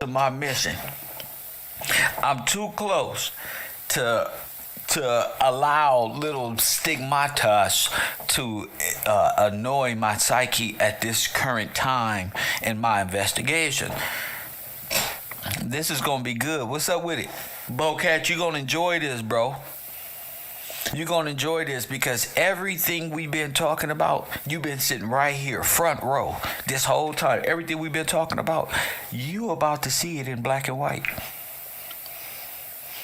to my mission. I'm too close to allow little stigmatas to annoy my psyche at this current time in my investigation. This is gonna be good. What's up with it? Bocat, you gonna enjoy this, bro. You're gonna enjoy this because everything we've been talking about, you've been sitting right here, front row, this whole time. Everything we've been talking about, you about to see it in black and white.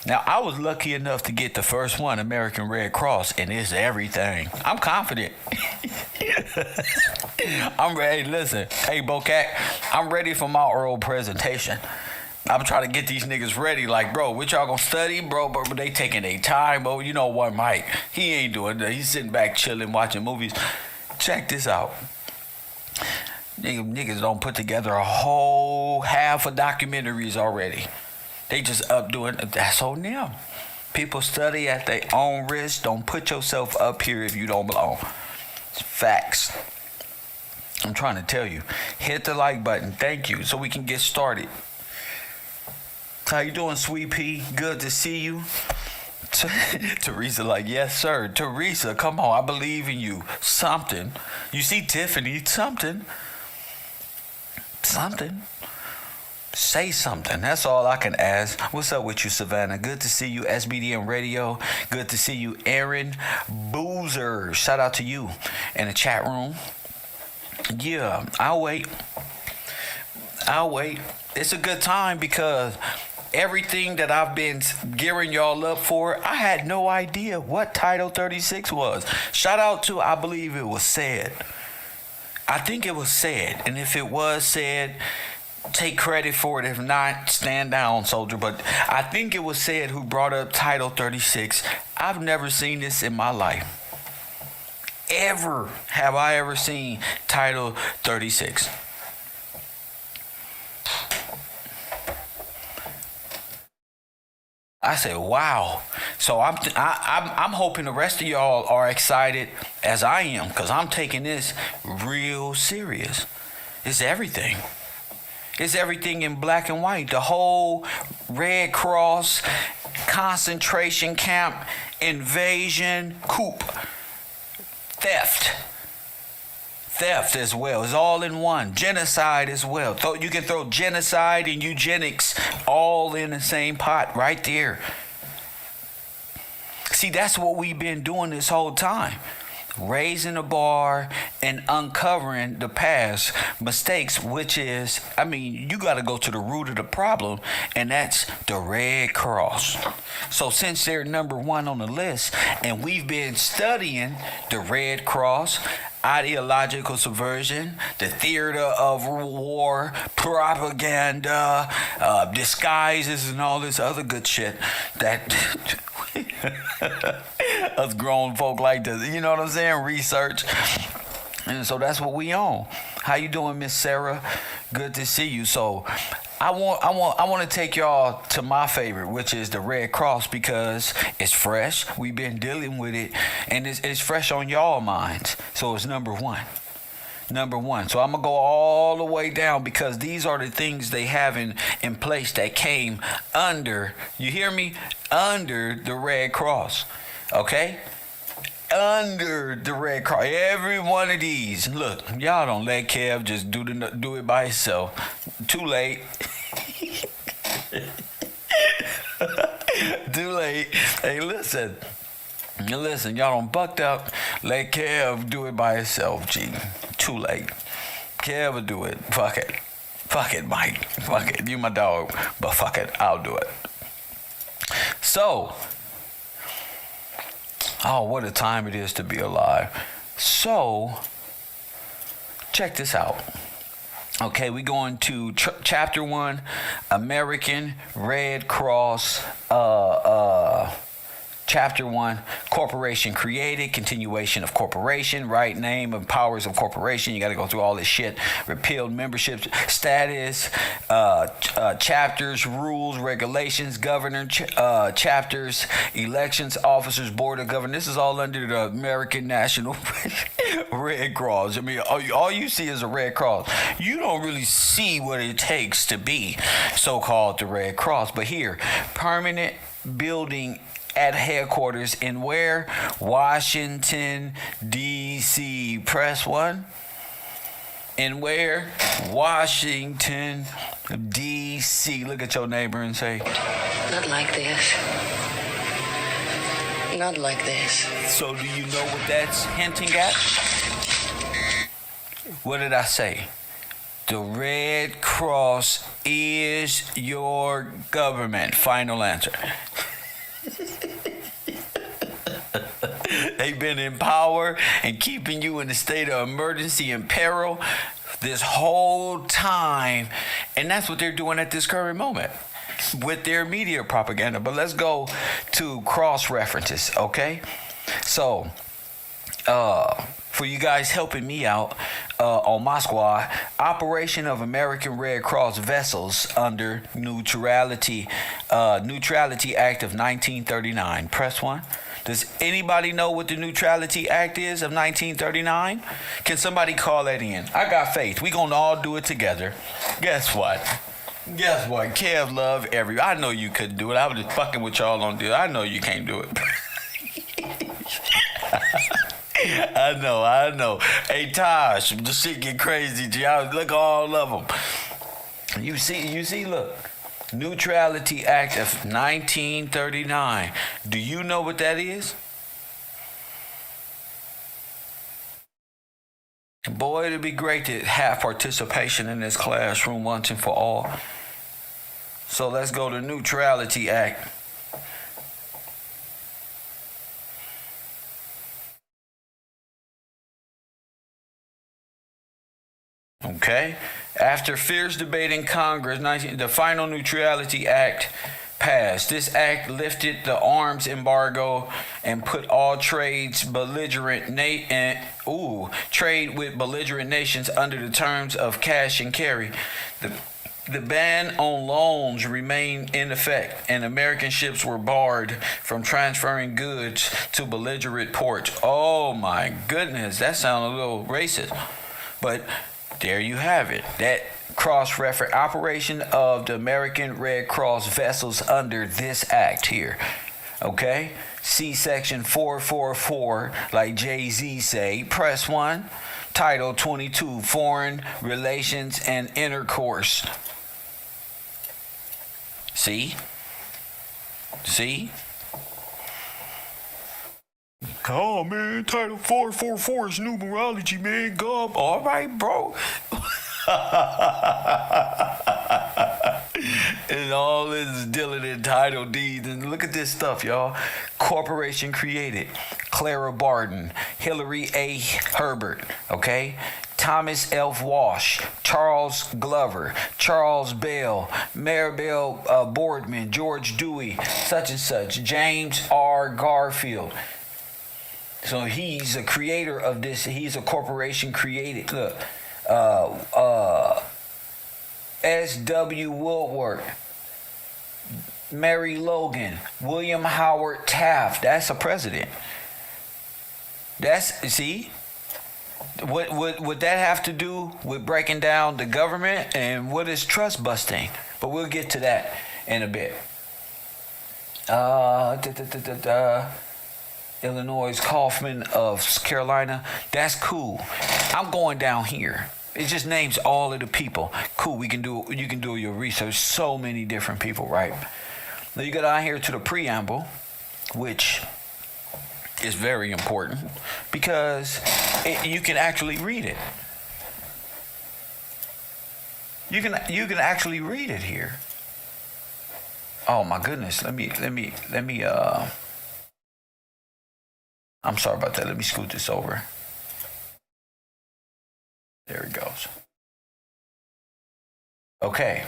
Now, I was lucky enough to get the first one, American Red Cross, and it's everything. I'm confident. I'm ready. Listen, hey, Bocat, I'm ready for my oral presentation. I'm trying to get these niggas ready. Like, bro, what y'all gonna study? Bro, but they taking their time, bro. You know what, Mike? He ain't doing that. He's sitting back chilling, watching movies. Check this out. Niggas don't put together a whole half of documentaries already. They just up doing it. That's on them. People study at their own risk. Don't put yourself up here if you don't belong. It's facts. I'm trying to tell you. Hit the like button. Thank you. So we can get started. How you doing, Sweet Pea? Good to see you. Teresa like, yes, sir. Teresa, come on. I believe in you. Something. You see Tiffany? Something. Say something. That's all I can ask. What's up with you, Savannah? Good to see you, SBDM Radio. Good to see you, Aaron Boozer. Shout out to you in the chat room. Yeah, I'll wait. It's a good time because everything that I've been gearing y'all up for, I had no idea what Title 36 was. Shout out to, I believe it was said. I think it was said. And if it was said, take credit for it. If not, stand down, soldier. But I think it was said who brought up Title 36. I've never seen this in my life. Ever have I ever seen Title 36. I said, wow. So I'm hoping the rest of y'all are excited as I am, because I'm taking this real serious. It's everything. It's everything in black and white. The whole Red Cross, concentration camp, invasion, coup, theft as well. It's all in one. Genocide as well. You can throw genocide and eugenics all in the same pot right there. See, that's what we've been doing this whole time. Raising the bar and uncovering the past mistakes, which is, you got to go to the root of the problem, and that's the Red Cross. So since they're number one on the list, and we've been studying the Red Cross, ideological subversion, the theater of war, propaganda, disguises, and all this other good shit that us grown folk like to, you know what I'm saying, research. And so that's what we on. How you doing, Miss Sarah? Good to see you. So I want to take y'all to my favorite, which is the Red Cross, because it's fresh. We've been dealing with it, and it's fresh on y'all minds. So it's number one. So I'm gonna go all the way down, because these are the things they have in place that came under, you hear me, under the Red Cross. Okay? Under the Red Cross. Every one of these. Look, y'all don't let Kev just do it by himself. Too late. Too late. Hey, listen, y'all don't bucked up. Let Kev do it by himself, G. Too late. Kev will do it. Fuck it, Mike. Fuck it. You my dog. But fuck it. I'll do it. So, oh, what a time it is to be alive. So, check this out. Okay, we going to chapter 1, American Red Cross, Chapter 1, corporation created, continuation of corporation, right name and powers of corporation. You got to go through all this shit. Repealed membership status, chapters, rules, regulations, governor, chapters, elections, officers, board of governors. This is all under the American National Red Cross. I mean, all you see is a Red Cross. You don't really see what it takes to be so-called the Red Cross. But here, permanent building at headquarters in where? Washington, D.C. Press 1. In where? Washington, D.C. Look at your neighbor and say, not like this. Not like this. So do you know what that's hinting at? What did I say? The Red Cross is your government. Final answer. They've been in power and keeping you in a state of emergency and peril this whole time. And that's what they're doing at this current moment with their media propaganda. But let's go to cross references, okay? So, for you guys helping me out on my squad, operation of American Red Cross vessels under Neutrality Act of 1939. Press 1. Does anybody know what the Neutrality Act is of 1939? Can somebody call that in? I got faith. We gonna all do it together. Guess what? Kev love I know you couldn't do it. I was just fucking with y'all on this. I know you can't do it. I know. Hey, Tosh, the shit get crazy. Y'all look at all of them. You see, look. Neutrality Act of 1939. Do you know what that is? Boy, it'd be great to have participation in this classroom once and for all. So let's go to Neutrality Act. Okay. After fierce debate in Congress, the final Neutrality Act passed. This act lifted the arms embargo and put all trade with belligerent nations under the terms of cash and carry. The ban on loans remained in effect, and American ships were barred from transferring goods to belligerent ports. Oh my goodness, that sounds a little racist, but there you have it. That cross-reference operation of the American Red Cross vessels under this act here. Okay? See section 444, like Jay-Z say. Press 1. Title 22, Foreign Relations and Intercourse. See? Oh man, Title 444 is numerology, man. God, all right, bro. And all this is dealing in title deeds. And look at this stuff, y'all. Corporation created. Clara Barton, Hillary A. Herbert, okay? Thomas F. Walsh, Charles Glover, Charles Bell, Maribel Boardman, George Dewey, such and such, James R. Garfield. So he's a creator of this. He's a corporation created. Look, S.W. Woodward, Mary Logan, William Howard Taft. That's a president. See? What would that have to do with breaking down the government, and what is trust busting? But we'll get to that in a bit. Illinois Kaufman of Carolina. That's cool. I'm going down here. It just names all of the people. Cool. You can do your research. So many different people, right? Now you go down here to the preamble, which is very important because you can actually read it. You can actually read it here. Oh my goodness. Let me I'm sorry about that. Let me scoot this over. There it goes. Okay.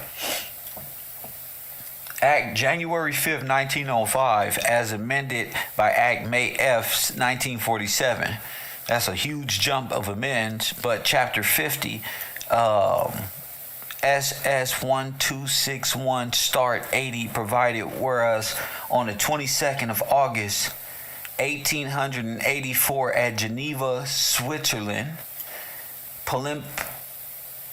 Act January 5th, 1905, as amended by Act May F, 1947. That's a huge jump of amends, but Chapter 50, SS 1261 Start 80 provided, whereas on the 22nd of August, 1884 at Geneva, Switzerland,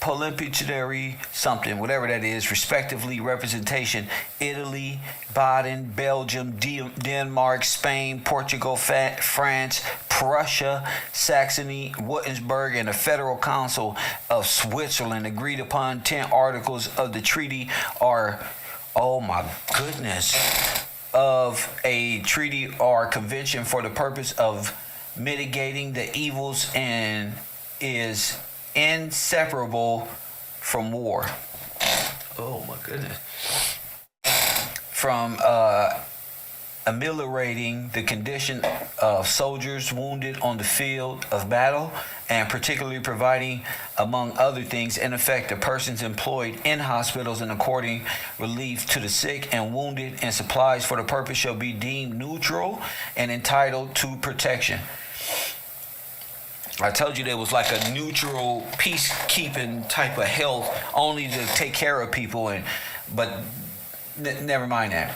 parliamentary something, whatever that is, respectively, representation, Italy, Baden, Belgium, Denmark, Spain, Portugal, France, Prussia, Saxony, Württemberg, and the Federal Council of Switzerland agreed upon 10 articles of the treaty are, oh my goodness, of a treaty or convention for the purpose of mitigating the evils and is inseparable from war. Oh my goodness. From ameliorating the condition of soldiers wounded on the field of battle, and particularly providing, among other things, in effect, the persons employed in hospitals and according relief to the sick and wounded, and supplies for the purpose shall be deemed neutral and entitled to protection. I told you there was like a neutral peacekeeping type of health, only to take care of people, but never mind that.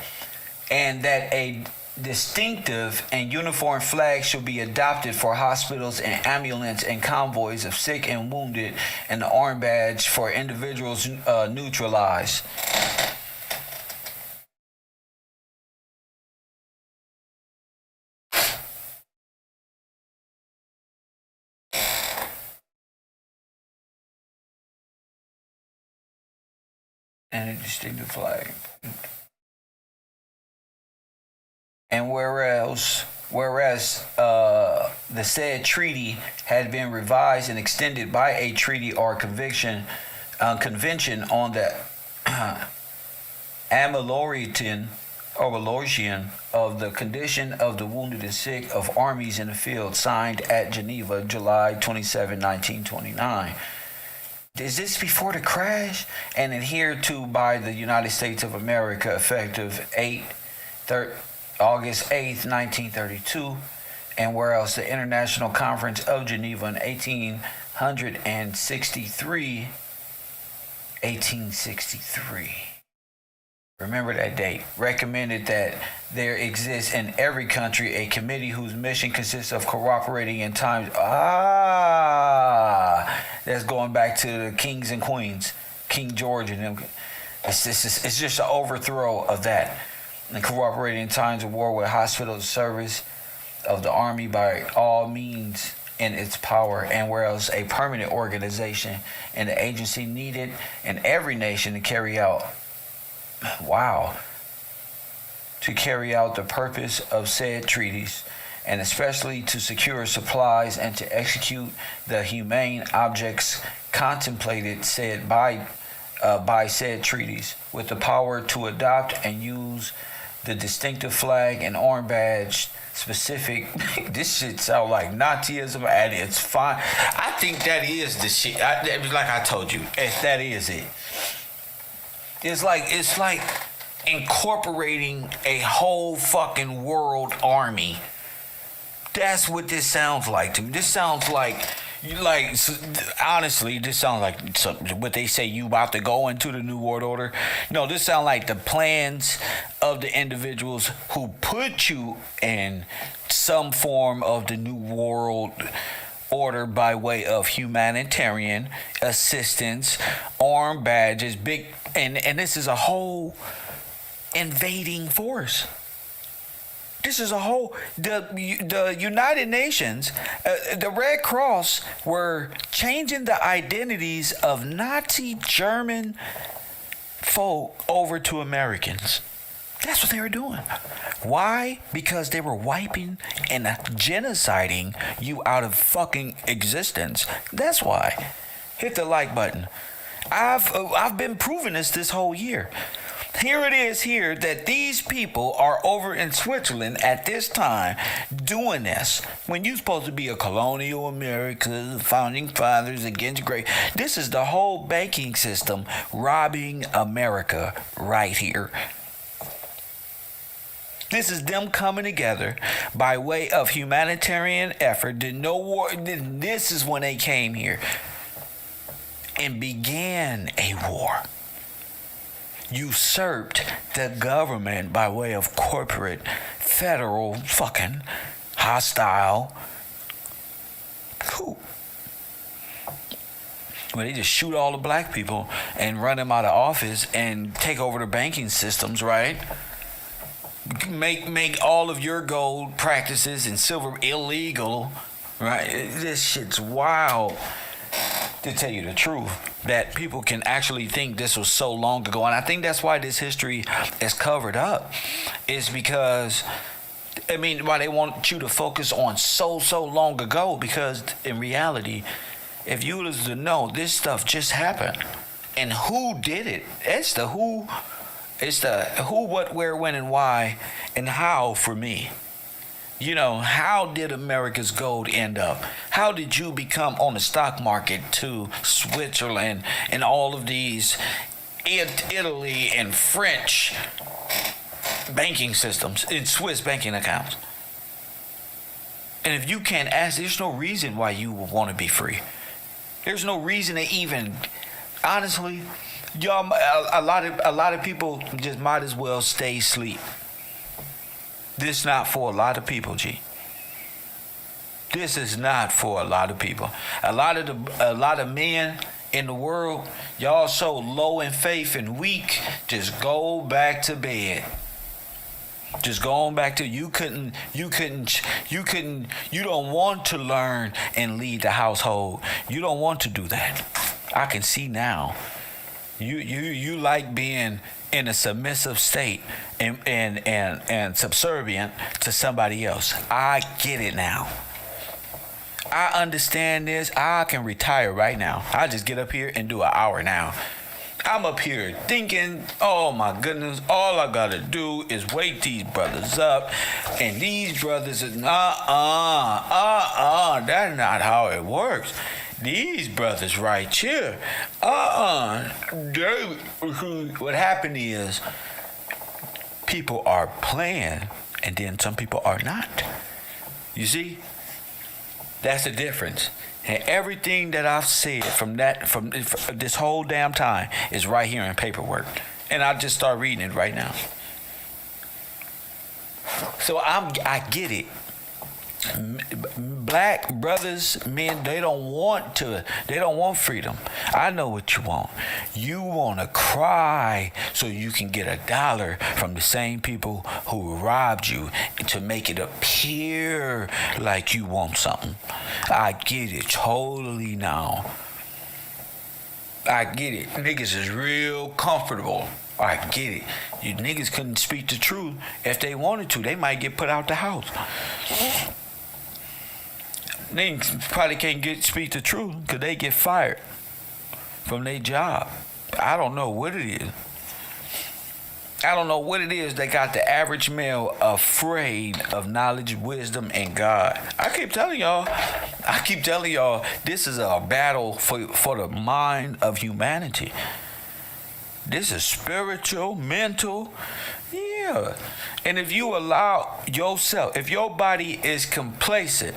And that a distinctive and uniform flag shall be adopted for hospitals and ambulance and convoys of sick and wounded, and the arm badge for individuals neutralized. And a distinctive flag. And whereas the said treaty had been revised and extended by a treaty or convention on the amelioration of the condition of the wounded and sick of armies in the field, signed at Geneva, July 27, 1929. Is this before the crash? And adhered to by the United States of America, effective August 8th, 1932, and whereas the International Conference of Geneva in 1863, remember that date, recommended that there exists in every country a committee whose mission consists of cooperating in times. That's going back to the kings and queens, King George and them. It's just an overthrow of that. And cooperating in times of war with hospital service of the army by all means in its power, and whereas a permanent organization and the agency needed in every nation to carry out the purpose of said treaties, and especially to secure supplies and to execute the humane objects contemplated said by said treaties, with the power to adopt and use the distinctive flag and arm badge specific. This shit sound like Nazism, and it's fine. I think that is the shit. Like I told you, that is it. It's like incorporating a whole fucking world army. That's what this sounds like to me. This sounds honestly, this sounds like what they say, you about to go into the New World Order. No, this sounds like the plans of the individuals who put you in some form of the New World Order by way of humanitarian assistance, armed badges, big, and this is a whole invading force. This is a whole, the United Nations, the Red Cross were changing the identities of Nazi German folk over to Americans. That's what they were doing. Why? Because they were wiping and genociding you out of fucking existence. That's why. Hit the like button. I've been proving this whole year. Here it is here that these people are over in Switzerland at this time doing this. When you're supposed to be a colonial America, founding fathers against great. This is the whole banking system robbing America right here. This is them coming together by way of humanitarian effort. Did no war. This is when they came here and began a war. Usurped the government by way of corporate, federal, fucking hostile coup. Well, they just shoot all the black people and run them out of office and take over the banking systems, right? Make all of your gold practices and silver illegal, right? This shit's wild, to tell you the truth, that people can actually think this was so long ago. And I think that's why this history is covered up, is because, I mean, why they want you to focus on so long ago, because in reality, if you was to know, this stuff just happened. And who did it? It's the who, what, where, when, and why, and how for me. You know, how did America's gold end up? How did you become on the stock market to Switzerland and all of these Italy and French banking systems and Swiss banking accounts? And if you can't ask, there's no reason why you would want to be free. There's no reason to even, honestly, y'all, a lot of people just might as well stay asleep. This is not for a lot of people, G. This is not for a lot of people. A lot of men in the world, y'all so low in faith and weak, just go back to bed. Just going back to you don't want to learn and lead the household. You don't want to do that. I can see now. You like being in a submissive state and subservient to somebody else. I get it now. I understand this. I can retire right now. I just get up here and do an hour now. I'm up here thinking, oh my goodness, all I gotta do is wake these brothers up. And these brothers is, that's not how it works. These brothers right here, what happened is, people are playing and then some people are not. You see? That's the difference. And everything that I've said from this whole damn time is right here in paperwork. And I just start reading it right now. So I get it. Black brothers, men, they don't want freedom. I know what you want. You want to cry so you can get $1 from the same people who robbed you to make it appear like you want something. I get it totally now. I get it. Niggas is real comfortable. I get it. You niggas couldn't speak the truth. If they wanted to, they might get put out the house. They probably can't speak the truth because they get fired from their job. I don't know what it is. I don't know what it is that got the average male afraid of knowledge, wisdom, and God. I keep telling y'all, this is a battle for the mind of humanity. This is spiritual, mental, yeah. And if you allow yourself, if your body is complacent,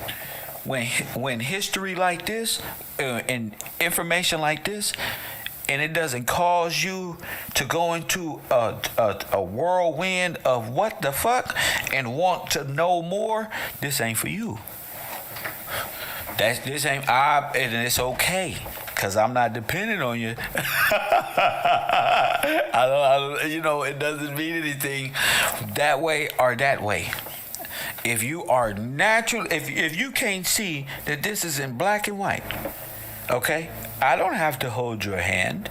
when history like this and information like this, and it doesn't cause you to go into a whirlwind of what the fuck and want to know more, this ain't for you. And it's okay, cause I'm not dependent on you. It doesn't mean anything that way or that way. If you are natural, if you can't see that this is in black and white, okay, I don't have to hold your hand.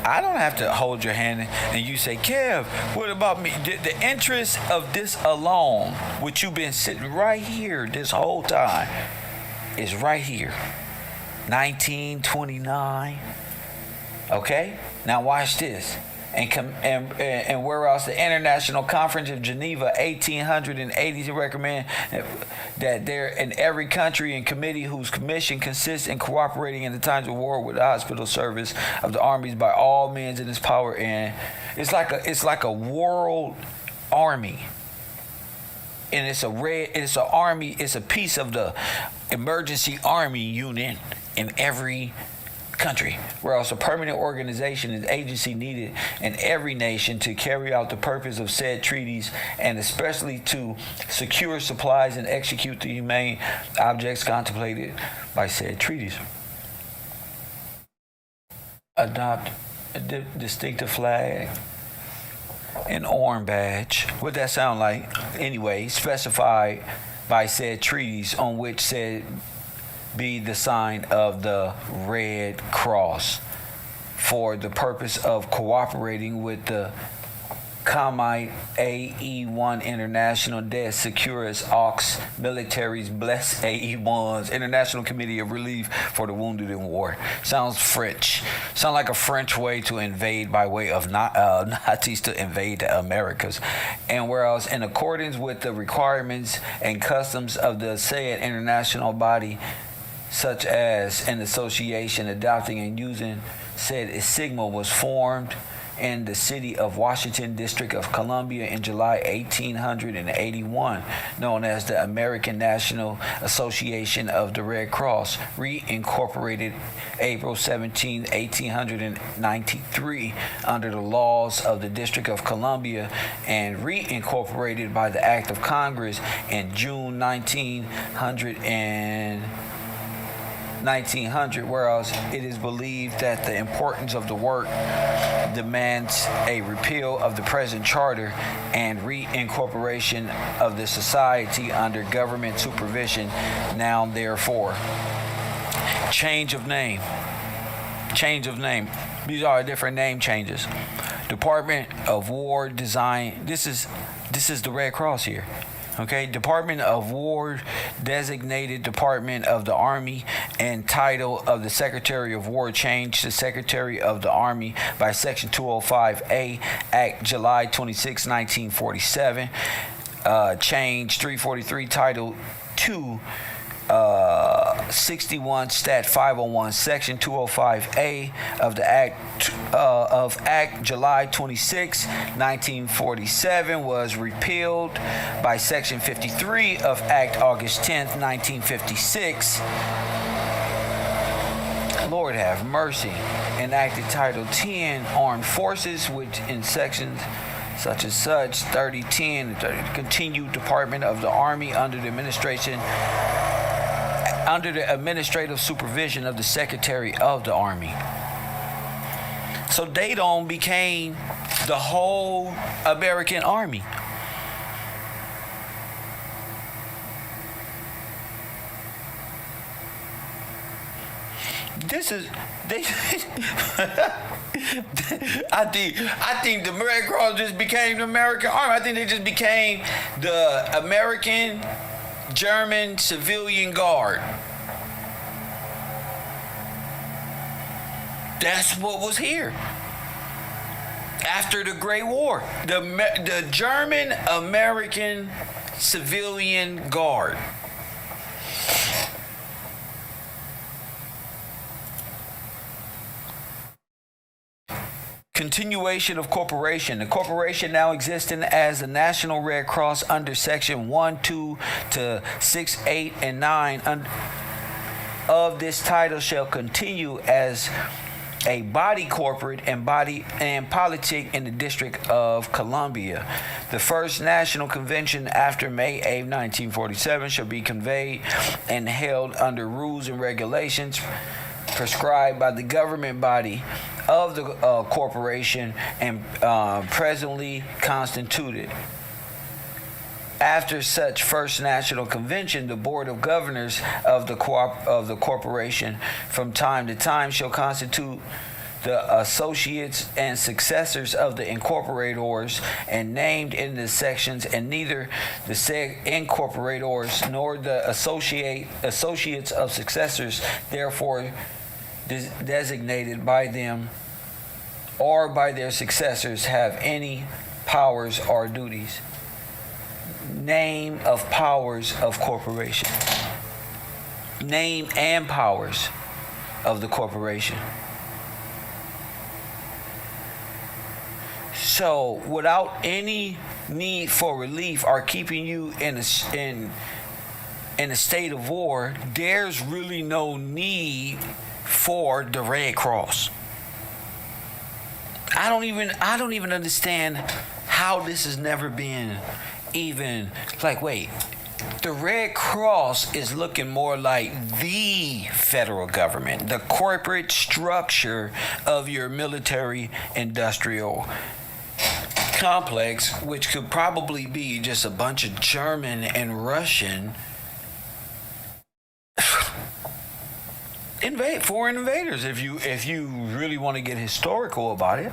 I don't have to hold your hand and you say, Kev, what about me? The interest of this alone, which you've been sitting right here this whole time, is right here. 1929. Okay? Now watch this. And whereas the International Conference of Geneva 1880 recommend that there in every country and committee whose commission consists in cooperating in the times of war with the hospital service of the armies by all means in its power, and it's like a world army. And it's an army, it's a piece of the emergency army unit in every country, whereas a permanent organization and agency needed in every nation to carry out the purpose of said treaties, and especially to secure supplies and execute the humane objects contemplated by said treaties. Adopt a distinctive flag, an arm badge. What that sound like? Anyway, specified by said treaties, on which said be the sign of the Red Cross, for the purpose of cooperating with the Comite AE1 International Des Secures Aux Militaries Bless AE1's International Committee of Relief for the Wounded in War. Sounds French. Sound like a French way to invade, by way of Nazis to invade the Americas. And whereas in accordance with the requirements and customs of the said international body, such as an association adopting and using said insignia, was formed in the city of Washington, District of Columbia in July 1881, known as the American National Association of the Red Cross, reincorporated April 17, 1893, under the laws of the District of Columbia, and reincorporated by the Act of Congress in June 1900, whereas it is believed that the importance of the work demands a repeal of the present charter and reincorporation of the society under government supervision. Now, therefore, change of name. These are different name changes. Department of War Design. This is the Red Cross here. Okay, Department of War, designated Department of the Army, and title of the Secretary of War changed to Secretary of the Army by Section 205A, Act July 26, 1947. Change 343, Title 2, 61 Stat 501, Section 205A of the Act July 26, 1947 was repealed by Section 53 of Act August 10, 1956. Lord have mercy. Enacted Title 10 Armed Forces, which in sections such as such 3010 continued Department of the Army under the administrative supervision of the Secretary of the Army. So they don't became the whole American Army. This is they. I think the Red Cross just became the American Army. I think they just became the American German Civilian Guard. That's what was here after the Great War. The German American Civilian Guard. Continuation of corporation. The corporation now existing as the National Red Cross under Section 1, 2 to 6, 8, and 9 of this title shall continue as a body corporate and politic in the District of Columbia. The first national convention after May 8, 1947 shall be convened and held under rules and regulations prescribed by the government body of the corporation and presently constituted. After such first national convention, the Board of Governors of the corporation from time to time shall constitute the associates and successors of the incorporators and named in the sections, and neither the incorporators nor the associates of successors therefore designated by them or by their successors have any powers or duties. Name of powers of corporation. Name and powers of the corporation. So without any need for relief or keeping you in a state of war, there's really no need for the Red Cross. I don't even understand how this has never been even like, wait, the Red Cross is looking more like the federal government, the corporate structure of your military industrial complex, which could probably be just a bunch of German and Russian foreign invaders, if you really want to get historical about it.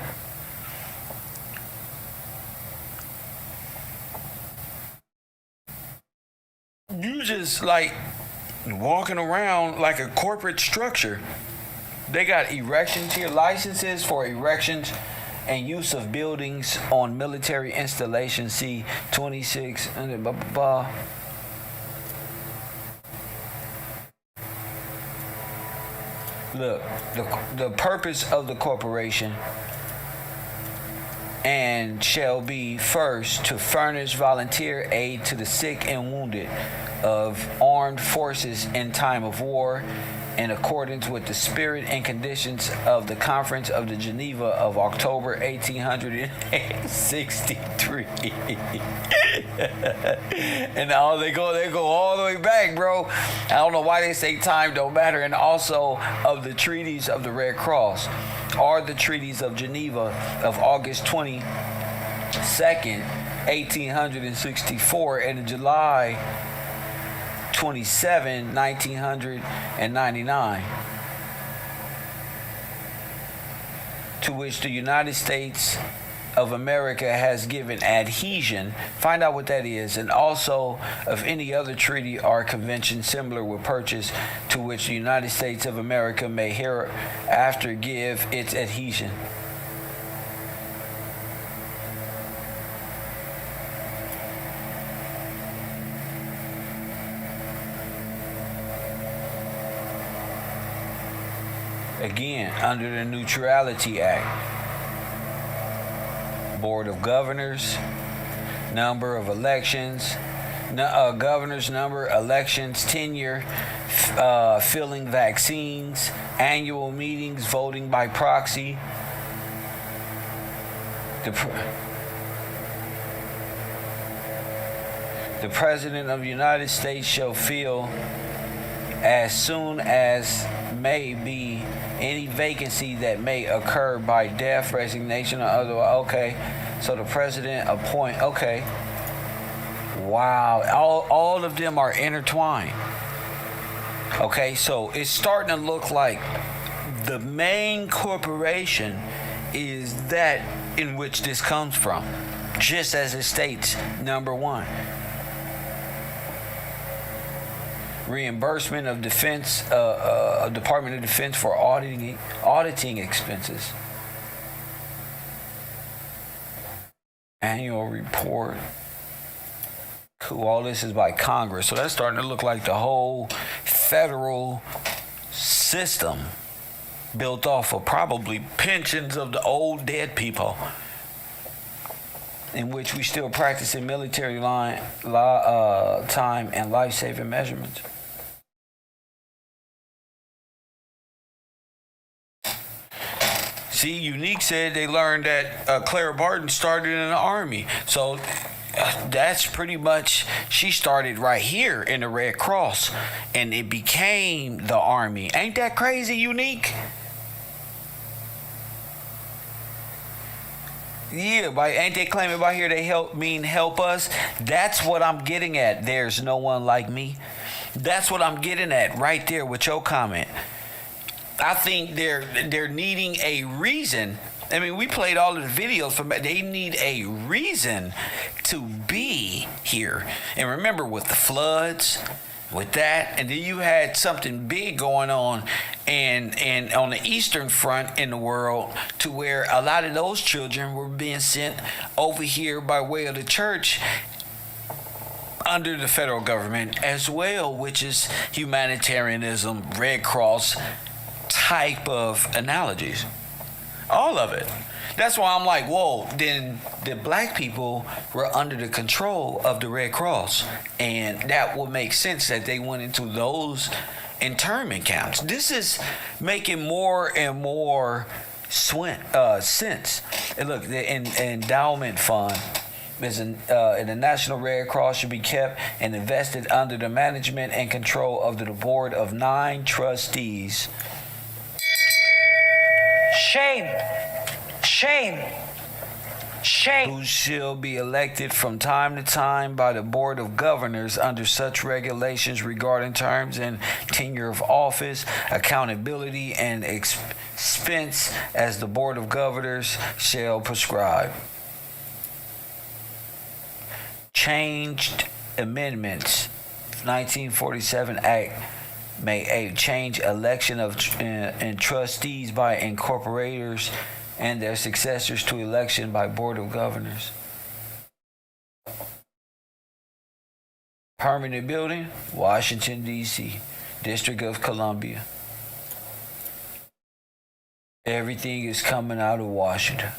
You just like walking around like a corporate structure. They got erections here, licenses for erections and use of buildings on military installations. See 26 and blah blah blah. Look, the purpose of the corporation and shall be first to furnish volunteer aid to the sick and wounded of armed forces in time of war, in accordance with the spirit and conditions of the Conference of the Geneva of October 1863. And all they go all the way back, bro. I don't know why they say time don't matter. And also of the treaties of the Red Cross, are the treaties of Geneva of August 22nd, 1864, and July 27, 1999, to which the United States of America has given adhesion. Find out what that is, and also of any other treaty or convention similar with purchase to which the United States of America may hereafter give its adhesion. Again, under the Neutrality Act, Board of Governors, number of elections, governors, number, elections, tenure, filling vaccines, annual meetings, voting by proxy. The President of the United States shall fill as soon as may be any vacancy that may occur by death, resignation, or otherwise. Okay, so the president appoint. Okay, wow, all of them are intertwined. Okay, so it's starting to look like the main corporation is that in which this comes from, just as it states, number one. Reimbursement of defense, Department of Defense for auditing expenses. Annual report. Cool. All this is by Congress, so that's starting to look like the whole federal system built off of probably pensions of the old dead people, in which we still practicing military time and life-saving measurements. See, Unique said they learned that Clara Barton started in the Army. So that's pretty much, she started right here in the Red Cross, and it became the Army. Ain't that crazy, Unique? Yeah, ain't they claiming by here they help us? That's what I'm getting at. There's no one like me. That's what I'm getting at right there with your comment. I think they're needing a reason. I mean, we played all of the videos from. They need a reason to be here. And remember, with the floods, with that, and then you had something big going on, and on the Eastern Front in the world, to where a lot of those children were being sent over here by way of the church under the federal government as well, which is humanitarianism, Red Cross type of analogies. All of it. that's why I'm like, whoa, then the black people were under the control of the Red Cross. And that would make sense that they went into those internment camps. This is making more and more sense. And look, the endowment fund is in the National Red Cross should be kept and invested under the management and control of the board of 9 trustees. Shame. Shame. Shame. Who shall be elected from time to time by the Board of Governors under such regulations regarding terms and tenure of office, accountability, and expense as the Board of Governors shall prescribe. Changed amendments, 1947 Act, May 8, change election of and trustees by incorporators and their successors to election by Board of Governors. Permanent building, Washington, D.C., District of Columbia. Everything is coming out of Washington.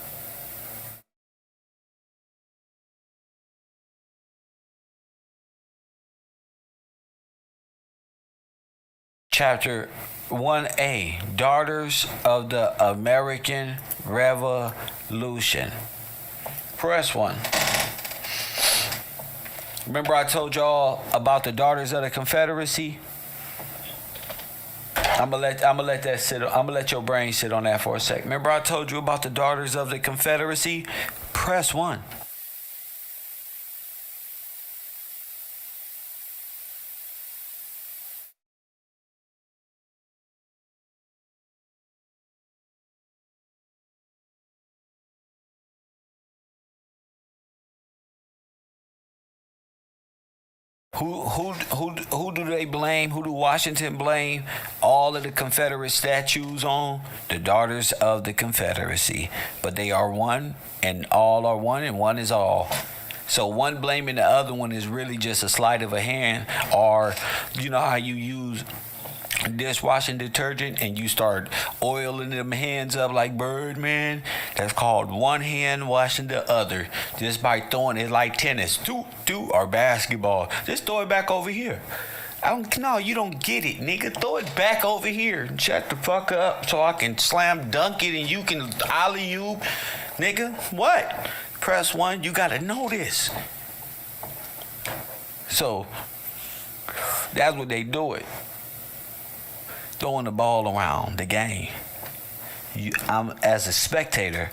Chapter 1A, Daughters of the American Revolution. Press 1. Remember I told y'all about the Daughters of the Confederacy? I'm gonna let that sit. I'm gonna let your brain sit on that for a sec. Remember I told you about the Daughters of the Confederacy? Press 1. Who do they blame? Who do Washington blame all of the Confederate statues on? The Daughters of the Confederacy. But they are one, and all are one, and one is all. So one blaming the other one is really just a sleight of a hand. Or, you know how you use dishwashing detergent and you start oiling them hands up like Birdman? That's called one hand washing the other, just by throwing it like tennis, or basketball. Just throw it back over here. You don't get it, nigga. Throw it back over here and shut the fuck up so I can slam dunk it and you can alley-oop, nigga. What? Press 1. You gotta know this. So that's what they do it. Throwing the ball around the game. I'm as a spectator,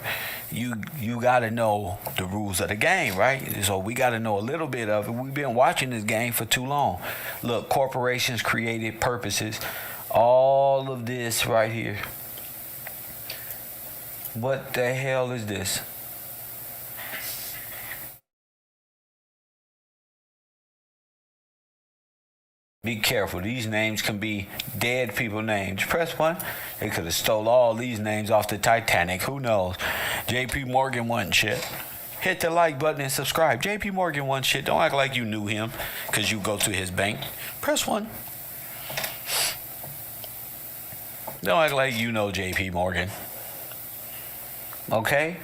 you got to know the rules of the game, right? So we got to know a little bit of it. We've been watching this game for too long. Look, corporations created purposes. All of this right here. What the hell is this? Be careful. These names can be dead people names. Press 1. They could have stole all these names off the Titanic. Who knows? J.P. Morgan wasn't shit. Hit the like button and subscribe. J.P. Morgan wasn't shit. Don't act like you knew him because you go to his bank. Press 1. Don't act like you know J.P. Morgan. Okay?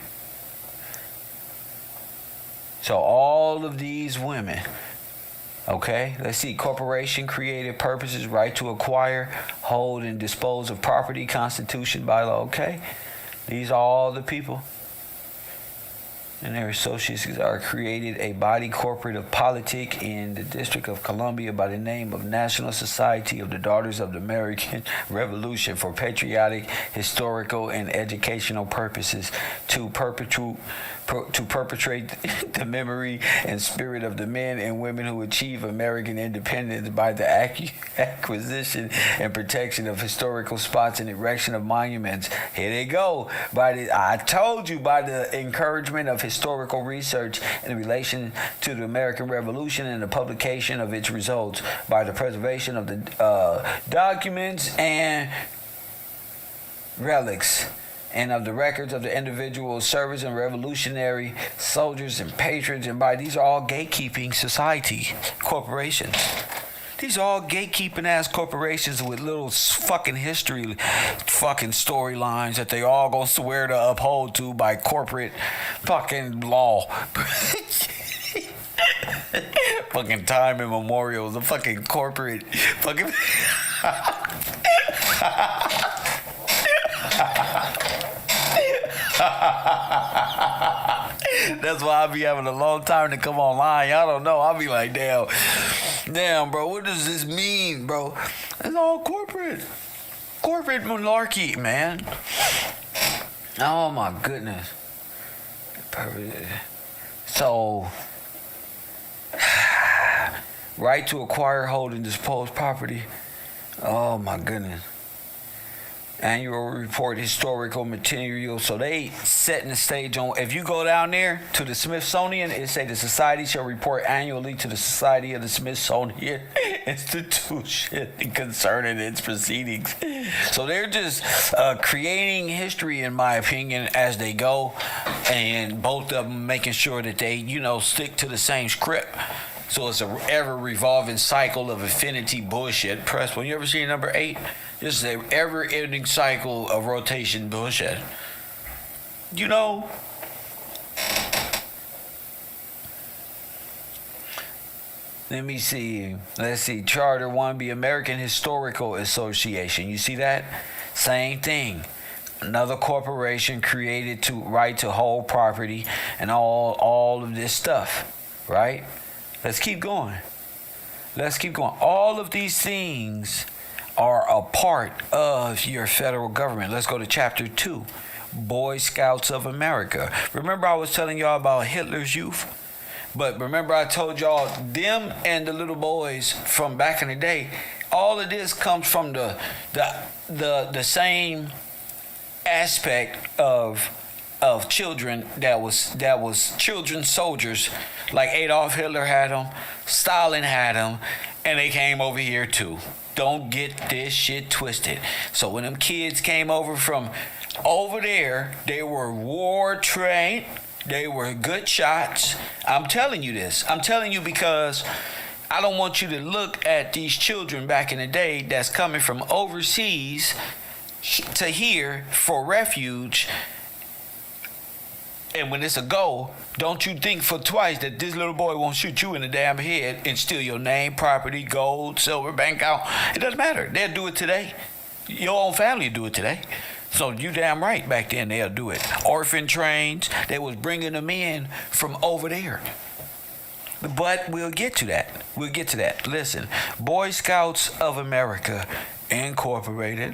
So all of these women... Okay, let's see. Corporation created purposes, right to acquire, hold, and dispose of property, constitution, bylaw. Okay, these are all the people. And their associates are created a body corporate of politic in the District of Columbia by the name of National Society of the Daughters of the American Revolution for patriotic, historical, and educational purposes to perpetrate the memory and spirit of the men and women who achieve American independence by the acquisition and protection of historical spots and erection of monuments. Here they go. By the encouragement of historical research in relation to the American Revolution and the publication of its results, by the preservation of the documents and relics and of the records of the individual service and revolutionary soldiers and patrons, and by these are all gatekeeping society corporations. These are all gatekeeping ass corporations with little fucking history, fucking storylines that they all gonna swear to uphold to by corporate fucking law. Fucking time immemorial, the fucking corporate fucking. That's why I be having a long time to come online. I don't know. I'll be like, damn, bro. What does this mean, bro? It's all corporate malarkey, man. Oh my goodness. So, right to acquire, hold, and dispose property. Oh my goodness. Annual report, historical material. So they setting the stage on. If you go down there to the Smithsonian, it say the society shall report annually to the Society of the Smithsonian Institution concerning its proceedings. So they're just creating history, in my opinion, as they go, and both of them making sure that they, stick to the same script. So it's a ever revolving cycle of infinity bullshit. Press. When you ever see number 8, this is an ever ending cycle of rotation bullshit. Let me see. Let's see. Charter 1B, American Historical Association. You see that? Same thing. Another corporation created to right to hold property and all of this stuff, right? Let's keep going. All of these things are a part of your federal government. Let's go to chapter 2, Boy Scouts of America. Remember I was telling y'all about Hitler's Youth? But remember I told y'all, them and the little boys from back in the day, all of this comes from the same aspect of children that was children soldiers, like Adolf Hitler had them, Stalin had them, and they came over here too. Don't get this shit twisted. So when them kids came over from over there, they were war trained, they were good shots. I'm telling you this. I'm telling you because I don't want you to look at these children back in the day that's coming from overseas to here for refuge. And when it's a go, don't you think for twice that this little boy won't shoot you in the damn head and steal your name, property, gold, silver, bank account. It doesn't matter. They'll do it today. Your own family will do it today. So you damn right back then they'll do it. Orphan trains, they was bringing them in from over there. But we'll get to that. Listen, Boy Scouts of America Incorporated.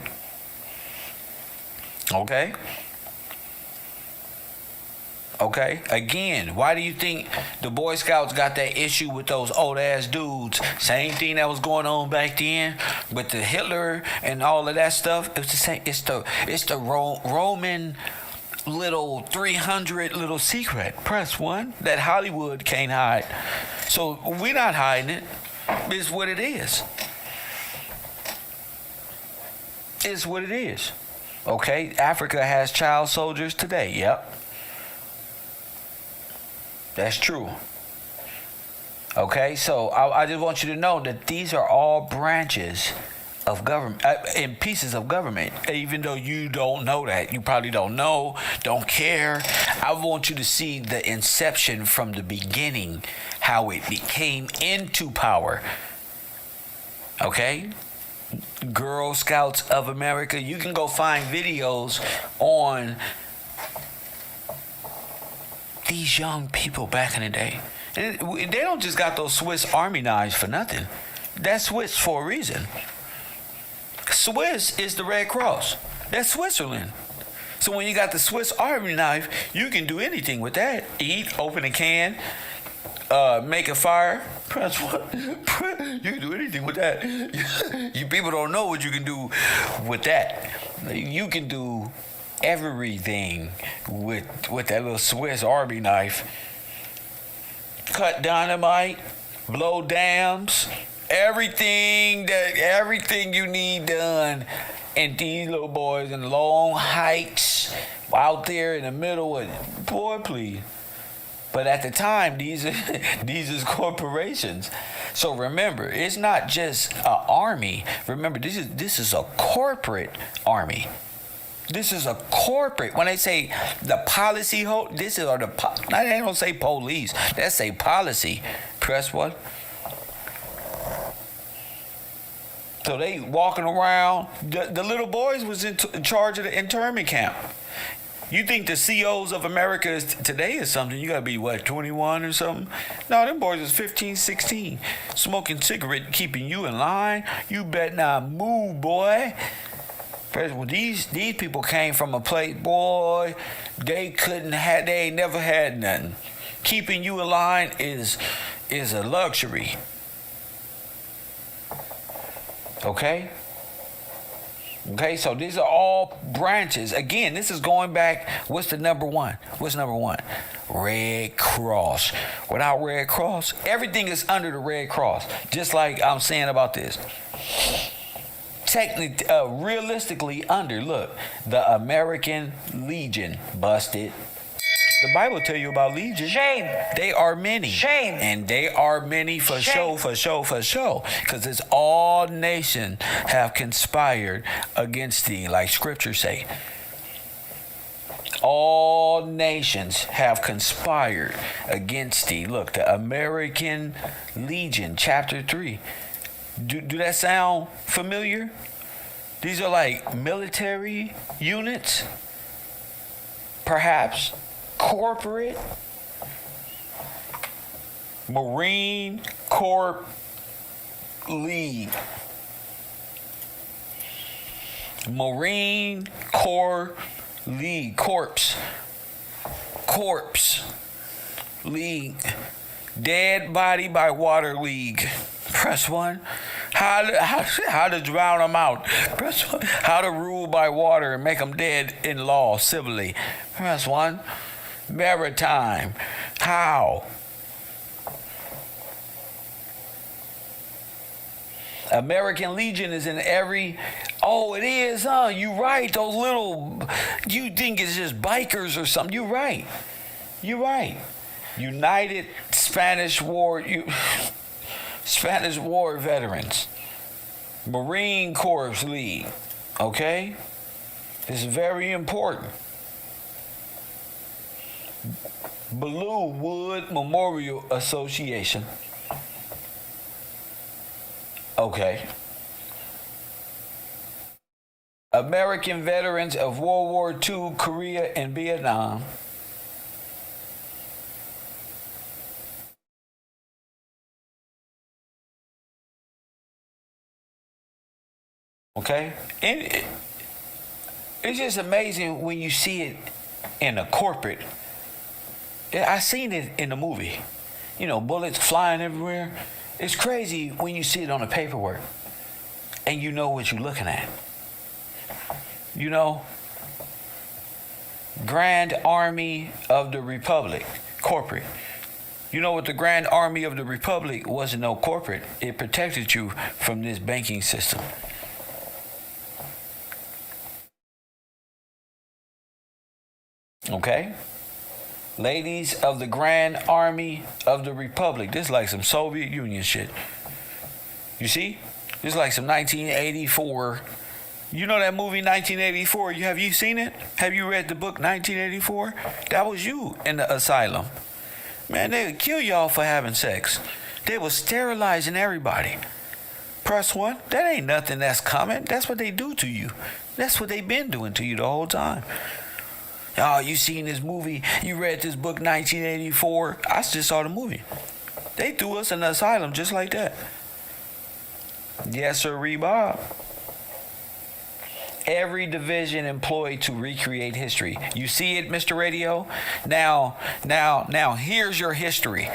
Okay, again, why do you think the Boy Scouts got that issue with those old ass dudes? Same thing that was going on back then with the Hitler and all of that stuff. It's the same. It's the Roman little 300 little secret. Press 1 that Hollywood can't hide. So we're not hiding it. It's what it is. It's what it is. Okay, Africa has child soldiers today. Yep. That's true. Okay, so I just want you to know that these are all branches of government, and pieces of government, even though you don't know that. You probably don't know, don't care. I want you to see the inception from the beginning, how it came into power. Okay? Girl Scouts of America. You can go find videos on these young people back in the day. They don't just got those Swiss Army knives for nothing. That's Swiss for a reason. Swiss is the Red Cross. That's Switzerland. So when you got the Swiss Army knife, you can do anything with that. Eat, open a can, make a fire. Press what? You can do anything with that. You people don't know what you can do with that. You can do everything with that little Swiss Army knife. Cut dynamite, blow dams, everything you need done. And these little boys in long hikes out there in the middle of, boy, please. But at the time, these is corporations. So remember, it's not just an army. Remember, this is a corporate army. This is a corporate. When they say the policy hold, this is they don't say police. They say policy. Press what? So they walking around. The little boys was in charge of the internment camp. You think the COs of America today is something? You gotta be what, 21 or something? No, them boys is 15, 16, smoking cigarette, keeping you in line. You better not move, boy. Well, these people came from a place, boy. They ain't never had nothing. Keeping you in line is a luxury. Okay, so these are all branches. Again, this is going back. What's the number one? What's number one? Red Cross. Without Red Cross, everything is under the Red Cross. Just like I'm saying about this. Technically, realistically under, look, the American Legion busted. The Bible tell you about Legion. Shame. They are many. Shame. And they are many for Shame. show. Because it's all nations have conspired against thee, like Scripture say. All nations have conspired against thee. Look, the American Legion, chapter 3. Do that sound familiar? These are like military units, perhaps corporate, Marine Corps League, Marine Corps League, Corpse League, Dead Body by Water League. Press 1. How to drown them out. Press 1. How to rule by water and make them dead in law civilly. Press 1. Maritime. How? American Legion is in every. Oh, it is, huh? You right. Those little. You think it's just bikers or something? You right. United Spanish War. Spanish War veterans. Marine Corps League. Okay? This is very important. Blue Wood Memorial Association. Okay. American Veterans of World War II, Korea, and Vietnam. Okay? And it's just amazing when you see it in a corporate. I seen it in the movie. Bullets flying everywhere. It's crazy when you see it on the paperwork and you know what you're looking at. Grand Army of the Republic, corporate. You know what the Grand Army of the Republic wasn't no corporate. It protected you from this banking system. Okay? Ladies of the Grand Army of the Republic. This is like some Soviet Union shit. You see? This is like some 1984. You know that movie 1984? Have you seen it? Have you read the book 1984? That was you in the asylum. Man, they would kill y'all for having sex. They was sterilizing everybody. Press 1. That ain't nothing that's coming. That's what they do to you. That's what they been doing to you the whole time. Oh, you seen this movie? You read this book 1984? I just saw the movie. They threw us in the asylum just like that. Yes, sir, Bob. Every division employed to recreate history. You see it, Mr. Radio? Now, here's your history.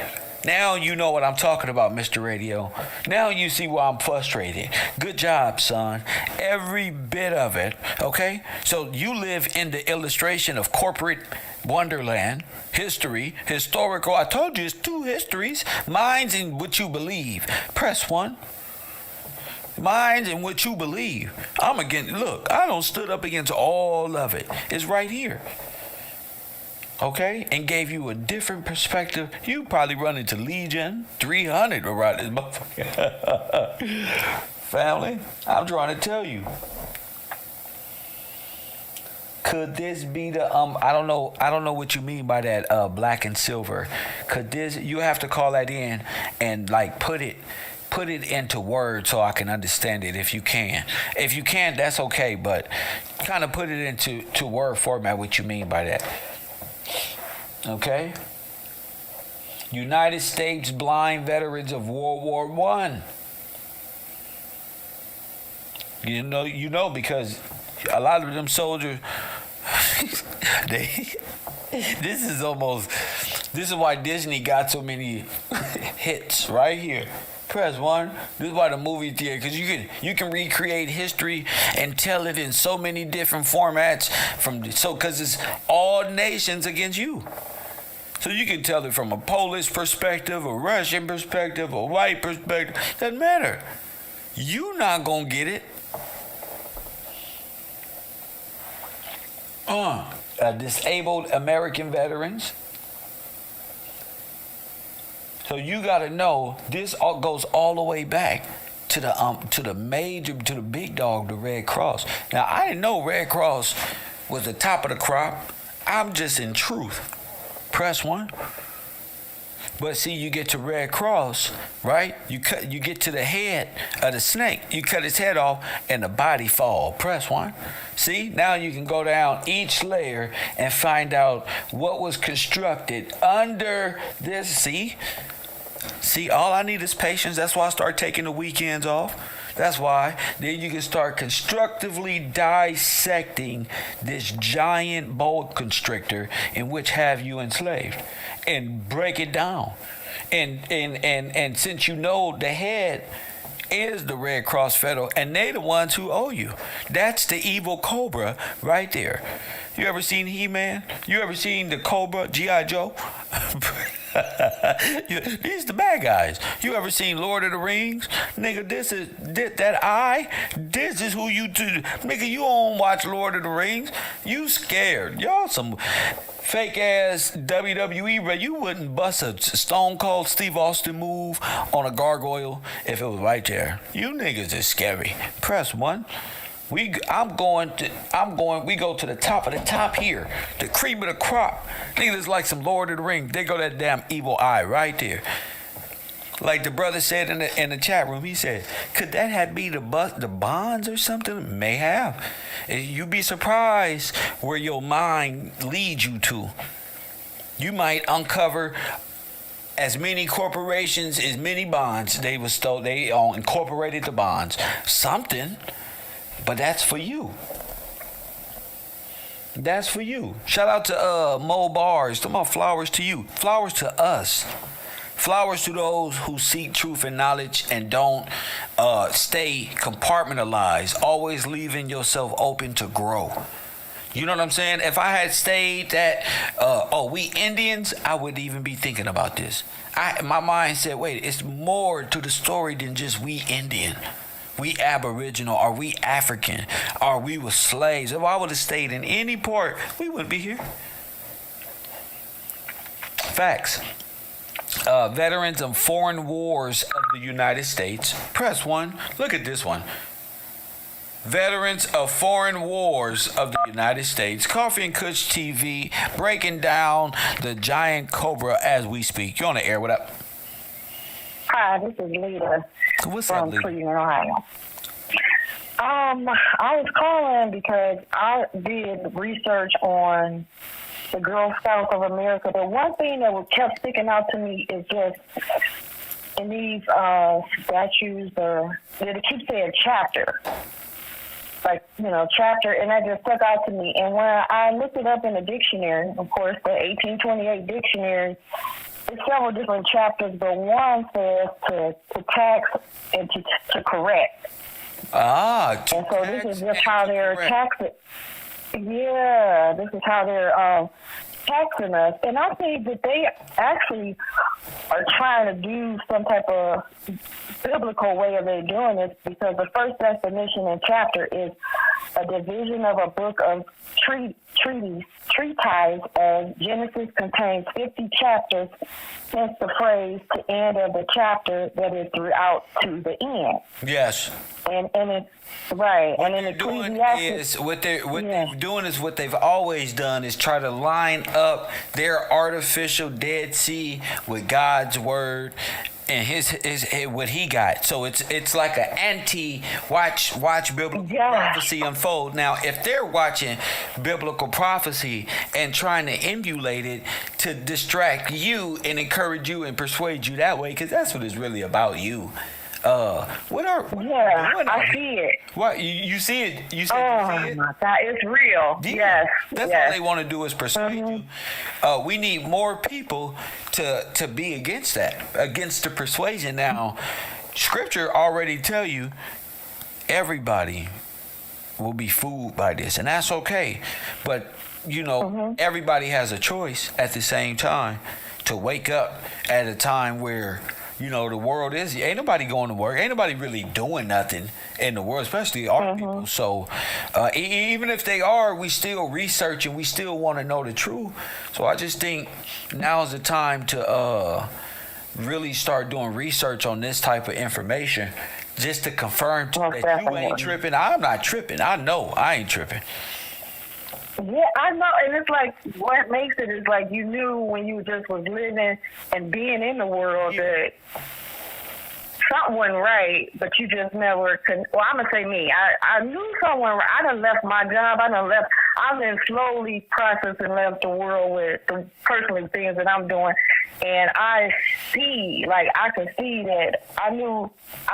Now you know what I'm talking about, Mr. Radio. Now you see why I'm frustrated. Good job, son. Every bit of it, okay? So you live in the illustration of corporate wonderland, history, historical. I told you it's 2 histories. Mine's in what you believe. Press 1. Mine's in what you believe. Look, I don't stood up against all of it. It's right here. okay, and gave you a different perspective, you probably run into Legion 300 around this motherfucker. Family, I'm trying to tell you. Could this be the I don't know what you mean by that black and silver. Could this, you have to call that in and like put it into words so I can understand it if you can. If you can't, that's okay, but kind of put it into word format what you mean by that. Okay? United States blind veterans of World War I. You know because a lot of them soldiers this is why Disney got so many hits right here. Press 1. This is why the movie theater, because you can recreate history and tell it in so many different formats because it's all nations against you. So you can tell it from a Polish perspective, a Russian perspective, a white perspective. Doesn't matter. You not gonna get it. Disabled American veterans. So you got to know this all goes all the way back to the big dog, the Red Cross. Now I didn't know Red Cross was the top of the crop. I'm just in truth. Press 1. But see, you get to Red Cross, right? You get to the head of the snake. You cut its head off, and the body fall. Press 1. See, now you can go down each layer and find out what was constructed under this. See, all I need is patience. That's why I start taking the weekends off. That's why. Then you can start constructively dissecting this giant boa constrictor in which have you enslaved and break it down. And since you know the head is the Red Cross Federal, and they the ones who owe you. That's the evil Cobra right there. You ever seen He-Man? You ever seen the Cobra, G.I. Joe? These the bad guys. You ever seen Lord of the Rings? Nigga, this is who you do. Nigga, you don't watch Lord of the Rings. You scared. Y'all some fake ass WWE, but you wouldn't bust a Stone Cold Steve Austin move on a gargoyle if it was right there. You niggas is scary. Press 1. We go to the top of the top here. The cream of the crop. Niggas like some Lord of the Rings. They go that damn evil eye right there. Like the brother said in the chat room, he said, could that have be the bonds or something? May have. You'd be surprised where your mind leads you to. You might uncover as many corporations, as many bonds. They incorporated the bonds. Something. But that's for you. That's for you. Shout out to Mo Bars. Talking about flowers to you. Flowers to us. Flowers to those who seek truth and knowledge and don't stay compartmentalized. Always leaving yourself open to grow. You know what I'm saying? If I had stayed that, we Indians, I wouldn't even be thinking about this. My mind said, wait, it's more to the story than just we Indian. We Aboriginal, or we African, or we were slaves. If I would have stayed in any part, we wouldn't be here. Facts. Veterans of foreign wars of the United States. Press 1. Look at this one. Veterans of foreign wars of the United States. Coffee and Kush TV breaking down the giant cobra as we speak. You on the air? What up? Hi, this is Lita. What's up, Lita? From Cleveland, Ohio. I was calling because I did research on the Girl Scouts of America. The one thing that kept sticking out to me is just in these statues, they keep saying chapter. Like, chapter, and that just stuck out to me. And when I looked it up in the dictionary, of course, the 1828 dictionary, there's several different chapters, but one says to tax and to correct. And so this is just how they're taxing. Yeah, this is how they're taxing us. And I think that they actually are trying to do some type of biblical way of they doing this, because the first definition in chapter is a division of a book of treatise as Genesis contains 50 chapters, hence the phrase "to end of the chapter" that is throughout to the end. Yes. And it's right. What and in they're doing Ecclesiastes, is they're doing is what they've always done is try to line up their artificial Dead Sea with God's word and his what he got. So it's like an watch biblical prophecy unfold. Now, if they're watching biblical prophecy and trying to emulate it to distract you and encourage you and persuade you that way, because that's what it's really about, you. I see it. What you see it? You said oh you see it? My God, it's real. Yeah. Yes, That's all they want to do is persuade you. We need more people to be against that, against the persuasion. Now, Scripture already tell you everybody will be fooled by this, and that's okay. But everybody has a choice at the same time to wake up at a time where the world ain't nobody going to work. Ain't nobody really doing nothing in the world, especially our people. So even if they are, we still researching. We still want to know the truth. So I just think now's the time to really start doing research on this type of information just to confirm that you ain't tripping. I'm not tripping. I know I ain't tripping. Yeah, I know, and it's like what makes it is like you knew when you just was living and being in the world that something wasn't right, but you just never could. Well, I'm gonna say me. I knew something wasn't right. I done left my job. I've been slowly processing left the world with the personal things that I'm doing, and I can see that I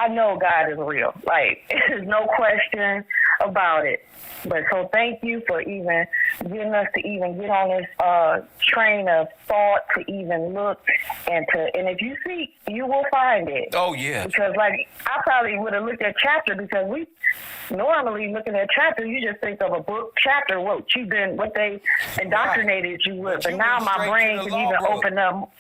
know God is real. Like there's no question about it. But so thank you for even getting us to even get on this train of thought to even look and if you seek, you will find it. Oh yeah. Because I probably would have looked at chapter because we normally looking at chapter you just think of a book chapter what they indoctrinated you with. But now my brain can even open up.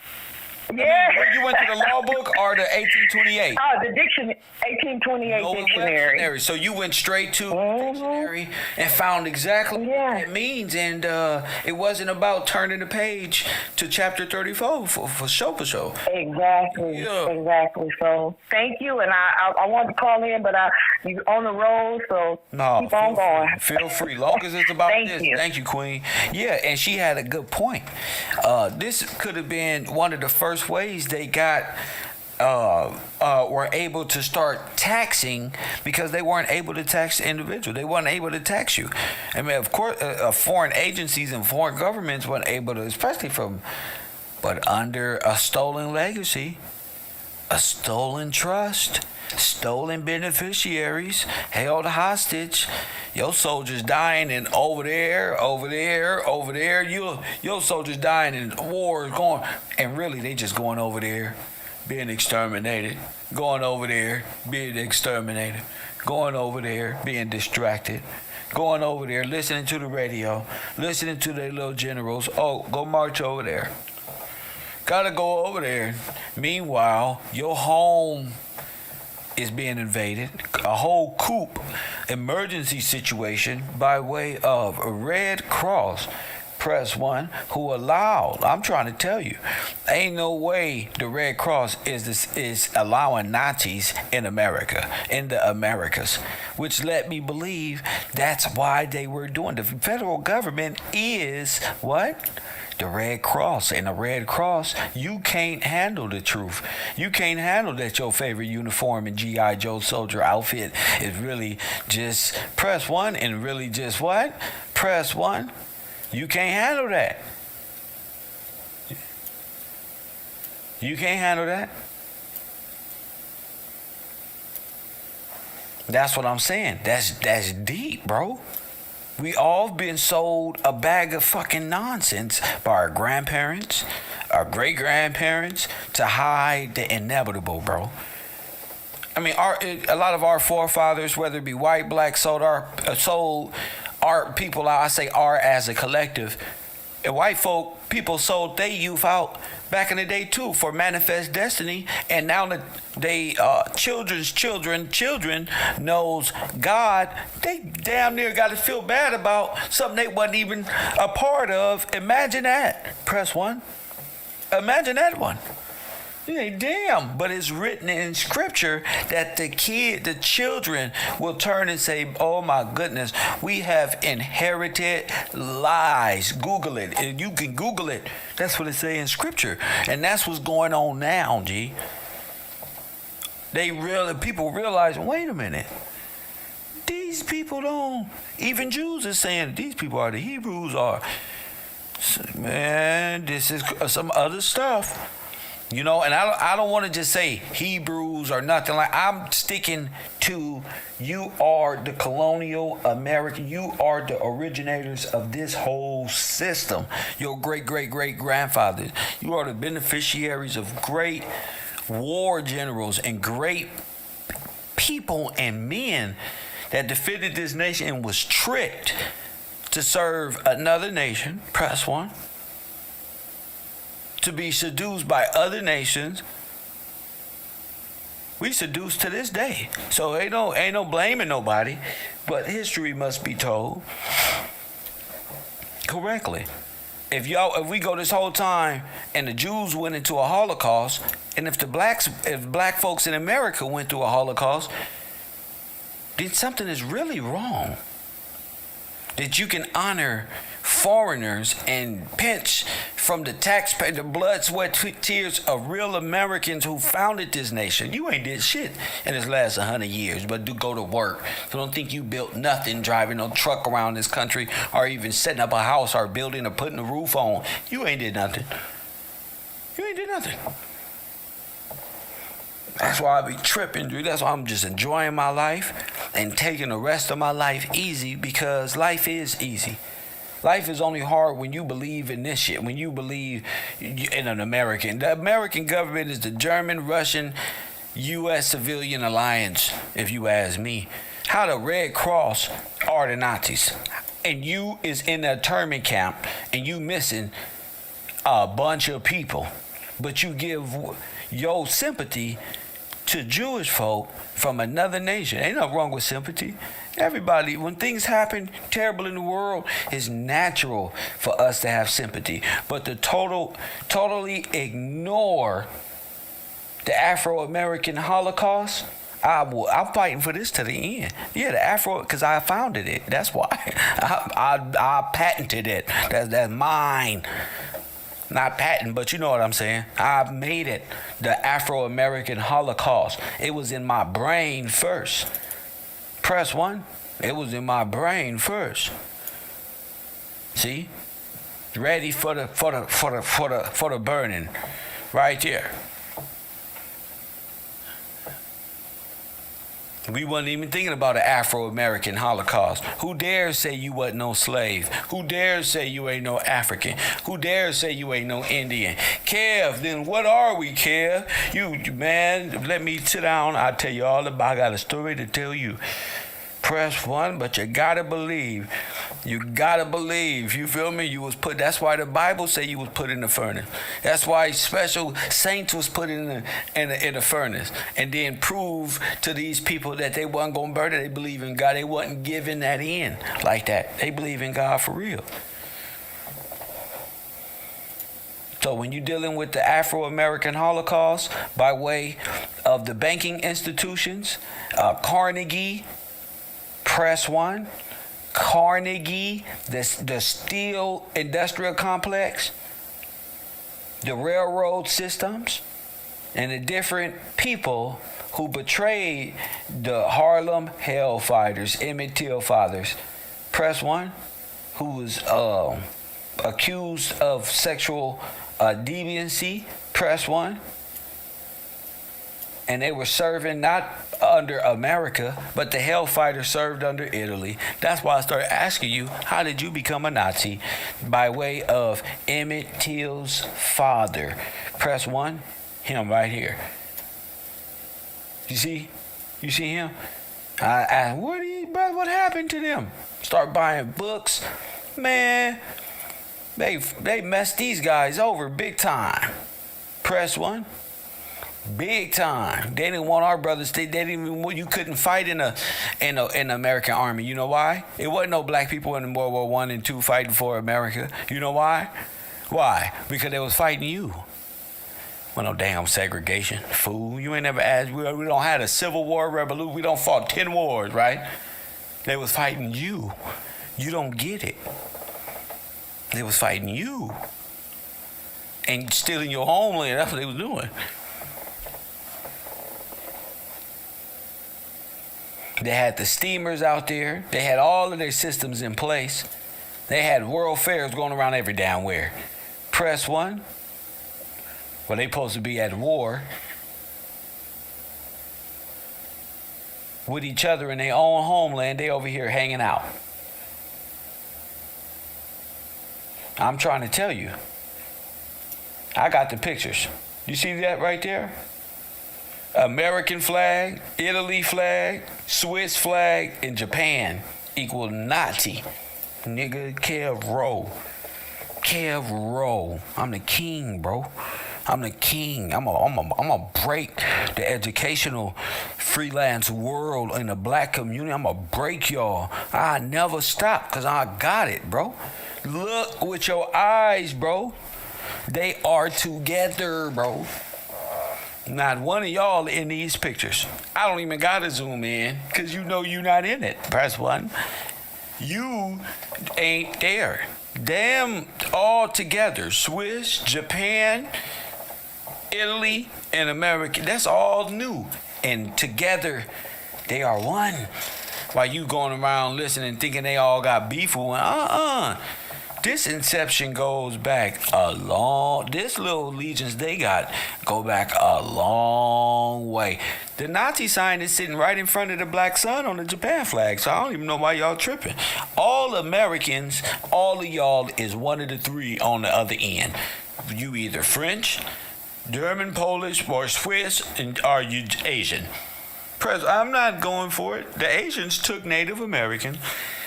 Yeah. You went to the law book or the 1828? Oh, the 1828 dictionary. So you went straight to the dictionary and found exactly what it means, and it wasn't about turning the page to chapter 34 for show. Exactly. Yeah. Exactly. So thank you, and I want to call in, but you're on the road, so keep on going. Feel free, long as it's about Thank this. You. Thank you, Queen. Yeah, and she had a good point. This could have been one of the first ways they got were able to start taxing but they weren't able to tax the individual. They weren't able to tax you. I mean, of course, foreign agencies and foreign governments weren't able to, especially but under a stolen legacy, a stolen trust, stolen beneficiaries, held hostage, your soldiers dying, and over there, your soldiers dying, and wars going, and really they just going over there, being exterminated, going over there, being exterminated, going over there, being distracted, going over there, listening to the radio, listening to their little generals. Oh, go march over there. Gotta go over there. Meanwhile, your home is being invaded. A whole coup emergency situation by way of a Red Cross. Press 1, who allowed, I'm trying to tell you, ain't no way the Red Cross is allowing Nazis in America, in the Americas, which let me believe that's why they were doing. The federal government is what? The Red Cross. And the Red Cross, you can't handle the truth. You can't handle that your favorite uniform and G.I. Joe soldier outfit is really just press 1 and really just what? Press 1. You can't handle that. You can't handle that. That's what I'm saying. That's deep, bro. We all been sold a bag of fucking nonsense by our grandparents, our great-grandparents, to hide the inevitable, bro. I mean, a lot of our forefathers, whether it be white, black, sold our people, I say our as a collective, And white folk, people sold their youth out back in the day too for manifest destiny, and now that they children's children knows God, they damn near got to feel bad about something they wasn't even a part of. Imagine that. Press one. Imagine that one. Yeah, damn, but it's written in scripture that the children will turn and say, oh my goodness, we have inherited lies. Google it, and you can Google it. That's what it says in scripture. And that's what's going on now, G. People realize, wait a minute. These people don't, even Jews are saying these people are the Hebrews are. Man, this is some other stuff. You know, and I don't want to just say Hebrews or nothing like. I'm sticking to you are the colonial American. You are the originators of this whole system. Your great-great-great-grandfathers. You are the beneficiaries of great war generals and great people and men that defended this nation and was tricked to serve another nation. Press one. To be seduced by other nations. We seduced to this day. So ain't no blaming nobody, but history must be told correctly. If we go this whole time and the Jews went into a Holocaust, and if black folks in America went through a Holocaust, then something is really wrong. That you can honor foreigners and pinch from the taxpayer, the blood, sweat, tears of real Americans who founded this nation. You ain't did shit in this last 100 years, but do go to work. So don't think you built nothing driving no truck around this country or even setting up a house or building or putting a roof on. You ain't did nothing. You ain't did nothing. That's why I be tripping, dude. That's why I'm just enjoying my life and taking the rest of my life easy, because life is easy. Life is only hard when you believe in this shit, when you believe in an American. The American government is the German, Russian, U.S. civilian alliance, if you ask me. How the Red Cross are the Nazis. And you is in a internment camp and you missing a bunch of people. But you give your sympathy to Jewish folk from another nation. Ain't nothing wrong with sympathy. Everybody, when things happen terrible in the world, it's natural for us to have sympathy. But to totally ignore the Afro-American Holocaust, I'm fighting for this to the end. Yeah, the Afro, because I founded it. That's why. I patented it. That's mine. Not patent, but you know what I'm saying. I made it. The Afro-American Holocaust. It was in my brain first. Press one. It was in my brain first. See? Ready for the burning. Right here. We wasn't even thinking about an Afro-American Holocaust. Who dares say you wasn't no slave? Who dares say you ain't no African? Who dares say you ain't no Indian? Kev, then what are we, Kev? You man, let me sit down. I'll tell you all about. I got a story to tell you. Press one, but you gotta believe. You gotta believe. You feel me? You was put. That's why the Bible say you was put in the furnace. That's why special saints was put in the furnace, and then prove to these people that they wasn't gonna burn it. They believe in God. They wasn't giving that in like that. They believe in God for real. So when you're dealing with the Afro-American Holocaust by way of the banking institutions, Carnegie. Press one. Carnegie, the steel industrial complex, the railroad systems, and the different people who betrayed the Harlem Hellfighters, Emmett Till fathers. Press one, who was accused of sexual deviancy. Press one. And they were serving not under America, but the Hellfighters served under Italy. That's why I started asking you, how did you become a Nazi? By way of Emmett Till's father. Press one, him right here. You see? You see him? I asked, what happened to them? Start buying books. Man, They messed these guys over big time. Press 1. Big time. They didn't want our brothers. They didn't even. You couldn't fight in the American army. You know why? It wasn't no black people in World War I and II fighting for America. You know why? Why? Because they was fighting you. Well, no damn segregation, fool. You ain't never asked. We don't have a civil war revolution. We don't fought 10 wars, right? They was fighting you. You don't get it. They was fighting you and stealing your homeland. That's what they was doing. They had the steamers out there. They had all of their systems in place. They had world fairs going around every damn where. Press 1. Well, they supposed to be at war with each other in their own homeland. They over here hanging out. I'm trying to tell you. I got the pictures. You see that right there? American flag, Italy flag, Swiss flag, and Japan equal Nazi. Nigga, KevRow. KevRow. I'm the king, bro. I'm the king. I'm a break the educational freelance world in the black community. I'm gonna break y'all. I never stop because I got it, bro. Look with your eyes, bro. They are together, bro. Not one of y'all in these pictures. I don't even gotta zoom in because you know you're not in it. Press 1. You ain't there. Them all together. Swiss, Japan, Italy, and America. That's all new. And together, they are one. While you going around listening thinking they all got beef with one. This inception goes back a long. This little allegiance they got go back a long way. The Nazi sign is sitting right in front of the black sun on the Japan flag, so I don't even know why y'all tripping. All Americans, all of y'all is one of the three on the other end. You either French, German, Polish, or Swiss, and are you Asian? I'm not going for it. The Asians took Native American.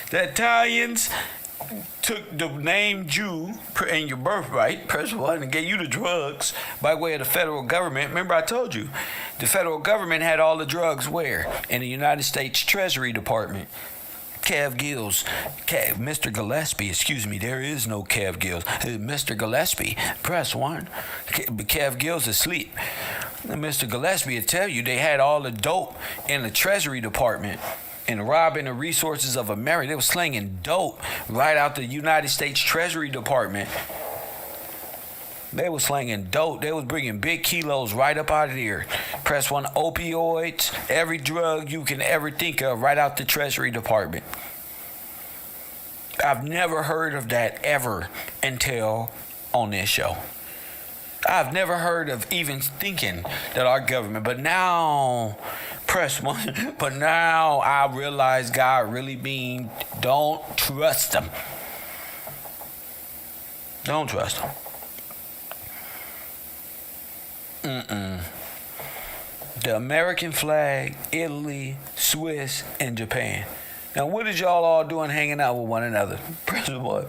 The Italians took the name Jew and your birthright, press 1, and gave you the drugs by way of the federal government. Remember I told you, the federal government had all the drugs where? In the United States Treasury Department. Kev Gills, Mr. Gillespie, excuse me, there is no Kev Gills. Mr. Gillespie, press 1. Kev Gills is asleep. Mr. Gillespie will tell you they had all the dope in the Treasury Department. And robbing the resources of America. They were slinging dope right out the United States Treasury Department. They were slinging dope. They was bringing big kilos right up out of there. Press 1, opioids, every drug you can ever think of right out the Treasury Department. I've never heard of that ever until on this show. I've never heard of even thinking that our government, but now, press 1, but now I realize God really mean don't trust them. Don't trust them. The American flag, Italy, Swiss, and Japan. Now what is y'all all doing hanging out with one another? Press 1.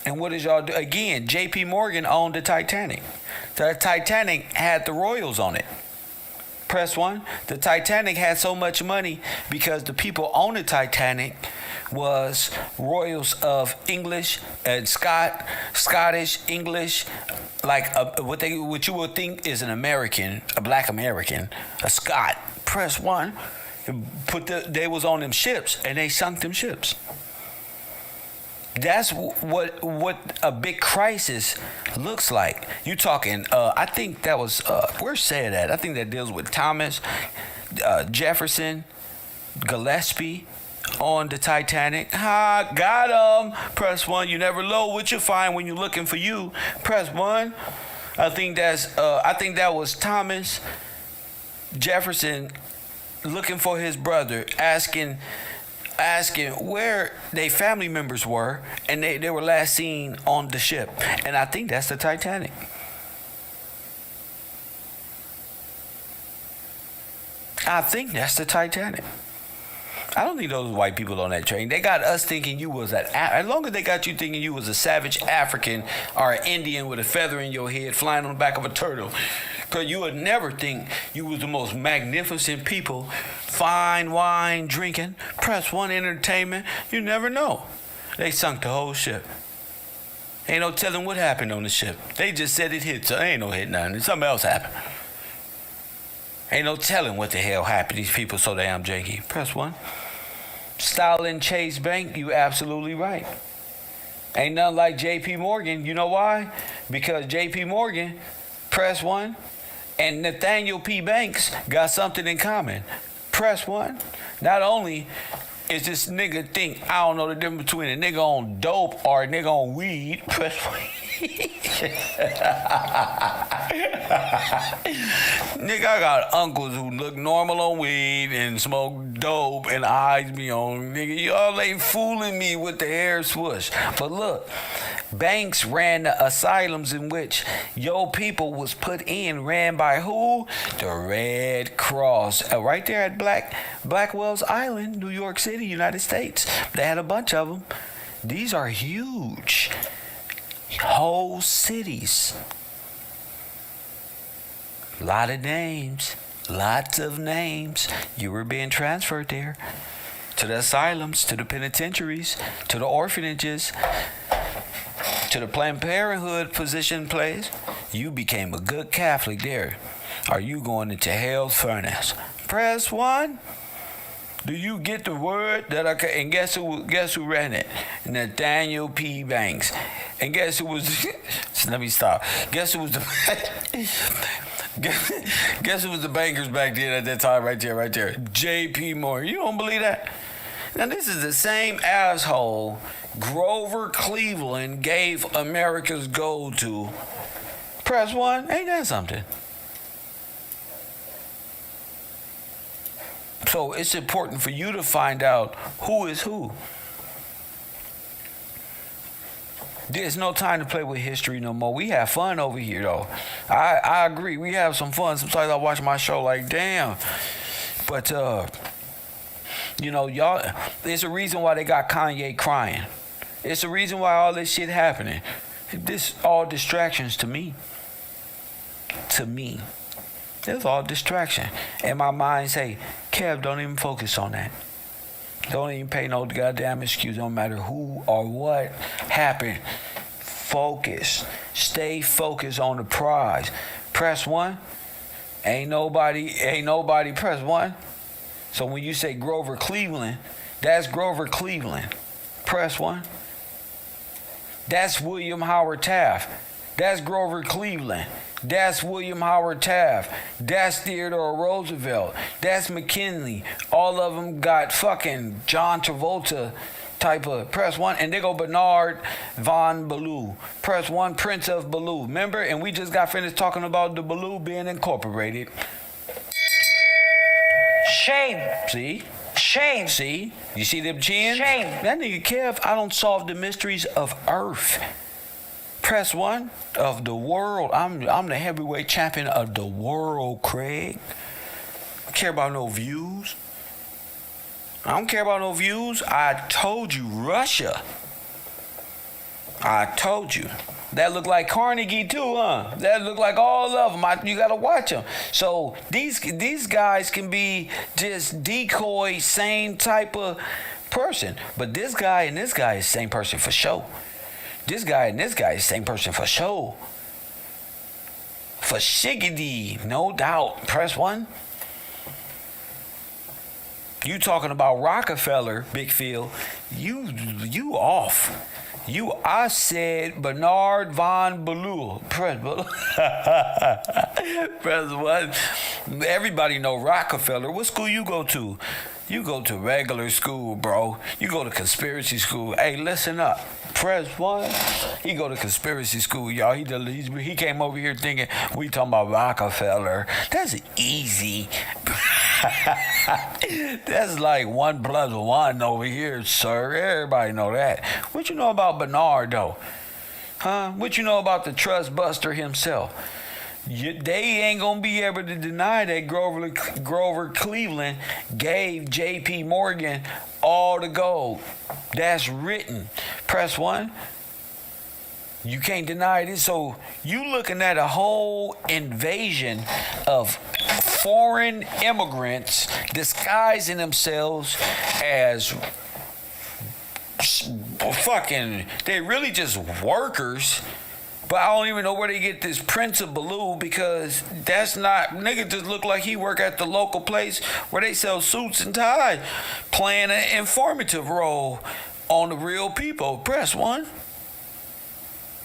And what did y'all do? Again, J.P. Morgan owned the Titanic. The Titanic had the royals on it. Press 1. The Titanic had so much money because the people on the Titanic was royals of English and Scottish, English, like what you would think is an American, a black American, a Scot. Press 1. They was on them ships and they sunk them ships. That's what a big crisis looks like. You talking? I think that was where's said that? I think that deals with Thomas Jefferson, Gillespie on the Titanic. Got him. Press 1. You never know what you find when you're looking for you. Press 1. I think that was Thomas Jefferson looking for his brother, asking where their family members were, and they were last seen on the ship. And I think that's the Titanic. I don't think those white people on that train. They got us thinking you was as long as they got you thinking you was a savage African or an Indian with a feather in your head flying on the back of a turtle. Because you would never think you was the most magnificent people, fine wine drinking, press one entertainment. You never know. They sunk the whole ship. Ain't no telling what happened on the ship. They just said it hit, so ain't no hit nothing. Something else happened. Ain't no telling what the hell happened. These people so damn janky. Press one. Stalin Chase Bank, you absolutely right. Ain't nothing like J.P. Morgan. You know why? Because J.P. Morgan, press one, and Nathaniel P. Banks got something in common. Press one. Not only is this nigga think I don't know the difference between a nigga on dope or a nigga on weed. Press one. Nigga, I got uncles who look normal on weed and smoke dope and eyes be on. Nigga, y'all ain't fooling me with the hair swoosh. But look, banks ran the asylums in which your people was put in, ran by who? The Red Cross. Right there at Blackwell's Island, New York City, United States. They had a bunch of them. These are huge. Whole cities. Lot of names. Lots of names. You were being transferred there. To the asylums, to the penitentiaries, to the orphanages, to the Planned Parenthood position place. You became a good Catholic there. Are you going into hell's furnace? Press one. Do you get the word that I can? And guess who ran it? Nathaniel P. Banks. And guess who was? Let me stop. Guess who was the? Guess who was the bankers back then at that time? Right there. J.P. Morgan. You don't believe that? Now this is the same asshole Grover Cleveland gave America's gold to. Press one. Ain't that something? So it's important for you to find out who is who. There's no time to play with history no more. We have fun over here, though. I agree. We have some fun. Sometimes I watch my show like, damn. But, y'all, there's a reason why they got Kanye crying. It's a reason why all this shit happening. This all distractions to me. To me. It's all distraction. And my mind say, Kev, don't even focus on that. Don't even pay no goddamn excuse. No matter who or what happened. Focus. Stay focused on the prize. Press one. Ain't nobody press one. So when you say Grover Cleveland, that's Grover Cleveland. Press one. That's William Howard Taft. That's Grover Cleveland. That's William Howard Taft. That's Theodore Roosevelt. That's McKinley. All of them got fucking John Travolta type of press one. And they go Bernard von Baloo. Press one, Prince of Baloo. Remember? And we just got finished talking about the Baloo being incorporated. Shame. See? Shame. See? You see them chins? Shame. That nigga Kev, I don't solve the mysteries of Earth. Press one of the world. I'm the heavyweight champion of the world, Craig. I don't care about no views. I don't care about no views. I told you, Russia. I told you. That look like Carnegie too, huh? That look like all of them. You gotta watch them. So these guys can be just decoy, same type of person. But this guy and this guy is the same person for sure. This guy and this guy is the same person for sure. For shiggity, no doubt. Press one. You talking about Rockefeller, Big Phil. You off. I said Bernard von Baloo. Press one. Everybody know Rockefeller. What school you go to? You go to regular school, bro. You go to conspiracy school. Hey, listen up. Press one. He go to conspiracy school, y'all. He came over here thinking we talking about Rockefeller. That's easy. That's like 1 + 1 over here, sir. Everybody know that. What you know about Bernard, though? Huh? What you know about the trust buster himself? They ain't gonna be able to deny that Grover Cleveland gave J.P. Morgan all the gold. That's written. Press 1. You can't deny this. So you looking at a whole invasion of foreign immigrants disguising themselves as fucking, they really just workers. But I don't even know where they get this Prince of Baloo, because that's not, nigga just look like he work at the local place where they sell suits and ties, playing an informative role on the real people. Press 1.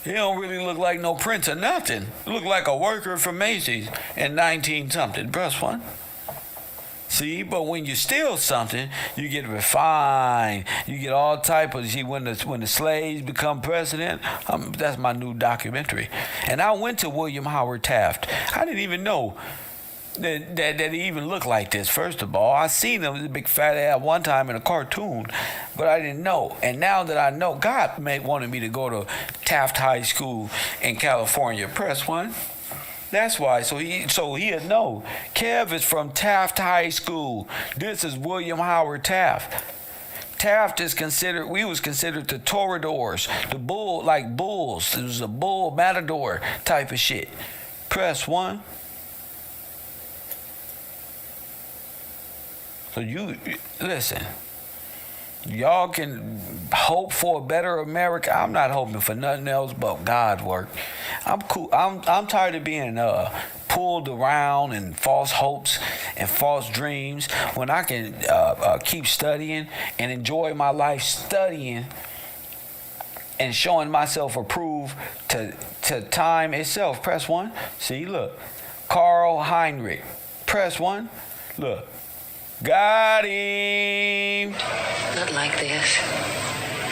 He don't really look like no prince or nothing. Look like a worker from Macy's in 19 something. Press 1. See, but when you steal something, you get refined. You get all type of. See, when the slaves become president, that's my new documentary. And I went to William Howard Taft. I didn't even know that he even looked like this. First of all, I seen him, a big fat ass, one time in a cartoon, but I didn't know. And now that I know, God wanted me to go to Taft High School in California. Press 1. That's why. So he'd know. Kev is from Taft High School. This is William Howard Taft. Taft is considered, we was considered the toreadors, the bull, like bulls. It was a bull matador type of shit. Press 1. So you, listen. Y'all can hope for a better America. I'm not hoping for nothing else but God's work. I'm cool. I'm tired of being pulled around in false hopes and false dreams when I can keep studying and enjoy my life studying and showing myself approved to time itself. Press 1. See, look. Carl Heinrich. Press 1. Look. Got him. Not like this.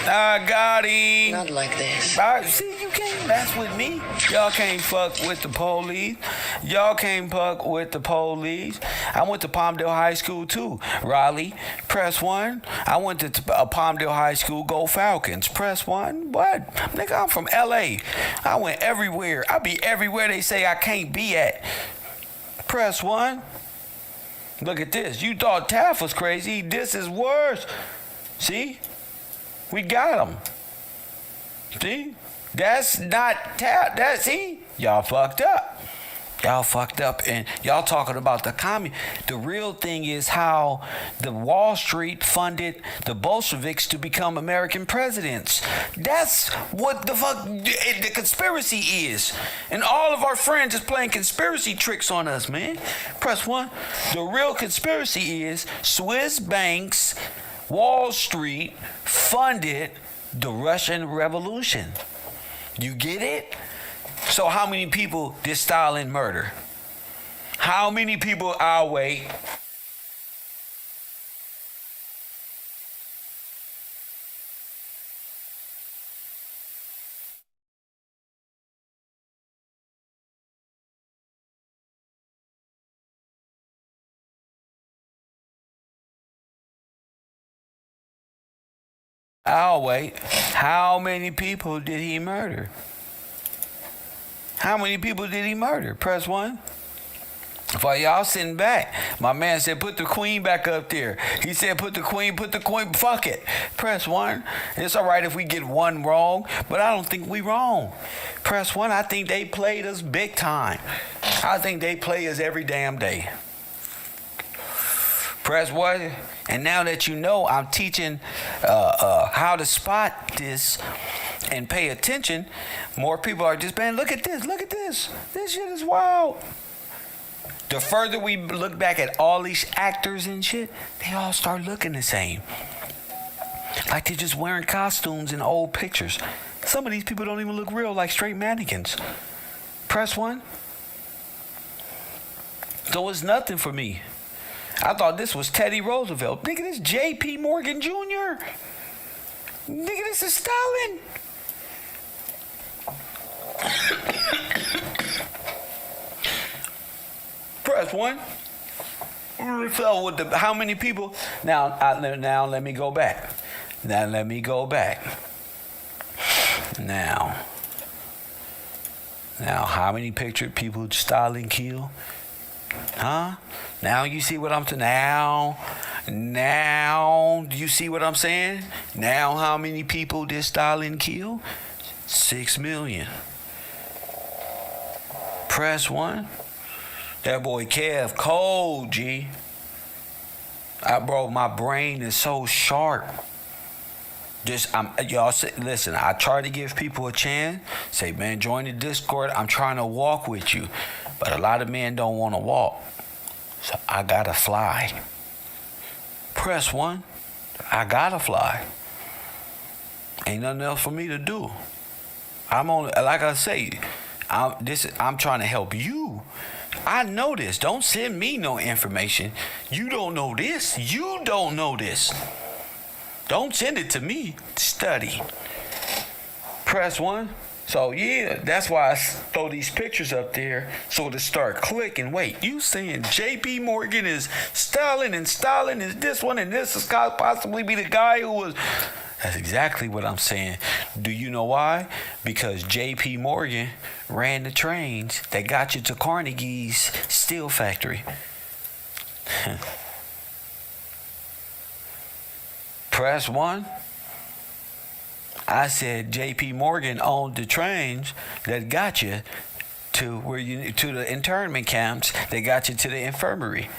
I got him. Not like this. See, you can't mess with me. Y'all can't fuck with the police. Y'all can't fuck with the police. I went to Palmdale High School too. Raleigh, press 1. I went to Palmdale High School. Go Falcons. Press 1. What? Nigga, I'm from L.A. I went everywhere. I be everywhere they say I can't be at. Press 1. Look at this. You thought Taft was crazy. This is worse. See? We got him. See? That's not Taft. See? Y'all fucked up. Y'all fucked up, and y'all talking about the The real thing is how the Wall Street funded the Bolsheviks to become American presidents. That's what the fuck the conspiracy is. And all of our friends is playing conspiracy tricks on us, man. Press 1. The real conspiracy is Swiss banks, Wall Street funded the Russian Revolution. You get it? So how many people did Stalin murder? How many people, I'll wait. I'll wait. How many people did he murder? How many people did he murder? Press 1. For y'all sitting back, my man said, put the queen back up there. He said, put the queen, fuck it. Press 1. It's all right if we get one wrong, but I don't think we wrong. Press 1. I think they played us big time. I think they play us every damn day. Press 1. And now that you know, I'm teaching how to spot this and pay attention. More people are just, man, look at this. This shit is wild. The further we look back at all these actors and shit, they all start looking the same. Like they're just wearing costumes in old pictures. Some of these people don't even look real, like straight mannequins. Press 1. So it's nothing for me. I thought this was Teddy Roosevelt. Nigga, this J.P. Morgan Jr. Nigga, this is Stalin. Press 1. So with the how many people? Now let me go back. Now Now, how many pictured people Stalin killed? Huh? Now you see what I'm saying? Now, do you see what I'm saying? Now, how many people did Stalin kill? 6 million. Press 1. That boy Kev cold, G. Bro, my brain is so sharp. Y'all say, listen, I try to give people a chance. Say, man, join the Discord. I'm trying to walk with you. But a lot of men don't want to walk. So I gotta fly. Press 1. I gotta fly. Ain't nothing else for me to do. I'm on, like I say, I'm trying to help you. I know this. Don't send me no information. You don't know this. You don't know this. Don't send it to me. Study. Press 1. So yeah, that's why I throw these pictures up there so to start clicking. Wait, you saying J.P. Morgan is Stalin and Stalin is this one and this is possibly be the guy who was... That's exactly what I'm saying. Do you know why? Because J.P. Morgan ran the trains that got you to Carnegie's steel factory. Press 1. I said J.P. Morgan owned the trains that got you to the internment camps. They got you to the infirmary.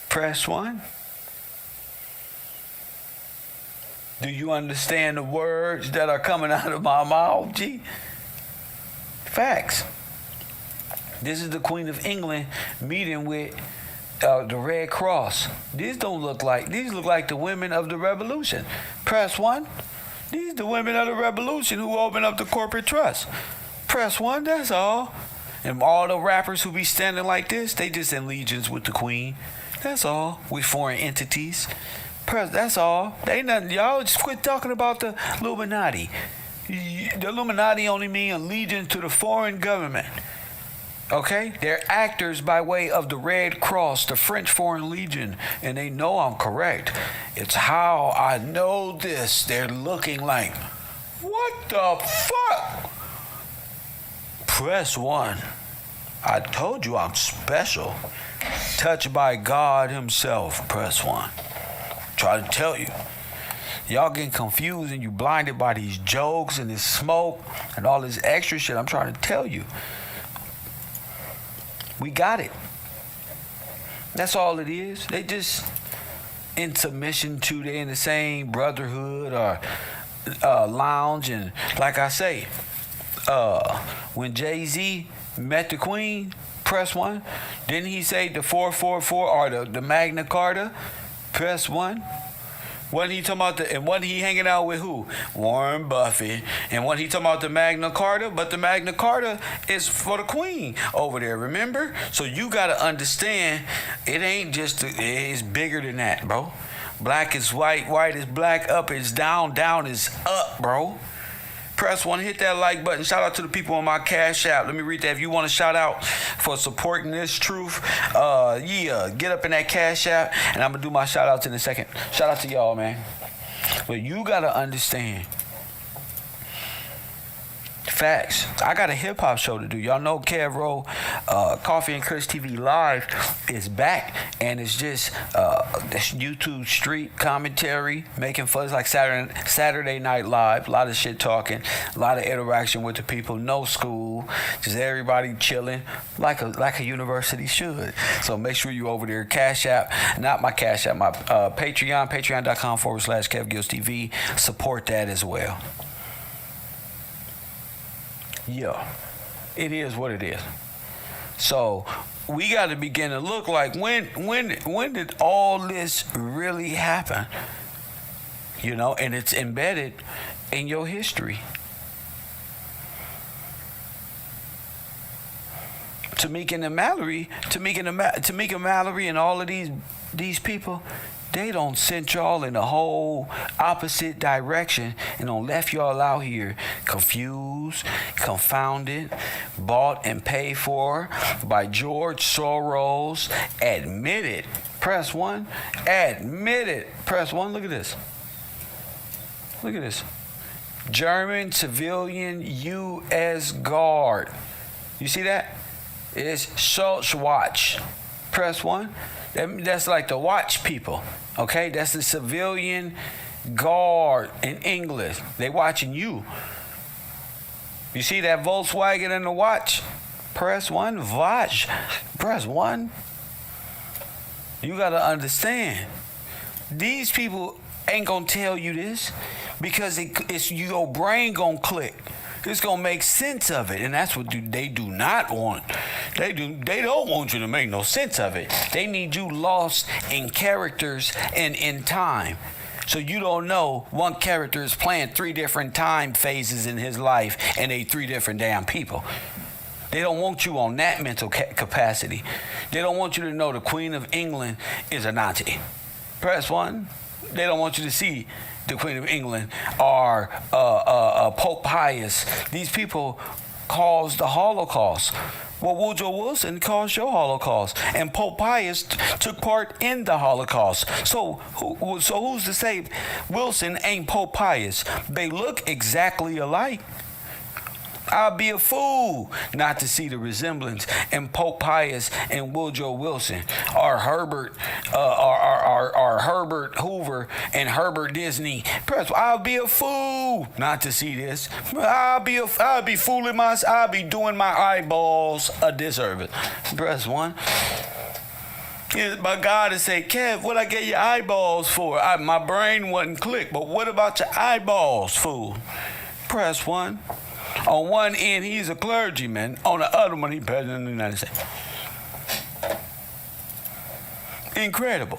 Press 1. Do you understand the words that are coming out of my mouth, G? Facts. This is the Queen of England meeting with the Red Cross. These look like the women of the revolution. Press 1. These the women of the revolution who opened up the corporate trust. Press 1, that's all. And all the rappers who be standing like this, they just in allegiance with the Queen. That's all. With foreign entities. That's all. They nothing. Y'all just quit talking about the Illuminati. The Illuminati only mean allegiance to the foreign government. Okay? They're actors by way of the Red Cross, the French Foreign Legion, and they know I'm correct. It's how I know this. They're looking like, what the fuck? Press 1. I told you I'm special. Touched by God himself. Press 1. Try to tell you. Y'all getting confused and you blinded by these jokes and this smoke and all this extra shit. I'm trying to tell you. We got it. That's all it is. They just in submission to, they in the same brotherhood or lounge. And like I say, when Jay-Z met the Queen, press 1. Didn't he say the 444 or the Magna Carta? Press 1. Wasn't he talking about and wasn't he hanging out with who? Warren Buffett. And wasn't he talking about the Magna Carta? But the Magna Carta is for the Queen over there, remember? So you got to understand, it ain't just, it's bigger than that, bro. Black is white, white is black, up is down, down is up, bro. Press 1, hit that like button. Shout out to the people on my Cash App. Let me read that. If you want to shout out for supporting this truth, get up in that Cash App, and I'm going to do my shout outs in a second. Shout out to y'all, man. But you got to understand. Facts. I got a hip hop show to do. Y'all know KevRow, Coffee and Chris TV Live is back, and it's just this YouTube street commentary, making fun. It's like Saturday Night Live. A lot of shit talking, a lot of interaction with the people. No school, just everybody chilling like a university should. So make sure you over there. Cash App, not my Cash App, my Patreon, patreon.com/KevGillsTV. Support that as well. Yeah, it is what it is. So we got to begin to look like when did all this really happen? You know, and it's embedded in your history. Tamika Mallory and all of these people, they don't sent y'all in the whole opposite direction and don't left y'all out here confused, confounded, bought and paid for by George Soros. Admitted. Press 1. Admitted. Press 1. Look at this. Look at this. German civilian U.S. Guard You see that? It's Schultz watch. Press 1. That's like the watch people. Okay? That's the civilian guard in English. They watching you. You see that Volkswagen in the watch? Press 1. Watch. Press 1. You got to understand. These people ain't going to tell you this because it's your brain going to click. It's gonna make sense of it, and that's what they do not want. They don't want you to make no sense of it. They need you lost in characters and in time, so you don't know one character is playing 3 different time phases in his life, and they 3 different damn people. They don't want you on that mental capacity. They don't want you to know the Queen of England is a Nazi. Press 1. They don't want you to see the Queen of England or Pope Pius. These people caused the Holocaust. Well, Woodrow Wilson caused your Holocaust, and Pope Pius took part in the Holocaust. So who's to say Wilson ain't Pope Pius? They look exactly alike. I'll be a fool not to see the resemblance in Pope Pius and Woodrow Wilson, or Herbert Hoover and Herbert Disney. I'll be a fool not to see this. I'll be fooling myself. I'll be doing my eyeballs a disservice. Press 1. My God to say, Kev, what I get your eyeballs for? My brain wasn't clicked, but what about your eyeballs, fool? Press 1. On one end, he's a clergyman. On the other one, he's president of the United States. Incredible.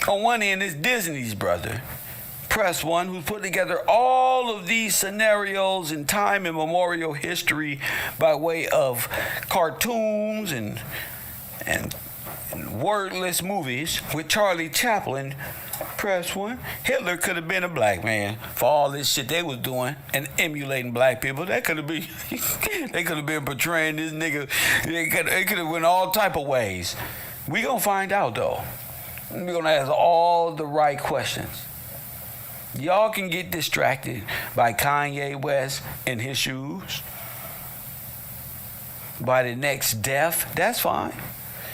On one end is Disney's brother. Press 1, who put together all of these scenarios in time immemorial history by way of cartoons and wordless movies with Charlie Chaplin. Press 1. Hitler could have been a black man for all this shit they was doing and emulating black people. They could have been portraying this nigga. They could have went all type of ways. We gonna find out though. We're gonna ask all the right questions. Y'all can get distracted by Kanye West and his shoes, by the next death. That's fine.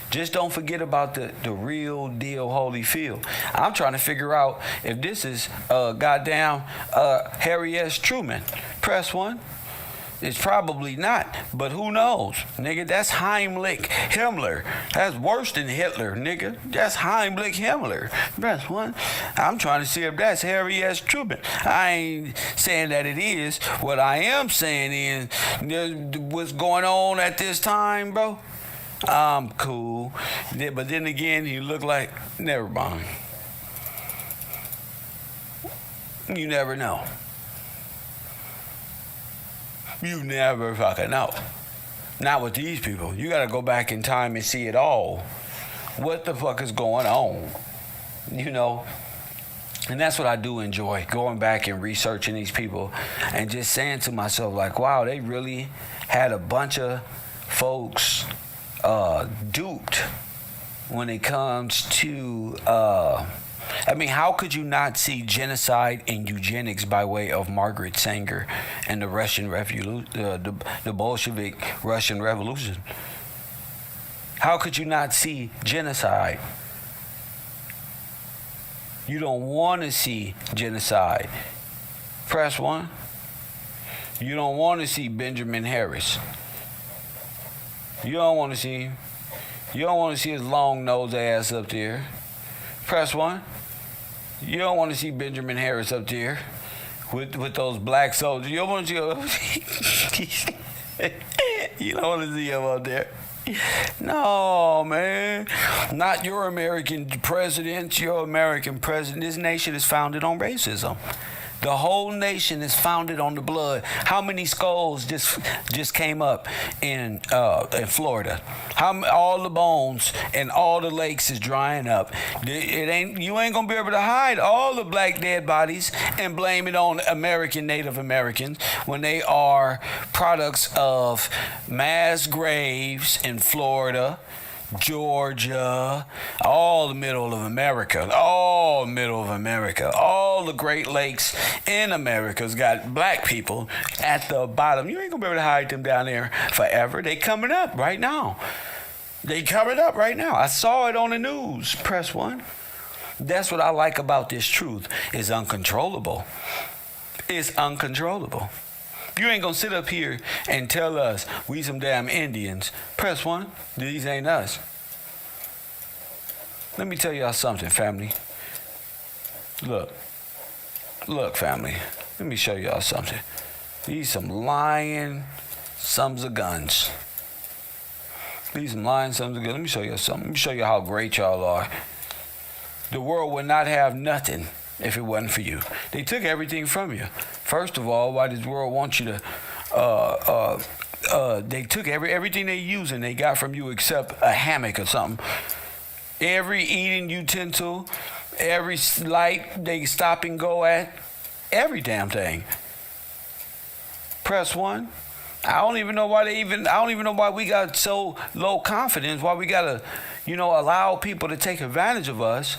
Just don't forget about the real deal Holyfield. I'm trying to figure out if this is goddamn Harry S. Truman. Press 1. It's probably not, but who knows? Nigga, that's Heimlich Himmler. That's worse than Hitler, nigga. That's Heimlich Himmler. Press 1. I'm trying to see if that's Harry S. Truman. I ain't saying that it is. What I am saying is what's going on at this time, bro. I'm cool. But then again, he looked like, never mind. You never know. You never fucking know. Not with these people. You gotta go back in time and see it all. What the fuck is going on? You know? And that's what I do enjoy, going back and researching these people and just saying to myself, like, wow, they really had a bunch of folks duped when it comes to how could you not see genocide and eugenics by way of Margaret Sanger and the Russian the Bolshevik Russian Revolution? How could you not see genocide? You don't want to see genocide. Press 1. You don't want to see Benjamin Harris. You don't want to see him. You don't want to see his long-nosed ass up there. Press 1. You don't want to see Benjamin Harris up there with those black soldiers. You don't want to see you don't want to see him up there. No, man. Not your American president. Your American president. This nation is founded on racism. The whole nation is founded on the blood. How many skulls just came up in Florida? All the bones and all the lakes is drying up. You ain't gonna be able to hide all the black dead bodies and blame it on Native Americans when they are products of mass graves in Florida. Georgia, all the middle of America, all the Great Lakes in America's got black people at the bottom. You ain't gonna be able to hide them down there forever. They coming up right now. I saw it on the news. Press 1. That's what I like about this truth. It's uncontrollable. It's uncontrollable. You ain't gonna sit up here and tell us we some damn Indians. Press 1. These ain't us. Let me tell y'all something, family. Look, family. Let me show y'all something. These some lying sons of guns. Let me show you something. Let me show you how great y'all are. The world would not have nothing if it wasn't for you. They took everything from you. First of all, why does the world want you to? They took everything they use and they got from you except a hammock or something. Every eating utensil, every light they stop and go at, every damn thing. Press 1. I don't even know why we got so low confidence, why we gotta, allow people to take advantage of us,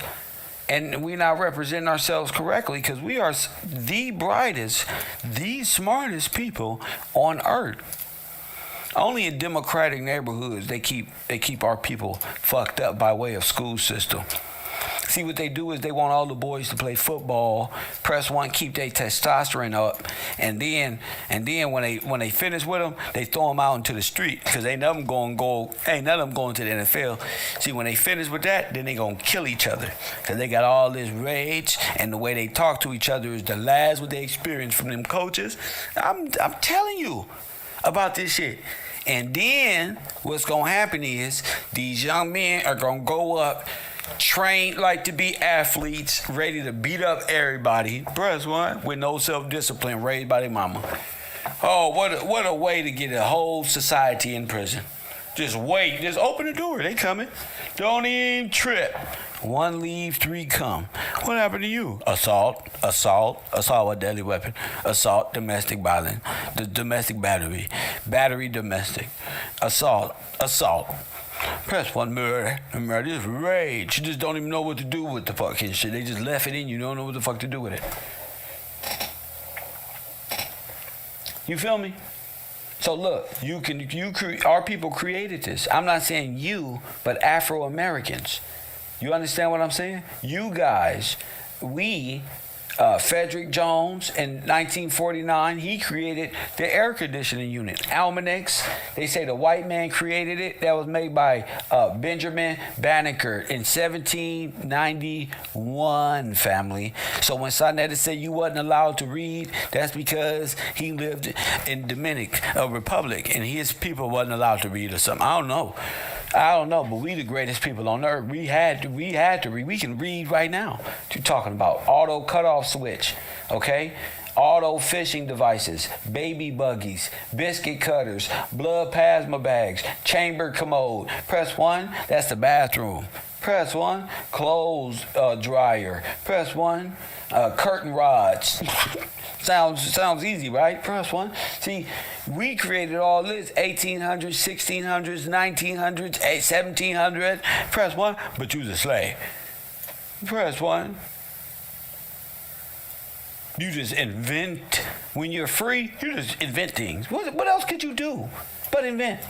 and we're not representing ourselves correctly, because we are the brightest, the smartest people on earth. Only in democratic neighborhoods they keep our people fucked up by way of school system. See, what they do is they want all the boys to play football. Press 1, keep their testosterone up, and then when they finish with them, they throw them out into the street, because ain't none of them going to the NFL. See, when they finish with that, then they gonna kill each other, because they got all this rage, and the way they talk to each other is the last what they experience from them coaches. I'm telling you about this shit. And then what's gonna happen is these young men are gonna go up, trained like to be athletes, ready to beat up everybody. Press 1, with no self-discipline, raised by their mama. Oh, what a way to get a whole society in prison. Just wait, just open the door, they coming. Don't even trip. 1 leave, 3 come. What happened to you? Assault, a deadly weapon. Assault, domestic violence, the domestic battery, domestic, assault. Press 1, murder. This rage. You just don't even know what to do with the fucking shit. They just left it in. You don't know what the fuck to do with it. You feel me? So look, our people created this. I'm not saying you, but Afro-Americans. You understand what I'm saying? You guys, Frederick Jones in 1949, he created the air conditioning unit. Almanacs, they say the white man created it. That was made by Benjamin Banneker in 1791, family. So when Sonetta said you wasn't allowed to read, that's because he lived in Dominican Republic and his people wasn't allowed to read or something. I don't know, but we the greatest people on earth. We had to read. We can read right now. What you talking about? Auto cutoff switch, okay? Auto fishing devices, baby buggies, biscuit cutters, blood plasma bags, chamber commode. Press 1, that's the bathroom. Press 1, clothes dryer. Press 1, curtain rods. Sounds easy, right? Press 1. See, we created all this 1800s, 1600s, 1900s, 1700s. Press 1, but you's a slave. Press 1. You just invent. When you're free, you just invent things. What else could you do but invent?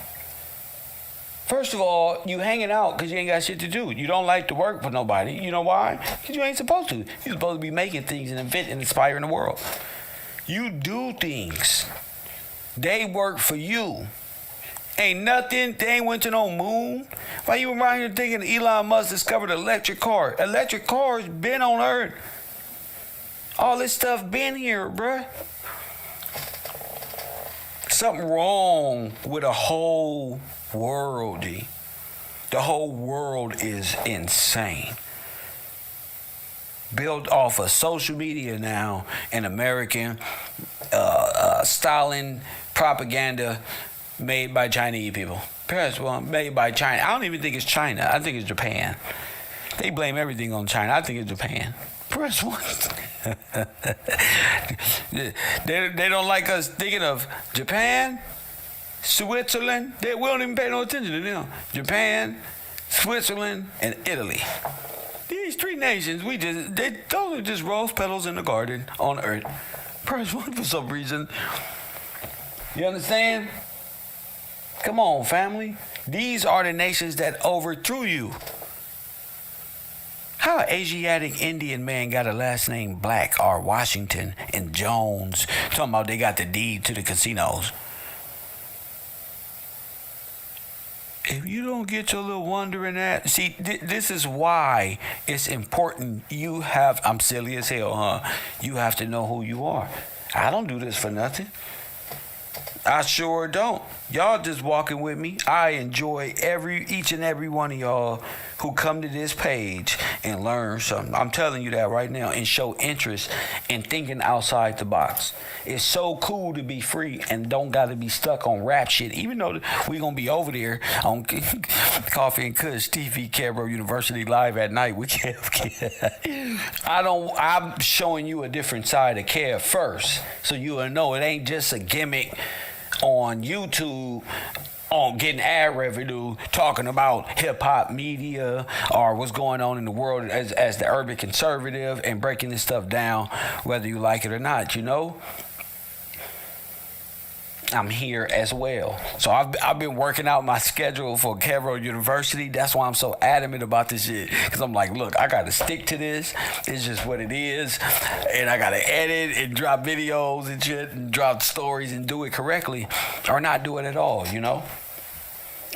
First of all, you hanging out because you ain't got shit to do. You don't like to work for nobody. You know why? Because you ain't supposed to. You're supposed to be making things and invent and inspiring the world. You do things. They work for you. Ain't nothing. They ain't went to no moon. Why you around here thinking Elon Musk discovered an electric car? Electric cars been on Earth. All this stuff been here, bruh. Something wrong with the whole world. The whole world is insane. Built off of social media now and American Stalin propaganda made by Chinese people. Press 1, made by China. I don't even think it's China. I think it's Japan. They blame everything on China. I think it's Japan. Press 1. They don't like us thinking of Japan, Switzerland. We don't even pay no attention to them. Japan, Switzerland, and Italy. These 3 nations, those are just rose petals in the garden on earth. First one for some reason. You understand? Come on, family. These are the nations that overthrew you. How an Asiatic Indian man got a last name Black or Washington and Jones? Talking about they got the deed to the casinos. If you don't get your little wonder in that, see, this is why it's important. I'm silly as hell, huh? You have to know who you are. I don't do this for nothing. I sure don't. Y'all just walking with me. I enjoy each and every one of y'all who come to this page and learn something. I'm telling you that right now, and show interest in thinking outside the box. It's so cool to be free and don't got to be stuck on rap shit. Even though we gonna be over there on Coffee and Kush TV, KevRow University live at night with Kev. I'm showing you a different side of Kev first, so you'll know it ain't just a gimmick on YouTube on getting ad revenue talking about hip-hop media or what's going on in the world as the urban conservative and breaking this stuff down whether you like it or not, you know? I'm here as well. So I've been working out my schedule for KevRow University. That's why I'm so adamant about this shit. Because I'm like, look, I got to stick to this. It's just what it is. And I got to edit and drop videos and shit and drop stories and do it correctly. Or not do it at all, you know?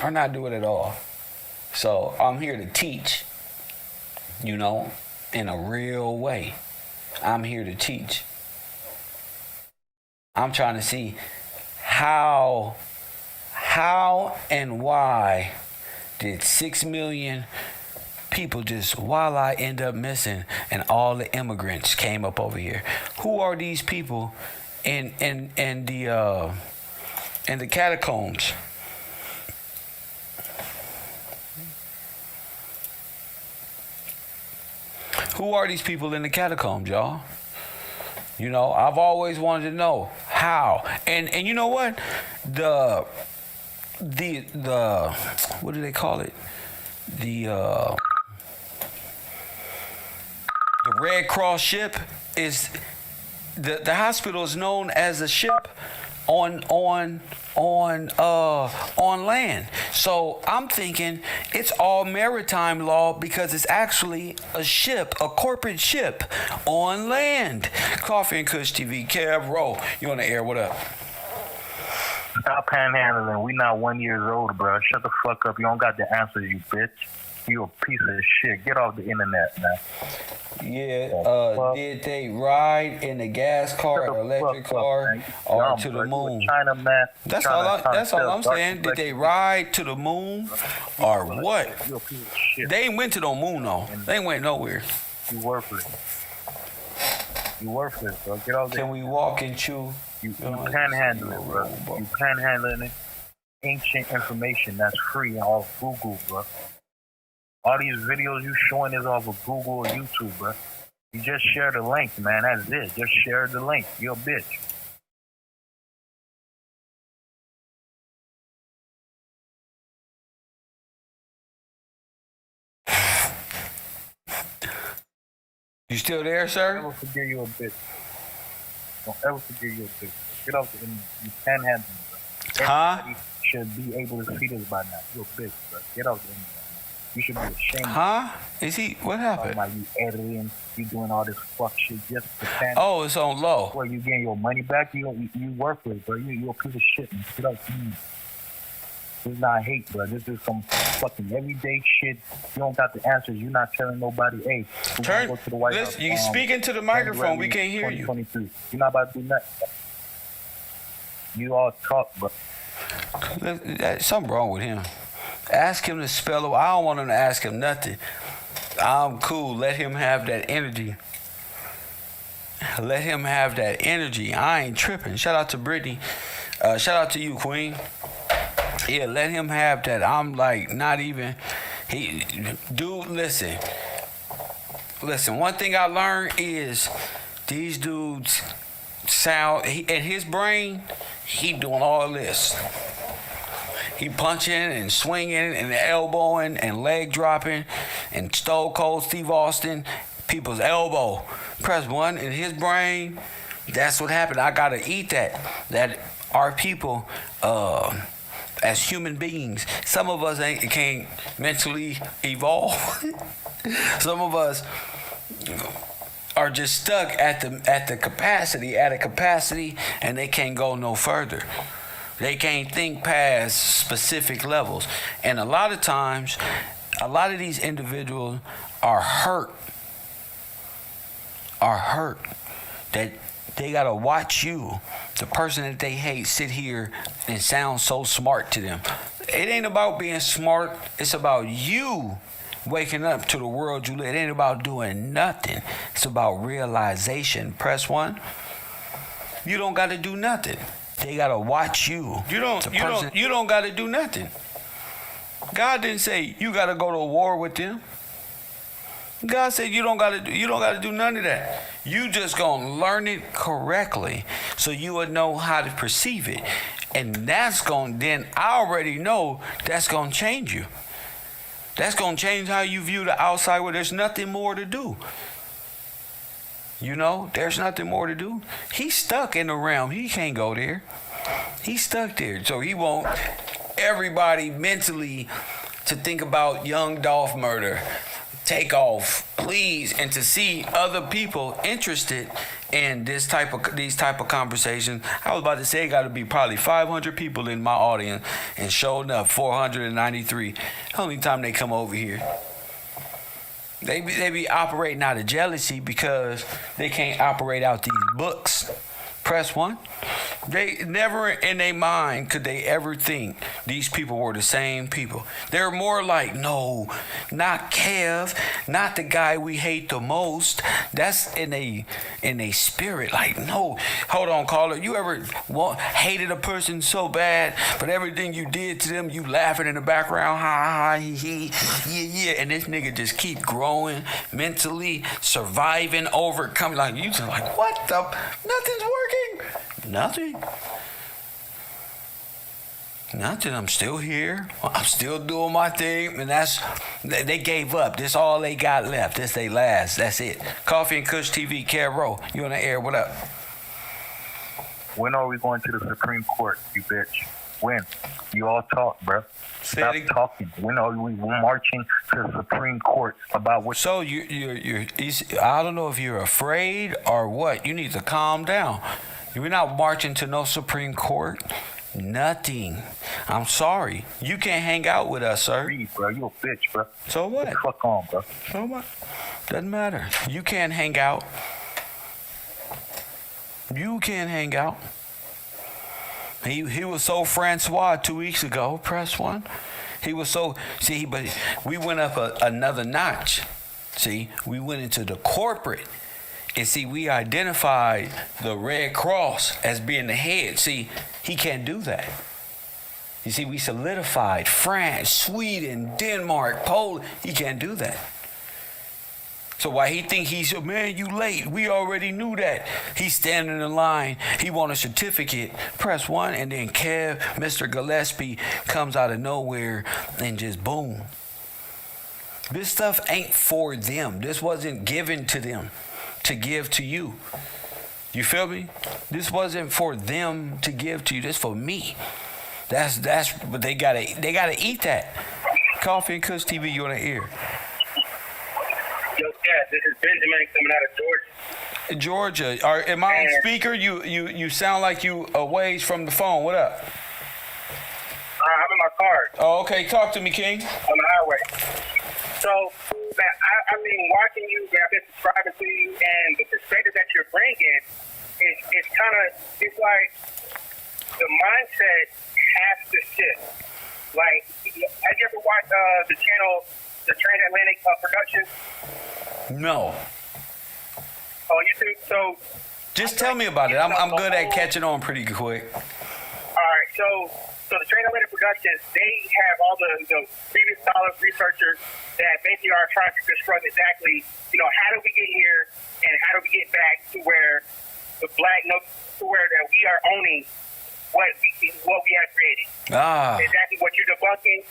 Or not do it at all. So I'm here to teach, you know, in a real way. I'm here to teach. I'm trying to see how and why did 6 million people just while I end up missing and all the immigrants came up over here? Who are these people in the catacombs? Who are these people in the catacombs, y'all? You know, I've always wanted to know how. And you know what? The what do they call it? The Red Cross ship is the hospital is known as a ship on land. So I'm thinking it's all maritime law because it's actually a ship, a corporate ship on land. Coffee and Kush TV, KevRow. You on the air? What up? Stop panhandling. We not 1 year old, bro. Shut the fuck up. You don't got the answers, you bitch. You a piece of shit. Get off the internet, man. Yeah, did they ride in a gas car, or electric car, or to the moon? China, man. That's all I'm saying. Did they ride to the moon, or what? You a piece of shit. They ain't went to no moon, though. They ain't went nowhere. You worthless. You worthless, bro. Get off there. Can we walk and chew? You panhandle it, bro. You panhandling it. Ancient information that's free off Google, bro. All these videos you showing is off of Google or YouTube, bro. You just share the link, man. That's it. Just share the link. You're a bitch. You still there, sir? Don't ever forget you're a bitch. Don't ever forget you're a bitch. Get off the internet. You panhandling, bro. Everybody should be able to see this by now. You're a bitch, bro. Get off the internet. You should be ashamed. Huh? Is he? What happened? About you editing, you doing all this fuck shit just to stand. Oh, it's on low. Where you getting your money back? You worthless, bro. You a piece of shit. Man. Get up to me. This is not hate, bro. This is some fucking everyday shit. You don't got the answers. You're not telling nobody, hey, turn. Go to the White House, You speaking to the microphone. We can't hear you. You're not about to do nothing. You all talk, bro. Something wrong with him. Ask him to spell it. I don't want him to ask him nothing. I'm cool. Let him have that energy. Let him have that energy. I ain't tripping. Shout out to Brittany. Shout out to you, Queen. Yeah, let him have that. I'm like not even. Dude, listen. One thing I learned is these dudes sound. In his brain, he doing all this. He punching and swinging and elbowing and leg dropping and Stone Cold Steve Austin, people's elbow. Press 1 in his brain. That's what happened. I gotta eat that. That our people, as human beings, some of us can't mentally evolve. Some of us are just stuck at a capacity, and they can't go no further. They can't think past specific levels. And a lot of times, a lot of these individuals are hurt that they gotta watch you, the person that they hate, sit here and sound so smart to them. It ain't about being smart. It's about you waking up to the world you live. It ain't about doing nothing. It's about realization. Press 1. You don't got to do nothing. They got to watch you. You don't got to do nothing. God didn't say you got to go to war with them. God said you don't got to do none of that. You just going to learn it correctly so you would know how to perceive it. And then I already know that's going to change you. That's going to change how you view the outside world. There's nothing more to do. There's nothing more to do. He's stuck in the realm. He can't go there. He's stuck there. So he won't everybody mentally to think about young Dolph murder, take off, please, and to see other people interested in these type of conversations. I was about to say it got to be probably 500 people in my audience, and sure enough, 493. Only time they come over here. They be operating out of jealousy because they can't operate out these books. Press 1. They never in their mind could they ever think these people were the same people. They're more like, no, not Kev, not the guy we hate the most. That's in a spirit. Like, no, hold on, caller. You ever hated a person so bad, but everything you did to them, you laughing in the background, ha ha, he, yeah, and this nigga just keep growing mentally, surviving, overcoming. Like you just like, what the? Nothing's working. Nothing. I'm still here. I'm still doing my thing. And they gave up. This all they got left. This they last. That's it. Coffee and Kush TV, KevRow. You on the air. What up? When are we going to the Supreme Court, you bitch? When? You all talk, bro. Stop talking. When are we marching to the Supreme Court about what? So you're I don't know if you're afraid or what. You need to calm down. We're not marching to no Supreme Court. Nothing. I'm sorry. You can't hang out with us, sir. Please, bro. You a bitch, bro. So what? Get the fuck on, bro. So what? Doesn't matter. You can't hang out. You can't hang out. He was so Francois 2 weeks ago. Press 1. He was so but we went up another notch. See, we went into the corporate. And see, we identified the Red Cross as being the head. See, he can't do that. You see, we solidified France, Sweden, Denmark, Poland. He can't do that. So why he think he's, man, you late. We already knew that. He's standing in line. He want a certificate. Press 1, and then Mr. Gillespie comes out of nowhere and just boom. This stuff ain't for them. This wasn't given to them to give to you. You feel me? This wasn't for them to give to you. This for me. That's but they gotta eat that. Coffee and Kush TV, you on the air. Yo, yeah, this is Benjamin coming out of Georgia. Georgia. Am I on speaker? You sound like you a ways from the phone. What up? I'm in my car. Oh, okay. Talk to me, King. On the highway. So, man, I've been watching you, I've been subscribing to you, and the perspective that you're bringing is kind of, it's like the mindset has to shift. Like, have you ever watched the channel, the Transatlantic Productions? No. On YouTube? So, just tell me about it. I'm good at catching on pretty quick. All right, so the Transatlantic Productions, they have all the previous scholars, researchers that basically are trying to construct exactly, how do we get here and how do we get back to where the black, to where that we are owning what we have created. Exactly what you're debunking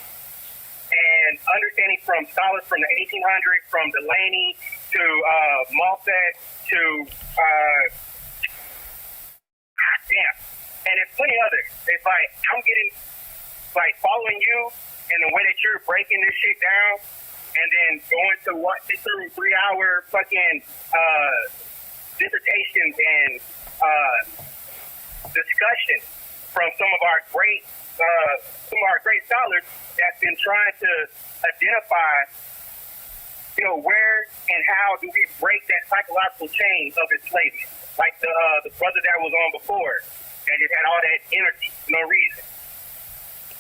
and understanding from scholars from the 1800s, from Delaney to Moffat to and there's plenty others. It's like I'm getting like following you and the way that you're breaking this shit down, and then going to watch it through 3-hour fucking dissertations and discussions from some of our great scholars that's been trying to identify, where and how do we break that psychological chain of enslavement, like the brother that was on before that just had all that energy for no reason.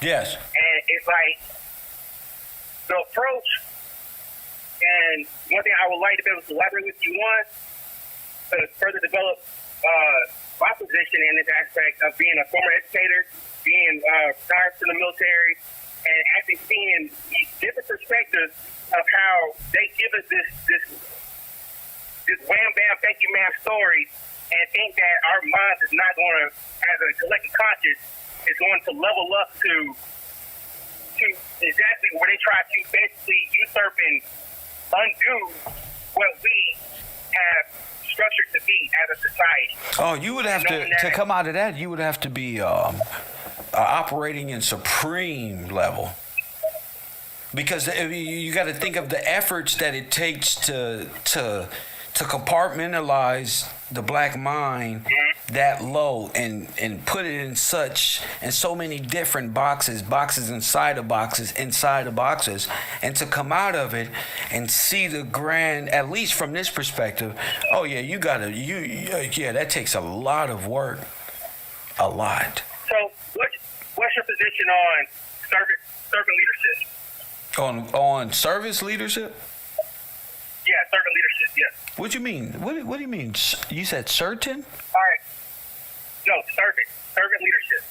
Yes. And it's like the approach, and one thing I would like to be able to elaborate with you on to further develop my position in this aspect of being a former educator, being retired from the military, and actually seeing these different perspectives of how they give us this wham bam thank you ma'am story, and think that our minds is not going to, as a collective conscious, is going to level up to exactly where they try to basically usurp and undo what we have structured to be as a society. Oh, you would have to come out of that. You would have to be operating in supreme level, because you got to think of the efforts that it takes to compartmentalize the black mind that low and put it in so many different boxes inside of boxes, and to come out of it and see the grand, at least from this perspective. Oh yeah, that takes a lot of work, a lot. So what's your position on servant leadership? On service leadership? Yeah, servant leadership. Yes. What do you mean? What do you mean? You said certain? All right. No, servant leadership.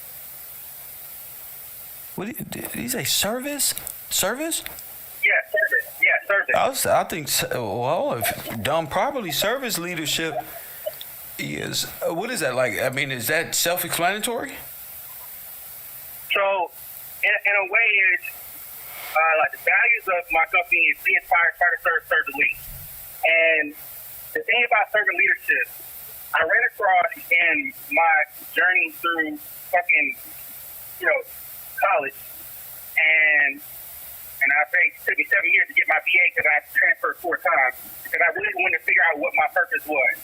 What did you say? Service? Service? Yeah, service. Yeah, service. I think. Well, if done properly, service leadership is. What is that like? I mean, is that self-explanatory? So, in a way, it's like the values of my company is be inspired, try to serve the lead. And the thing about servant leadership, I ran across in my journey through fucking, college, and I think it took me 7 years to get my BA because I transferred 4 times because I really wanted to figure out what my purpose was.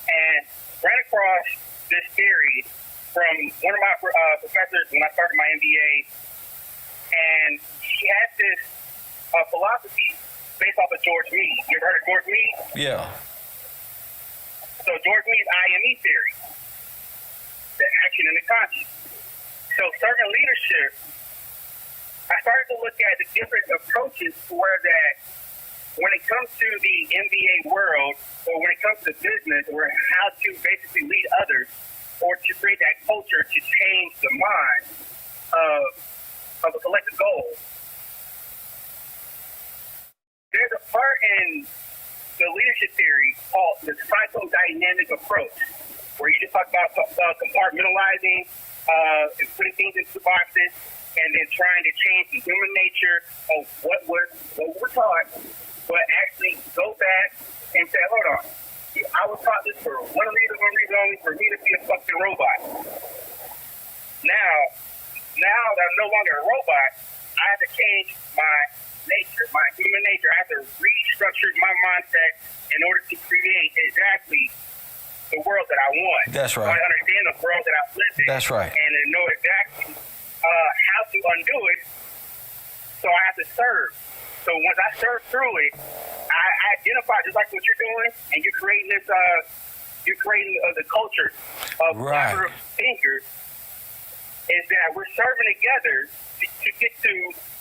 And ran across this theory from one of my professors when I started my MBA, and he had this philosophy based off of George Meade. You ever heard of George Meade? Yeah. So George Meade's IME theory, the action and the conscience. So servant leadership, I started to look at the different approaches where that when it comes to the MBA world, or when it comes to business, or how to basically lead others, or to create that culture to change the mind of a collective goal. There's a part in the leadership theory called the psychodynamic approach, where you just talk about compartmentalizing and putting things into boxes, and then trying to change the human nature of what we're taught, but actually go back and say, hold on, I was taught this for one reason only, for me to be a fucking robot. Now that I'm no longer a robot, I have to change my nature, my human nature. I have to restructure my mindset in order to create exactly the world that I want. That's right. So I understand the world that I've lived in. That's right. And to know exactly how to undo it, so I have to serve. So once I serve through it, I identify just like what you're doing, and you're creating this. You're creating the culture of collaborative thinkers. Is that we're serving together to get to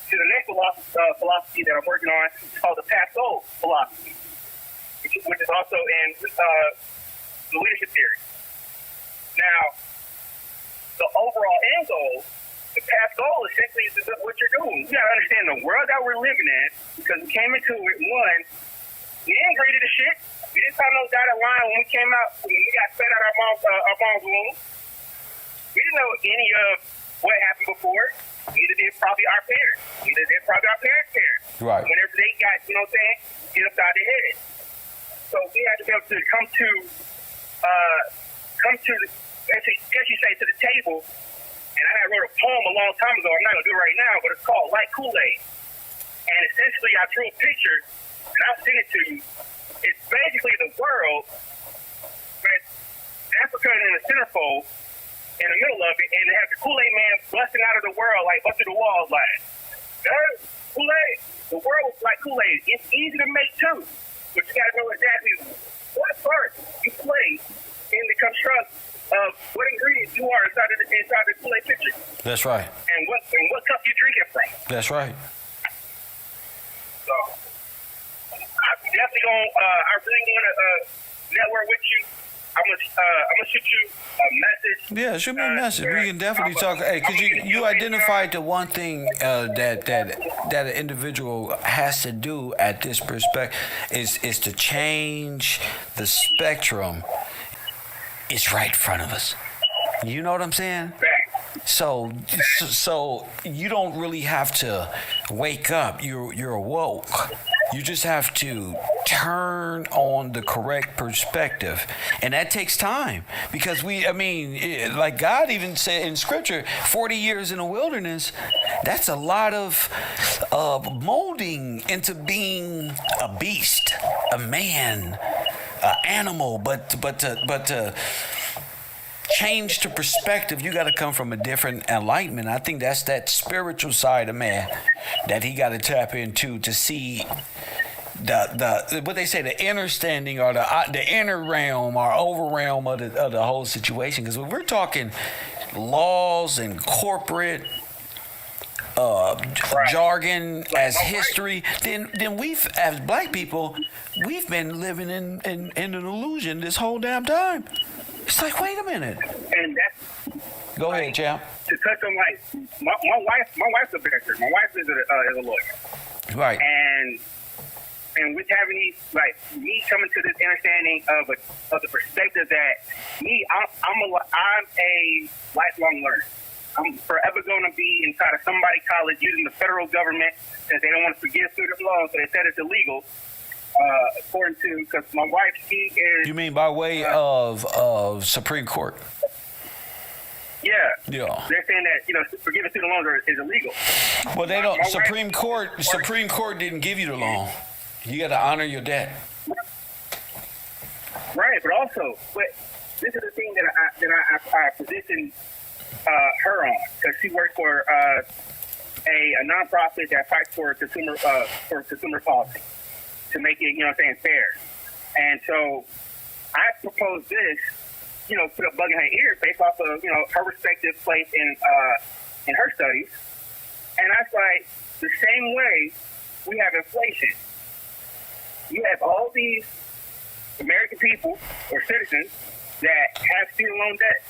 the next philosophy that I'm working on. It's called the pt.4 philosophy, which is also in the leadership theory. Now, the overall end goal, the path goal, essentially is what you're doing. You gotta understand the world that we're living in, because we came into it, one, we didn't agree to the shit. We didn't sign no dotted line when we came out, when we got fed out our mom's womb. We didn't know any of what happened before. Neither did probably our parents. Neither did probably our parents' parents. Right. Whenever they got, you know what I'm saying, get upside their head. So we had to be able to come to as you say, to the table. And I had wrote a poem a long time ago. I'm not going to do it right now, but it's called Like Kool-Aid. And essentially, I drew a picture, and I'll send it to you. It's basically the world with Africa in the centerfold in the middle of it, and they have the Kool-Aid man busting out of the world, like busting the walls, like, Kool-Aid. The world is like Kool-Aid. It's easy to make, too. But you got to know exactly what first you play in the construct of what ingredients you are inside the Kool-Aid picture. That's right. And what cup you drink it from. That's right. So I'm definitely I really want to network with you. I'm gonna shoot you a message. Yeah, shoot me a message. We can definitely talk. Hey, cause you identified the one thing that an individual has to do at this perspective is to change the spectrum. It's right in front of us. You know what I'm saying? So you don't really have to wake up. You're awoke. You just have to turn on the correct perspective, and that takes time because like God even said in Scripture, 40 years in the wilderness. That's a lot of molding into being a beast, a man, an animal, but to change the perspective, you got to come from a different enlightenment. I think that's that spiritual side of man that he got to tap into to see the what they say, the understanding or the inner realm or over realm of the whole situation. Because when we're talking laws and corporate jargon as history, then we've, as black people, we've been living in an illusion this whole damn time. It's like, wait a minute. And that's go ahead, champ. To touch on like my wife's a barrister. My wife is a lawyer. Right. And with having these, like me coming to this understanding of the perspective that I'm a lifelong learner. I'm forever going to be inside of somebody's college using the federal government because they don't want to forgive student loans, so they said it's illegal. According to, because my wife, she is. You mean by way of Supreme Court? Yeah. Yeah. They're saying that forgiving student loans is illegal. Well, they don't. My Supreme Court didn't give you the loan. You got to honor your debt. Right, but this is the thing that I positioned her on, because she works for a nonprofit that fights for consumer policy to make it, fair. And so I proposed this, put a bug in her ear based off of, her respective place in her studies. And I was like, the same way we have inflation, you have all these American people or citizens that have student loan debt.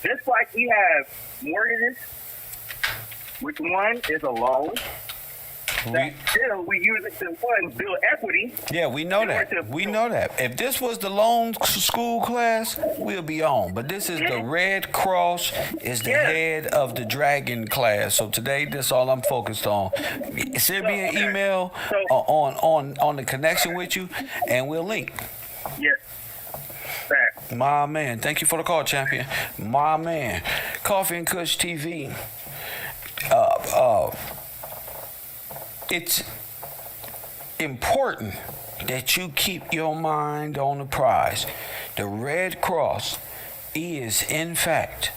Just like we have mortgages, which one is a loan, still we use it to build equity. Yeah, we know that. We know that. If this was the loan school class, we'll be on. But this is the Red Cross is the head of the Dragon class. So today, that's all I'm focused on. Send me an email on the connection with you, and we'll link. Yes. My man, thank you for the call, champion. My man, Coffee and Kush TV. It's important that you keep your mind on the prize. The Red Cross is, in fact,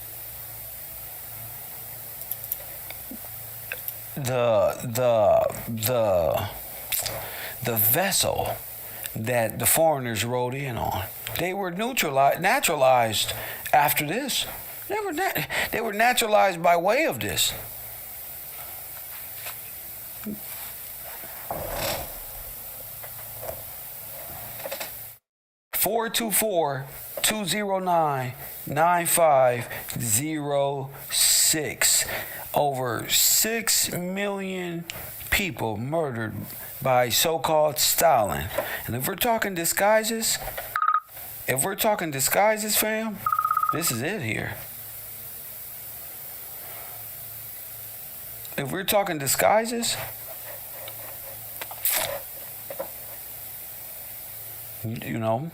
the vessel that the foreigners rode in on. They were naturalized after this. They were naturalized by way of this. (424-209-9506). Over 6 million people murdered by so-called Stalin. And if we're talking disguises, fam, this is it here. if we're talking disguises, you know,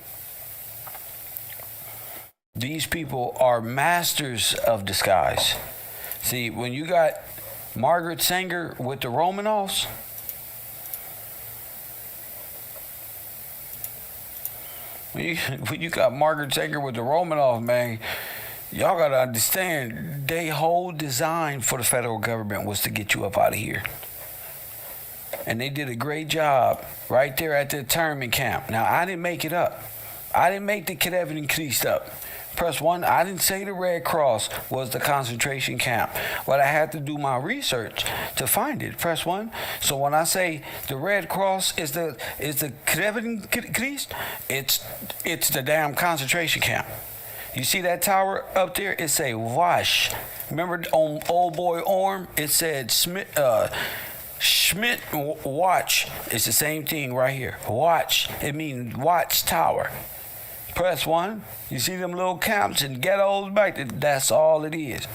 these people are masters of disguise. See, when you got Margaret Sanger with the Romanovs, when you got Margaret Sanger with the Romanovs, man, y'all gotta understand, their whole design for the federal government was to get you up out of here. And they did a great job right there at the internment camp. Now, I didn't make it up. I didn't make the Kevin Christ up. Press 1, I didn't say the Red Cross was the concentration camp, but I had to do my research to find it. Press 1. So when I say the Red Cross is the Kevin Christ, it's the damn concentration camp. You see that tower up there? It say Wash. Remember on Old Boy Orm? It said Schmidt Watch. It's the same thing right here. Watch. It means watch tower. Press 1. You see them little camps and ghettos back there? That's all it is.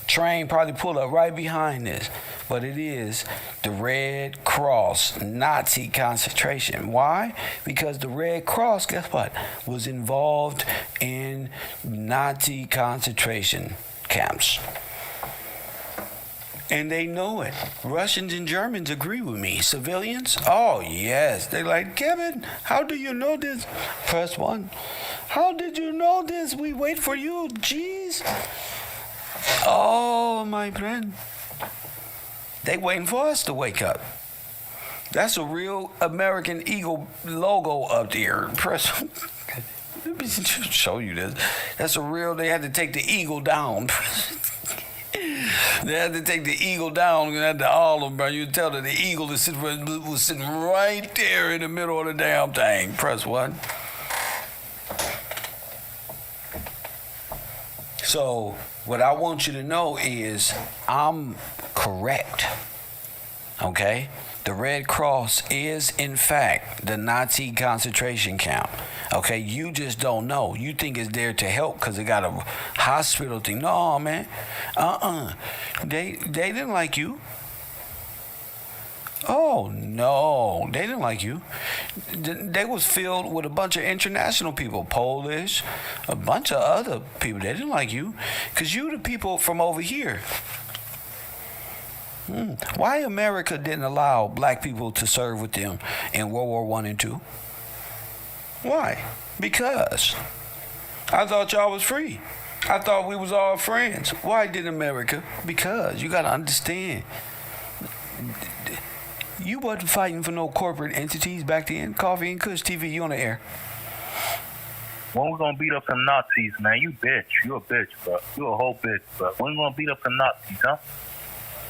Train probably pull up right behind this. But it is the Red Cross Nazi concentration. Why? Because the Red Cross, guess what, was involved in Nazi concentration camps. And they know it. Russians and Germans agree with me. Civilians? Oh, yes. They're like, Kevin, how do you know this? Press 1. How did you know this? We wait for you. Jeez. Oh, my friend. They waiting for us to wake up. That's a real American Eagle logo up there. Press. Let me show you this. That's a real, they had to take the eagle down. They had to take the eagle down and had to all of them, bro. You tell that the eagle was sitting right there in the middle of the damn thing. Press 1. So what I want you to know is I'm correct. Okay? The Red Cross is, in fact, the Nazi concentration camp. Okay? You just don't know. You think it's there to help because it got a hospital thing. No, man. They didn't like you. Oh, no. They didn't like you. They was filled with a bunch of international people. Polish, a bunch of other people. They didn't like you because you the people from over here. Why America didn't allow black people to serve with them in World War I and II? Why? Because I thought y'all was free. I thought we was all friends. Why did America? Because you got to understand, you wasn't fighting for no corporate entities back then. Coffee and Kush TV, you on the air. When we gonna beat up some Nazis, man? You bitch. You a bitch, bro. You a whole bitch, bro. When we gonna beat up some Nazis, huh?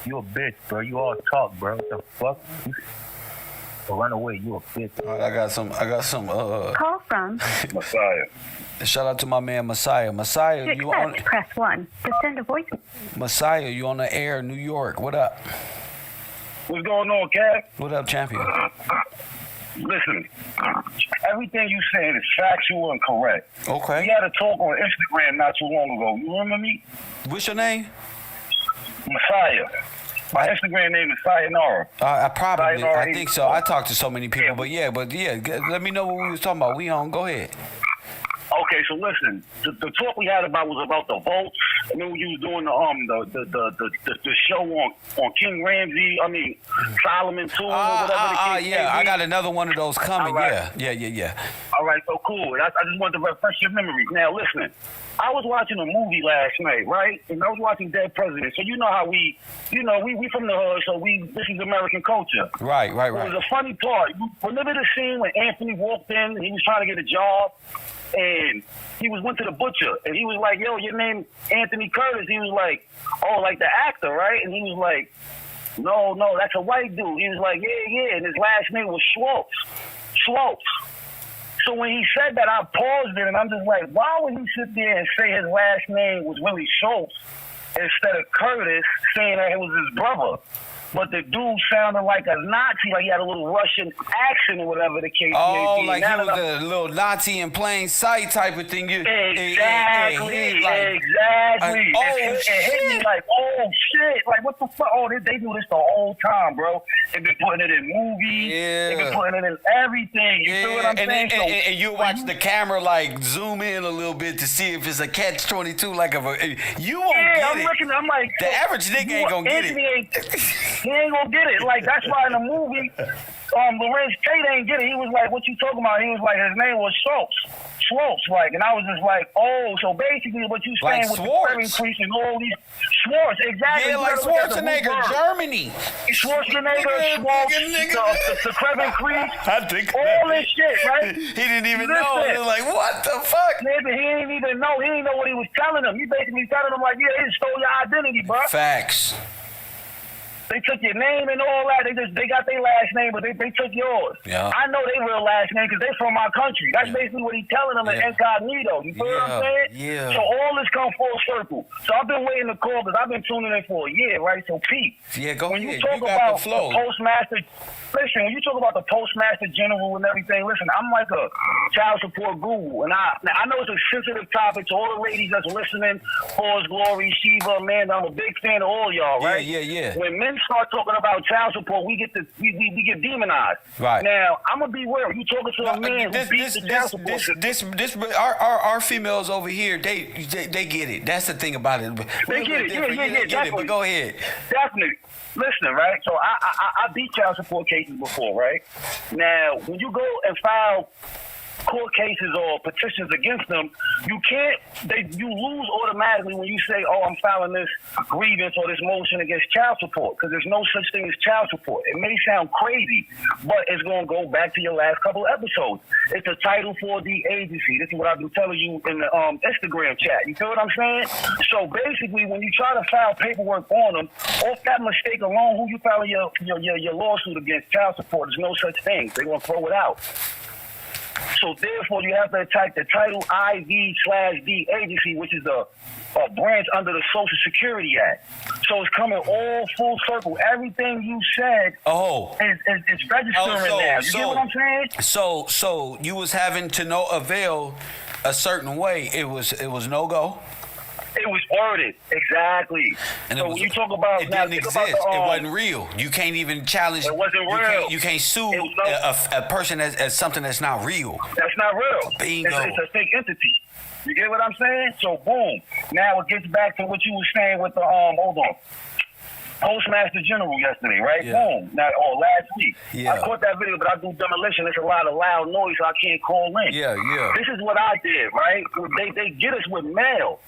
You a bitch, bro. You all talk, bro. What the fuck? Run away. You a bitch. All right, I got some. Call from Messiah. Shout out to my man Messiah. Messiah, to you on? accept, press 1. To send a voice. Messiah, you on the air, New York. What up? What's going on, Kev? What up, champion? Listen, everything you saying is factual and correct. Okay. We had a talk on Instagram not too long ago. You remember me? What's your name? Messiah. My Instagram name is Sayonara. I probably, Sayonara I think so. I talked to so many people, but yeah, let me know what we was talking about. We on, go ahead. Okay, so listen, the talk we had was about the votes. And then you was doing the show on King Ramsey. I mean Solomon too, or whatever the case yeah, may be. I got another one of those coming. Right. Yeah. All right, so cool. I just wanted to refresh your memory. Now listen, I was watching a movie last night, right? And I was watching Dead President. So you know how we from the hood, so this is American culture. Right. It was a funny part. Remember the scene when Anthony walked in and he was trying to get a job? And he went to the butcher, and he was like, yo, your name Anthony Curtis. He was like, oh, like the actor, right? And he was like, no, that's a white dude. He was like, yeah, and his last name was Schwartz. So when he said that, I paused it, and I'm just like, why would he sit there and say his last name was Willie Schultz instead of Curtis, saying that it was his brother? but the dude sounded like a Nazi, like he had a little Russian accent or whatever the case may be. Like he was a little Nazi in plain sight type of thing. Exactly. And hit me like, oh shit, like what the fuck? Oh, they do this the whole time, bro. They've been putting it in movies. Yeah. They've been putting it in everything. You feel what I'm saying? And you watch the camera like zoom in a little bit to see if it's a catch-22. Like you won't get it. I'm like, the average nigga ain't gonna get it. He ain't gonna get it. Like that's why in the movie, Lorenz Tate ain't get it. He was like, "What you talking about?" He was like, "His name was Schwartz." Like, and I was just like, "Oh, so basically, what you saying with the credit increase and all these Schwartz, exactly?" Yeah, like Schwarzenegger, Germany. Schwarzenegger, the credit increase, I think all this shit, right? He didn't even know. He was like, "What the fuck?" Nigga, he didn't even know. He didn't know what he was telling him. He basically telling him like, "Yeah, they stole your identity, bro." Facts. They took your name and all that. They got their last name, but they took yours. Yeah. I know their real last name because they from my country. That's basically what he's telling them in incognito. You feel what I'm saying? Yeah. So all this come full circle. So I've been waiting to call because I've been tuning in for a year, right? So Pete, when you talk about the postmaster, listen, when you talk about the postmaster general and everything, listen, I'm like a child support guru, and I know it's a sensitive topic to all the ladies that's listening. Pause, Glory, Shiva, Amanda, I'm a big fan of all y'all, right? Yeah. When men start talking about child support, we get demonized. Right. Now, I'm gonna be real. You talking to a man who beats the child support system. Our females over here, they get it. That's the thing about it. They get it. Yeah, get it. But go ahead. Definitely. Listen, right? So I beat child support cases before, right? Now, when you go and file court cases or petitions against them, you lose automatically when you say, "Oh, I'm filing this grievance or this motion against child support," because there's no such thing as child support. It may sound crazy, but it's going to go back to your last couple of episodes. It's a Title 4D agency. This is what I've been telling you in the Instagram chat. You feel what I'm saying? So basically, when you try to file paperwork on them, off that mistake alone, who you filing your lawsuit against, child support, there's no such thing. They're going to throw it out. So therefore, you have to attack the Title IV/D agency, which is a branch under the Social Security Act. So it's coming all full circle. Everything you said is registering now. You get what I'm saying? So you was having to no avail a certain way. It was no go. It was worded exactly. And so when you talk about it didn't exist. It wasn't real. You can't even challenge. It wasn't real. You can't sue a person as something that's not real. That's not real. Bingo. It's a fake entity. You get what I'm saying? So boom. Now it gets back to what you were saying with the hold on. Postmaster General yesterday, right? Yeah. Boom. Last week. Yeah. I caught that video, but I do demolition. There's a lot of loud noise, so I can't call in. Yeah. This is what I did, right? They get us with mail.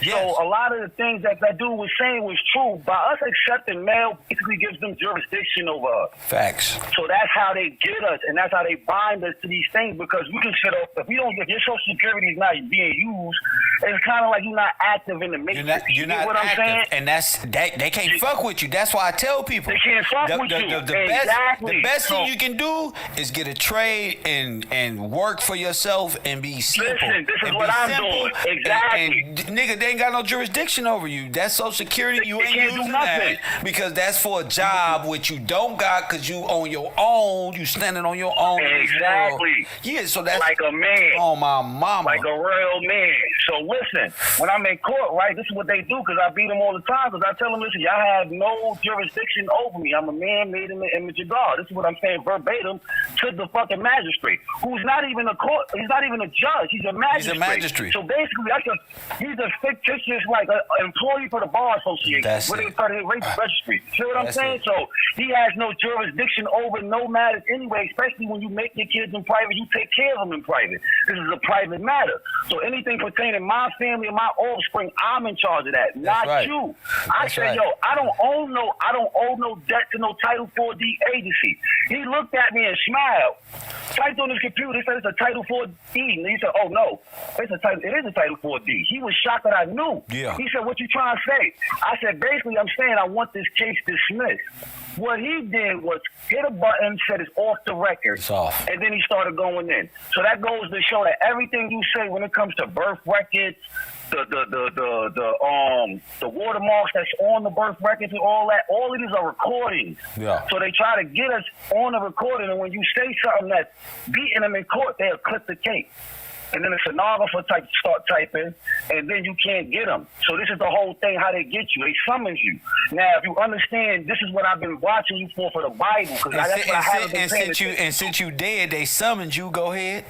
Yes. So a lot of the things that dude was saying was true. By us accepting mail, basically gives them jurisdiction over us. Facts. So that's how they get us, and that's how they bind us to these things. Because we can sit up if your Social Security is not being used, it's kind of like you're not active in the matrix. You're not what active, I'm saying? and they can't fuck with you. That's why I tell people they can't fuck with you. The best thing you can do is get a trade and work for yourself and be simple. Listen, this is what I'm doing. Exactly. And nigga, they ain't got no jurisdiction over you. That's Social Security. You ain't using that because that's for a job which you don't got because you on your own. You standing on your own. Exactly. Yeah, so that's like a man. Oh my mama. Like a real man. So listen, when I'm in court, right, this is what they do because I beat them all the time because I tell them, listen, y'all have no jurisdiction over me. I'm a man made in the image of God. This is what I'm saying verbatim to the fucking magistrate, who's not even a court. He's not even a judge. He's a magistrate. He's a magistrate. So basically, he's a fictitious like an employee for the bar association. That's what it. they call the registry. See what I'm That's saying? it. So he has no jurisdiction over no matters anyway. Especially when you make your kids in private, you take care of them in private. This is a private matter. So anything pertaining to my family and my offspring, I'm in charge of that, not right. you. I said, yo, I don't owe no debt to no Title 4D agency. He looked at me and smiled. Typed on his computer, he said it's a Title 4D. And he said, oh no, it is a Title 4D. He was shocked that I knew. Yeah. He said, what you trying to say? I said, basically, I'm saying I want this case dismissed. What he did was hit a button, said it's off the record. It's off. And then he started going in. So that goes to show that everything you say when it comes to birthright, records, the watermarks that's on the birth records and all that. All of these are recordings. Yeah. So they try to get us on the recording, and when you say something that's beating them in court, they'll clip the tape. And then the stenographer start typing, and then you can't get them. So this is the whole thing, how they get you. They summons you. Now, if you understand, this is what I've been watching you for the Bible. Since you dead, they summoned you. Go ahead.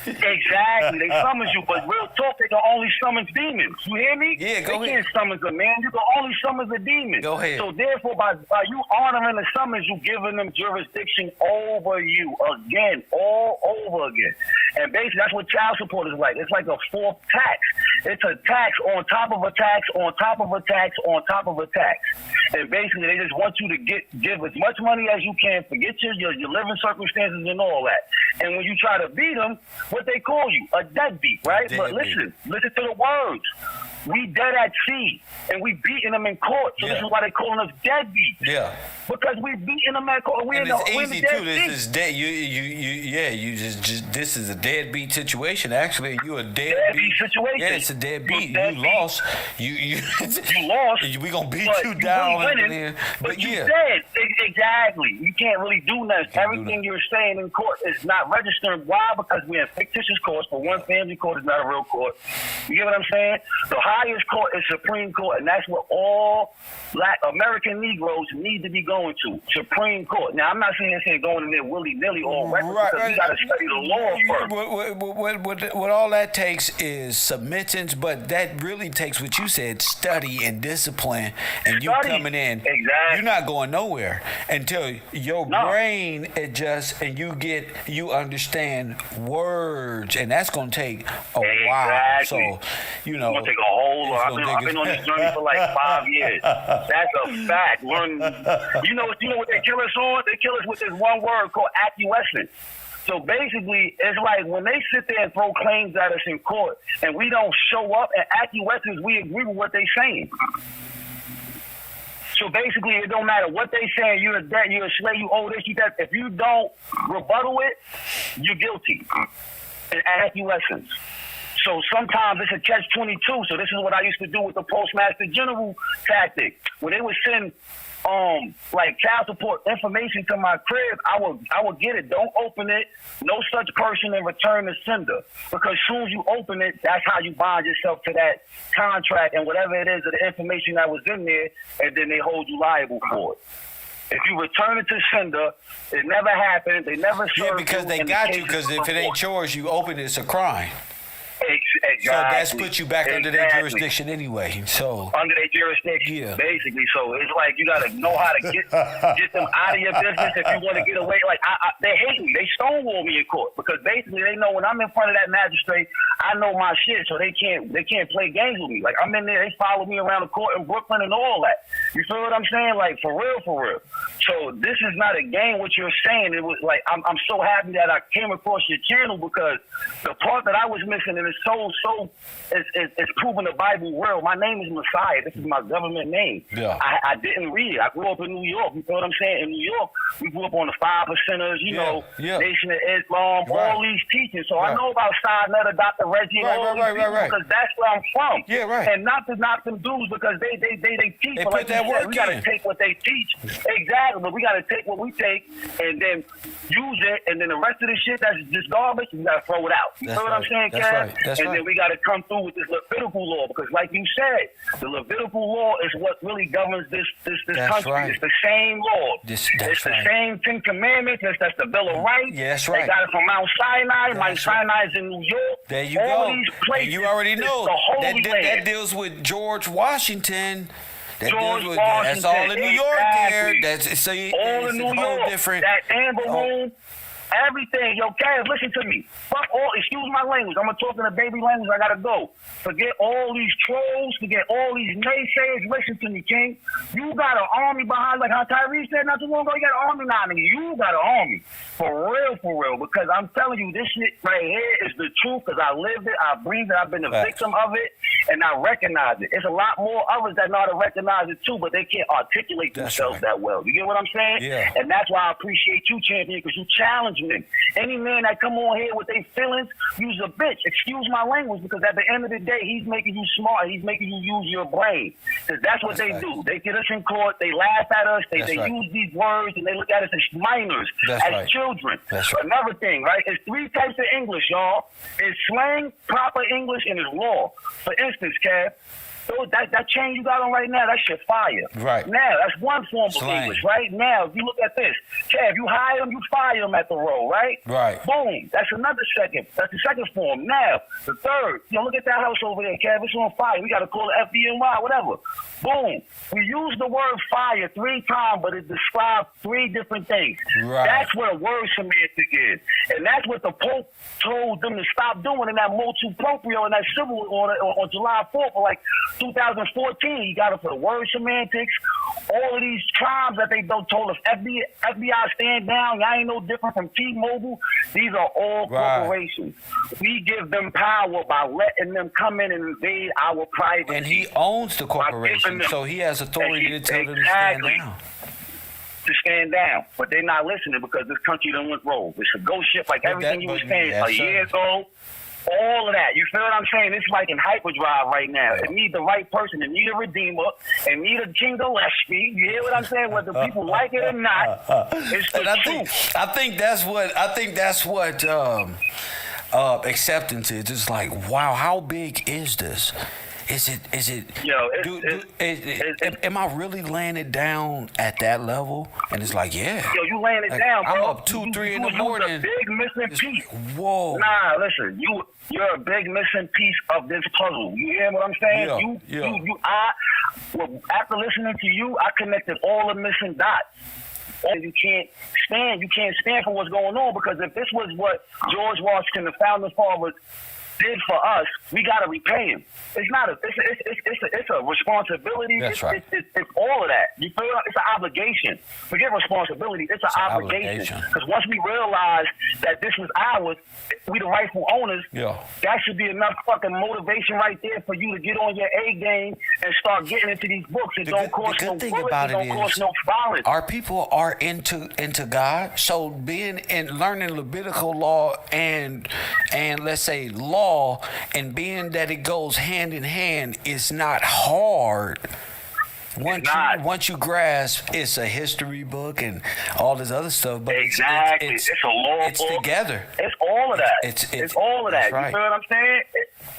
Exactly. They summons you, but real talk, they can only summons demons. You hear me? Yeah, go they ahead. Can't summons a man. You can only summons a demon. Go ahead. So therefore, by you honoring the summons, you giving them jurisdiction over you again, all over again. And basically, that's what child support is like. It's like a fourth tax. It's a tax on top of a tax, on top of a tax, on top of a tax. And basically, they just want you to give as much money as you can, forget your living circumstances and all that. And when you try to beat them, what they call you, a deadbeat, right? Deadbeat. But listen to the words. We dead at sea, and we beating them in court. So this is why they calling us deadbeats. Yeah. Because we beating them at court. And it's easy too. This is dead. You just this is a deadbeat situation. Actually, you a deadbeat situation. Yeah, it's a deadbeat. You lost. You lost. We gonna beat you Really down. winning, but you dead. Exactly. You can't really do nothing. Everything you're saying in court is not registering. Why? Because we're in fictitious courts. For one, family court is not a real court. You get what I'm saying? The highest court is Supreme Court, and that's what all Black American Negroes need to be going to. Supreme Court. Now, I'm not saying going in there willy-nilly all records, because we got to study the law first. What all that takes is submittance, but that really takes what you said, study and discipline, and you coming in. Exactly. You're not going nowhere until your brain adjusts and you understand words, and that's going to take a while. So, it's going to take a whole lot. I've been on this journey for like 5 years. That's a fact. You know what they kill us on? They kill us with this one word called acquiescence. So basically, it's like when they sit there and throw claims at us in court, and we don't show up, and acquiescence, we agree with what they're saying. So basically, it don't matter what they saying. You're a debt, you're a slave, you owe this, you that. If you don't rebuttal it, you're guilty. And acquiescence. So sometimes it's a catch-22. So this is what I used to do with the Postmaster General tactic. When they would send like child support information to my crib, I would get it. Don't open it. No such person in return the sender. Because as soon as you open it, that's how you bind yourself to that contract and whatever it is of the information that was in there, and then they hold you liable for it. If you return it to sender, it never happened. They never served you. Yeah, because they got you. Because if it ain't yours, you open it, it's a crime. Exactly. So that's put you back under their jurisdiction anyway. So under their jurisdiction, basically. So it's like you gotta know how to get them out of your business if you want to get away. Like they hate me, they stonewall me in court because basically they know when I'm in front of that magistrate, I know my shit, so they can't play games with me. Like I'm in there, they follow me around the court in Brooklyn and all that. You feel what I'm saying? Like for real. So this is not a game. What you're saying, it was like I'm so happy that I came across your channel because the part that I was missing, and it's it's proving the Bible real. My name is Messiah. This is my government name. Yeah. I didn't read it. I grew up in New York. You feel what I'm saying? In New York, we grew up on the 5%ers, Nation of Islam, all these teachings. So I know about Sinetta, Dr. Reggie, and all these people because that's where I'm from. Yeah, right. And not to knock them dudes because they teach. They but like put that work we got to take what they teach. Exactly. But we got to take what we take and then use it. And then the rest of the shit that's just garbage, we got to throw it out. You feel what I'm saying, Kev? And then we got to come through with this Levitical law because, like you said, the Levitical law is what really governs this country. Right. It's the same law. It's the same 10 Commandments. That's the Bill of Rights. Yeah, that's right. They got it from Mount Sinai. Mount Sinai is in New York. There you all go. These places, and you already know that deals with George Washington. That's all in New York there. That's all in New York. Different. That Amber Room. Everything, yo, Kev, listen to me. Fuck all, excuse my language. I'm gonna talk in the baby language. I gotta go. Forget all these trolls. Forget all these naysayers. Listen to me, King. You got an army behind, like how Tyrese said not too long ago. You got an army now, nigga. You got an army for real. Because I'm telling you, this shit right here is the truth. Because I lived it, I breathed it, I've been a victim of it, and not recognize it. It's a lot more others that know how to recognize it too, but they can't articulate themselves that well. You get what I'm saying? Yeah. And that's why I appreciate you, champion, because you challenge me. Any man that come on here with their feelings, you's a bitch. Excuse my language, because at the end of the day, he's making you smart. He's making you use your brain. Because that's what they do. They get us in court. They laugh at us. They use these words, and they look at us as minors, as children. Another thing, right? It's 3 types of English, y'all. It's slang, proper English, and it's law. For instance, Kev, so that chain you got on right now, that shit fire. Right. Now, that's one form of English. Right now, if you look at this, Kev, you hire them, you fire them at the road, right? Right. Boom. That's another second. That's the second form. Now, the third, look at that house over there, Kev. It's on fire. We got to call it FDNY, whatever. Boom. We use the word fire 3 times, but it describes 3 different things. Right. That's what a word semantic is. And that's what the Pope told them to stop doing in that motu proprio and that civil on July 4th, like 2014. He got it for the word semantics. All of these crimes that they told us, FBI stand down, y'all ain't no different from T-Mobile. These are all corporations. We give them power by letting them come in and invade our privacy. And he owns the corporation, so he has authority to tell them to stand down. To stand down, but they're not listening because this country done went rogue. It's a ghost ship, like everything you was saying a year ago. All of that. You feel what I'm saying? It's like in hyperdrive right now. It needs the right person. It need a redeemer. It need a King Gillespie. You hear what I'm saying? Whether people like it or not, it's the truth. I think that's what acceptance is. It's like, wow, how big is this? Is it? Yo, am I really laying it down at that level? And it's like, yeah. Yo, you laying it down, bro. I'm up 2-3 in the morning. You're a big missing piece. Whoa. Nah, listen. You're a big missing piece of this puzzle. You hear what I'm saying? After listening to you, I connected all the missing dots. And you can't stand for what's going on, because if this was what George Washington, the founding fathers, did for us, we gotta repay him. It's not it's a responsibility. That's right. It's all of that. You feel? It's an obligation. Forget responsibility. It's an obligation. Because once we realize that this was ours, we the rightful owners. Yeah. That should be enough fucking motivation right there for you to get on your A game and start getting into these books. It don't cost no bullets. It don't cost no violence. Our people are into God. So being and learning Levitical law and let's say law, and being that it goes hand in hand, is not hard. Once you grasp, it's a history book and all this other stuff. But it's a law book. It's together. It's all of that. It's all of that. Right. You feel what I'm saying?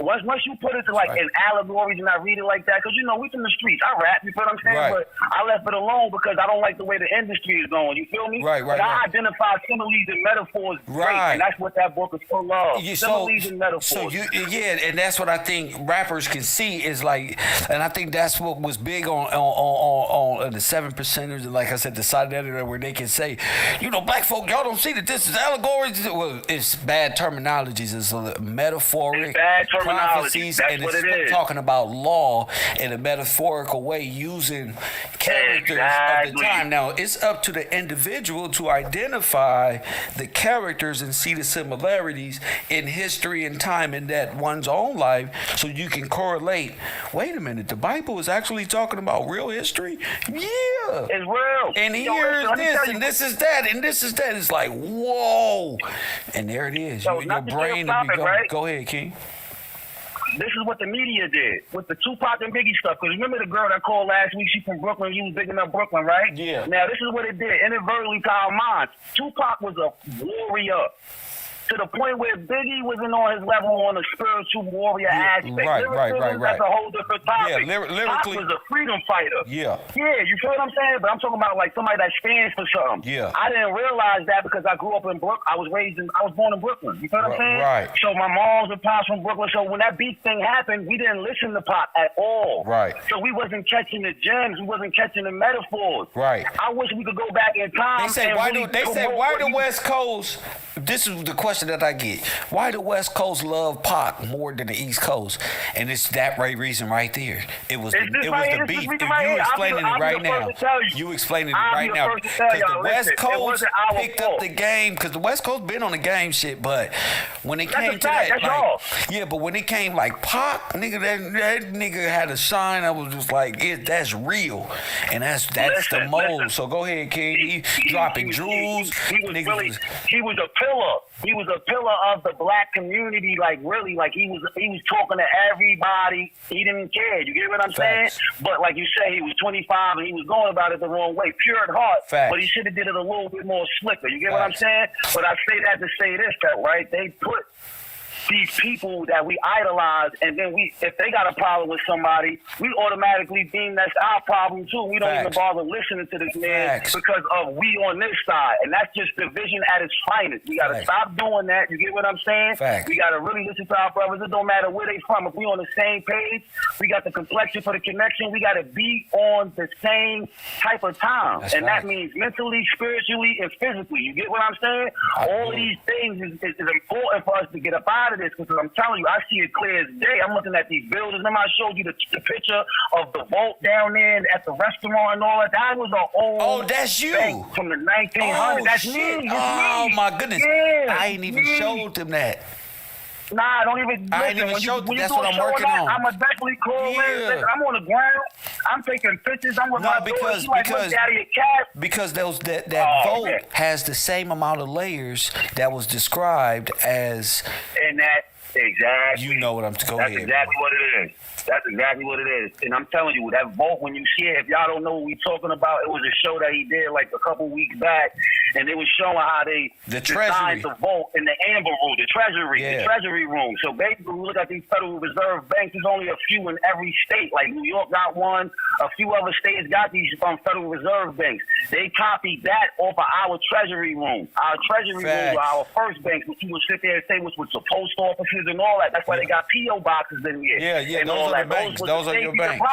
Once you put it to like in allegories and I read it like that, because we from the streets. I rap, you feel what I'm saying? Right. But I left it alone because I don't like the way the industry is going. You feel me? But I identify similes and metaphors great, and that's what that book is full of. Similes and metaphors. So and that's what I think rappers can see is like, and I think that's what was big on the 7%ers, and like I said, the side editor, where they can say, black folk, y'all don't see that this is allegories. Well, it's bad terminologies. It's metaphoric. It's bad terminology. Prophecies, that's and what it's it is. Talking about law in a metaphorical way, using characters of the time. Now, it's up to the individual to identify the characters and see the similarities in history and time in that one's own life, so you can correlate. Wait a minute, the Bible is actually talking about real history? Yeah. It's real. And here's this, and this is that, and this is that. It's like, whoa. And there it is. So your brain will be going. Go ahead, King. This is what the media did with the Tupac and Biggie stuff. Because remember the girl that called last week? She's from Brooklyn. You was bigging up Brooklyn, right? Yeah. Now, this is what it did. Inadvertently to our minds. Tupac was a warrior. To the point where Biggie wasn't on his level on a spiritual warrior aspect. Right. That's a whole different topic. Yeah, lyrically. Pac was a freedom fighter. Yeah. Yeah, you feel what I'm saying? But I'm talking about like somebody that stands for something. Yeah. I didn't realize that because I grew up in Brooklyn. I was born in Brooklyn. You feel what I'm saying? Right. So my moms and pops from Brooklyn. So when that beat thing happened, we didn't listen to Pop at all. Right. So we wasn't catching the gems. We wasn't catching the metaphors. Right. I wish we could go back in time. They say, why the West Coast? This is the question question that I get. Why the West Coast love Pac more than the East Coast? And it's that right reason right there. It was the beef. You explaining it right now. You explaining it right now. Because the West Coast picked up the game. Because the West Coast been on the game shit. But when it came to that, but when it came like Pac, nigga, that nigga had a shine. I was just like, that's real. And that's the mold. So go ahead, King. He dropping jewels. He was a pillar. He was a pillar of the black community, like really, like he was talking to everybody. He didn't care. You get what I'm saying? But like you say, he was 25 and he was going about it the wrong way, pure at heart. But he should have did it a little bit more slicker. You get what I'm saying? But I say that to say this, though, right? They put these people that we idolize, and then if they got a problem with somebody, we automatically deem that's our problem too. We don't even bother listening to this man because of we on this side, and that's just division at its finest. We gotta stop doing that. You get what I'm saying? We gotta really listen to our brothers. It don't matter where they from. If we on the same page, we got the complexion for the connection. We gotta be on the same type of time, that means mentally, spiritually, and physically. You get what I'm saying? All of these things is important for us to get up out of this, because I'm telling you, I see it clear as day. I'm looking at these buildings. Remember I showed you the picture of the vault down there at the restaurant and all that? That was an old that's you from the 1900s. That's me. Oh my goodness. Yeah, I ain't even showed them that. Nah, don't even. I ain't even showed them. That's what I'm working on. I'm going to definitely call in. I'm on the ground. I'm taking pictures. I'm with my daughter. Because that vote has the same amount of layers that was described as. And that, exactly. You know what I'm going That's exactly what it is. That's exactly what it is. And I'm telling you, that vote, when you see it, if y'all don't know what we're talking about, it was a show that he did like a couple weeks back, and it was showing how they designed the vote in the Amber Room, the Treasury room. So basically, we look at these Federal Reserve banks, there's only a few in every state. Like New York got one, a few other states got these Federal Reserve banks. They copied that off of our Treasury room. Our Treasury room were our first banks, which you would sit there and say was with the post offices and all that. That's why they got P.O. boxes in here. And those are the banks. Those are your banks.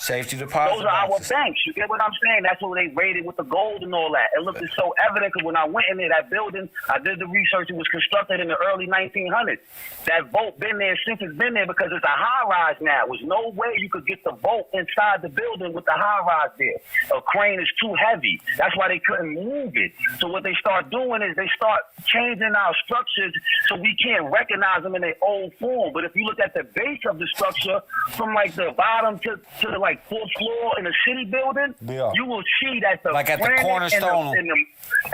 Safety deposit Those are our banks. You get what I'm saying? That's what they rated with the gold and all that. It looked so evident because when I went in there, that building, I did the research. It was constructed in the early 1900s. That vote been there since it's been there because it's a high-rise now. There's no way you could get the vote inside the building with the high-rise there. A crane is too heavy. That's why they couldn't move it. So what they start doing is they start changing our structures so we can't recognize them in their old form. But if you look at the base of the structure, from like the bottom to the like fourth floor in a city building, you will see that the like at the cornerstone.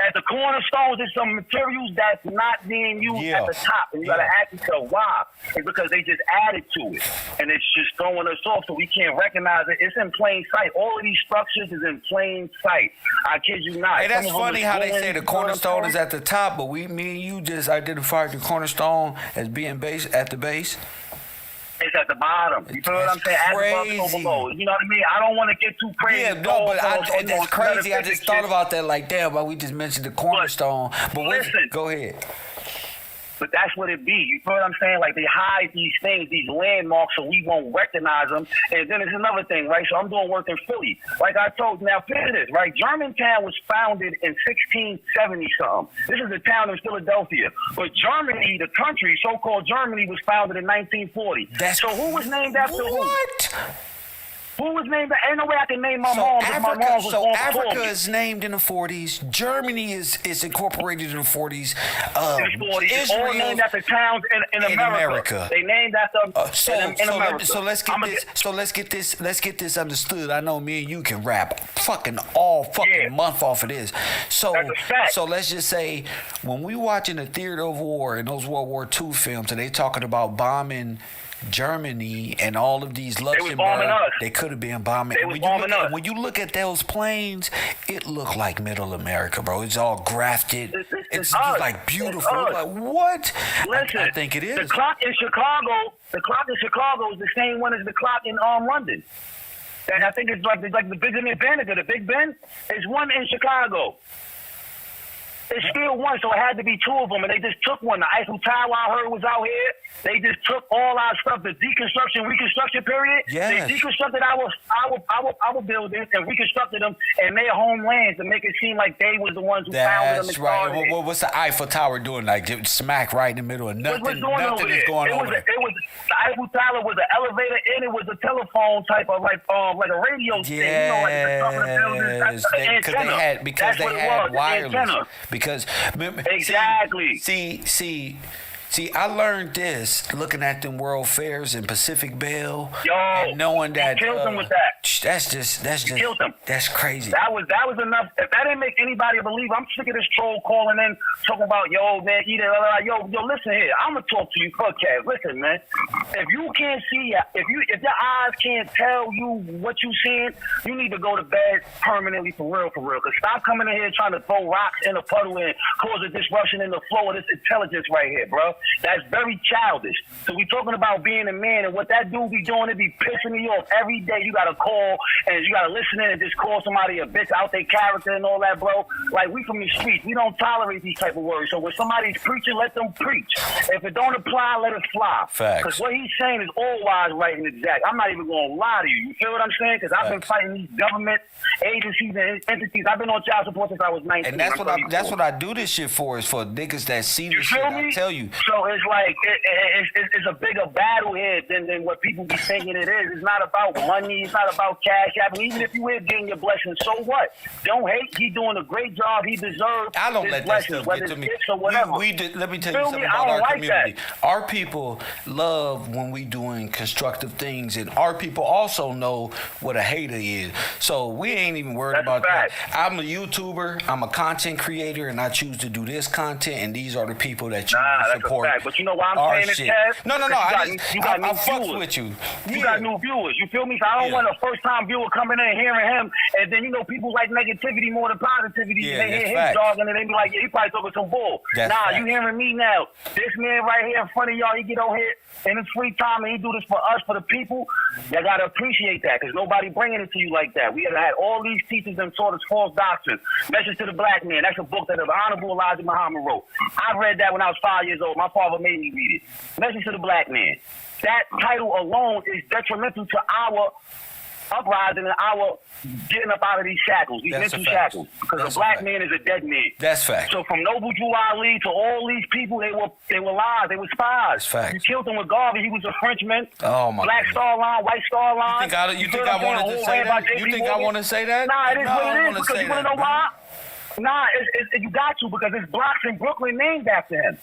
At the cornerstones, there's some materials that's not being used at the top, and you gotta ask yourself why. It's because they just added to it, and it's just throwing us off, so we can't recognize it. It's in plain sight. All of these structures is in plain sight. I kid you not. Hey, that's funny how they say the cornerstone is at the top, but me and you just identified the cornerstone as being base at the base. It's at the bottom. You feel what I'm saying? Crazy. As above, so below. You know what I mean? I don't want to get too crazy. Yeah, no, but that's crazy. I just thought about that like, damn, why we just mentioned the cornerstone. But listen, go ahead. But that's what it be. You feel what I'm saying? Like they hide these things, these landmarks, so we won't recognize them. And then there's another thing, right? So I'm doing work in Philly. Like I told you, now picture this, right? Germantown was founded in 1670-something. This is a town in Philadelphia. But Germany, the country, so-called Germany, was founded in 1940. So who was named after who? Who was named? Ain't no way I can name my mom. Africa is named in the 40s. Germany is incorporated in the 40s. Israel all named after towns in America. They named after in America. So let's get this understood. I know me and you can rap fucking all fucking month off of this. So let's just say when we watching the theater of war and those World War II films and they talking about bombing Germany and all of these Luxembourg, they could have been bombing. When you look at those planes, it looked like Middle America, bro. It's all grafted. It's just like beautiful. Like what? Listen, I think it is. The clock in Chicago is the same one as the clock in London. And I think it's like the Benjamin Banneker, the Big Ben. There's one in Chicago. It's still one, so it had to be two of them, and they just took one. The Eiffel Tower I heard was out here. They just took all our stuff, the deconstruction, reconstruction period. Yes. They deconstructed our buildings and reconstructed them and made homelands to make it seem like they was the ones who founded them. That's right. What's the Eiffel Tower doing? Like smack right in the middle of nothing. Nothing is going on. The Eiffel Tower was an elevator and it was a telephone type of like a radio thing. You know, like the top of the building. Because they had wireless. Because exactly. See, I learned this looking at them World Fairs in Pacific Bell, and knowing that killed them with that. That's killed them. That's crazy. That was enough. If that didn't make anybody believe, I'm sick of this troll calling in talking about man, eat it. Yo, listen here. I'm gonna talk to you, Kev. Listen, man. If you can't see, if your eyes can't tell you what you seeing, you need to go to bed permanently for real. Cause stop coming in here trying to throw rocks in a puddle and cause a disruption in the flow of this intelligence right here, bro. That's very childish. So we talking about being a man, and what that dude be doing, it be pissing me off every day. You gotta call and you gotta listen in and just call somebody a bitch out their character and all that, bro. Like, we from the streets, we don't tolerate these type of words. So when somebody's preaching, let them preach. If it don't apply, let it fly. Facts. Because what he's saying is all wise, right, and exact. I'm not even gonna lie to you. You feel what I'm saying? Because I've been fighting these government agencies and entities. I've been on child support since I was 19. And that's what I do this shit for, is for niggas that see this shit. I tell you. So it's like it's a bigger battle here than what people be thinking it is. It's not about money. It's not about cash. I mean, even if you is getting your blessings, so what? Don't hate. He's doing a great job. He deserves. I don't let that stuff get to me. Let me tell you something about our community. Our people love when we doing constructive things, and our people also know what a hater is. So we ain't even worried about that. I'm a YouTuber. I'm a content creator, and I choose to do this content, and these are the people that choose to support. But you know why I'm saying it, Kev? No. I fucks with you. You got new viewers. You feel me? So I don't want a first-time viewer coming in, hearing him, and then, people like negativity more than positivity. They hear his dog, and then they be like, he probably talking some bull. You hearing me now. This man right here in front of y'all, he get on here in his free time, and he do this for us, for the people. You got to appreciate that, because nobody bringing it to you like that. We have had all these teachers that taught us false doctrine. Message to the Black Man. That's a book that the Honorable Elijah Muhammad wrote. I read that when I was 5 years old. My father made me read it. Message to the Black Man. That title alone is detrimental to our uprising and our getting up out of these shackles, these mental shackles. Because a black man is a dead man. That's fact. So from Noble Drew Ali to all these people, they were lies, they were spies. That's fact. You killed him with Garvey, he was a Frenchman. Oh my Black God. Star Line, White Star Line. You think I wanted to say that? You think I want to say that? Nah, it is what it is, because you want to know why? Nah, you got to, because there's blocks in Brooklyn named after him.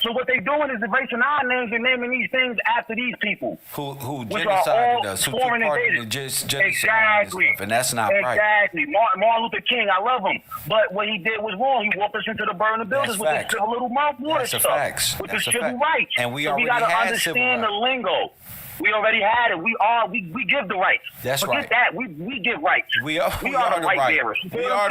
So what they doing is erasing our names and naming these things after these people. Who genocided us, who foreign took part in the exactly. And that's not right. Exactly. Martin Luther King, I love him. But what he did was wrong. He walked us into the burning buildings with this little mouth water stuff. With the civil rights. And we already got to understand the lingo. We already had it. We give the rights. That's Forget right. that. We give rights. We are the right bearers. We are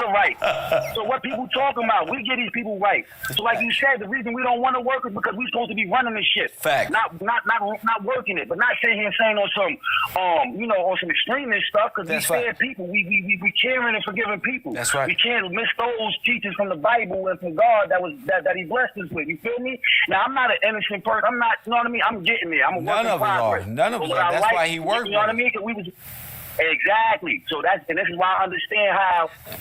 the right. So what people talking about? We give these people rights. So like you said, the reason we don't want to work is because we're supposed to be running this shit. Fact. Not working it, but not sitting here saying on some on some extremist stuff, because we fair people. We caring and forgiving people. That's right. We can't miss those teachings from the Bible and from God that He blessed us with. You feel me? Now I'm not an innocent person. I'm not. You know what I mean? I'm getting there. I'm a None of them are. None of them are. That's why he worked. You know what I mean? Exactly. So and this is why I understand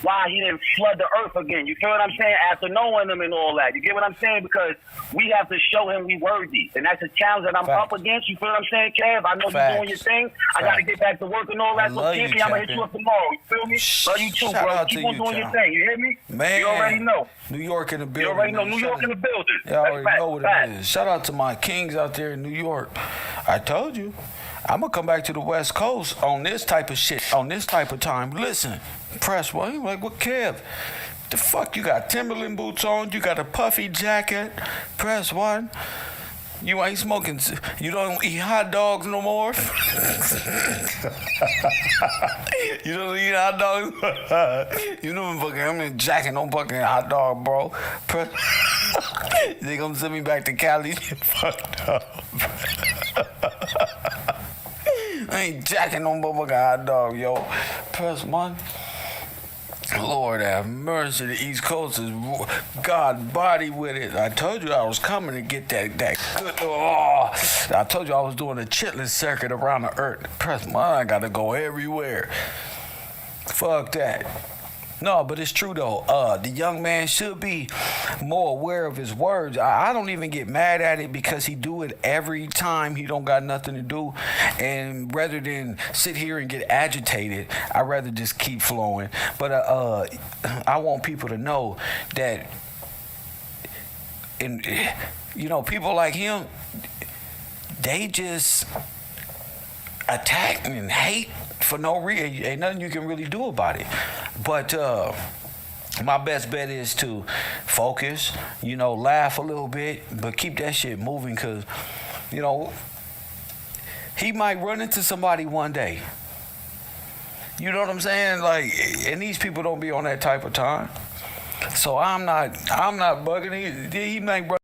why he didn't flood the earth again. You feel what I'm saying? After knowing him and all that. You get what I'm saying? Because we have to show him we worthy. And that's a challenge that I'm up against. You feel what I'm saying, Kev? I know you're doing your thing. I got to get back to work and all that. So, Champion, I'm going to hit you up tomorrow. You feel me? Love you too, bro. Keep on doing your thing. You hear me? Man. You already know. New York in the building. You already know. New York in the building. You already know what it is. Shout out to my kings out there in New York. I told you. I'm going to come back to the West Coast on this type of shit, on this type of time. Listen, press one. Like, what, Kev? The fuck? You got Timberland boots on. You got a puffy jacket. Press one. You ain't smoking. You don't eat hot dogs no more. You don't eat hot dogs. You don't fucking. I'm in jacket, no fucking hot dog, bro. They gonna send me back to Cali. You fucked up. I ain't jacking no motherfucking hot dog, yo. Press one. Lord have mercy. The East Coast is God body with it. I told you I was coming to get that good. Oh, I told you I was doing a chitlin circuit around the earth. Press mine. I gotta go everywhere. Fuck that. No, but it's true though. The young man should be more aware of his words. I don't even get mad at it because he do it every time he don't got nothing to do. And rather than sit here and get agitated, I'd rather just keep flowing. But I want people to know that, people like him, they just attack and hate for no reason. Ain't nothing you can really do about it. But my best bet is to focus, laugh a little bit, but keep that shit moving, because, he might run into somebody one day. You know what I'm saying? Like, and these people don't be on that type of time. So I'm not bugging. He might run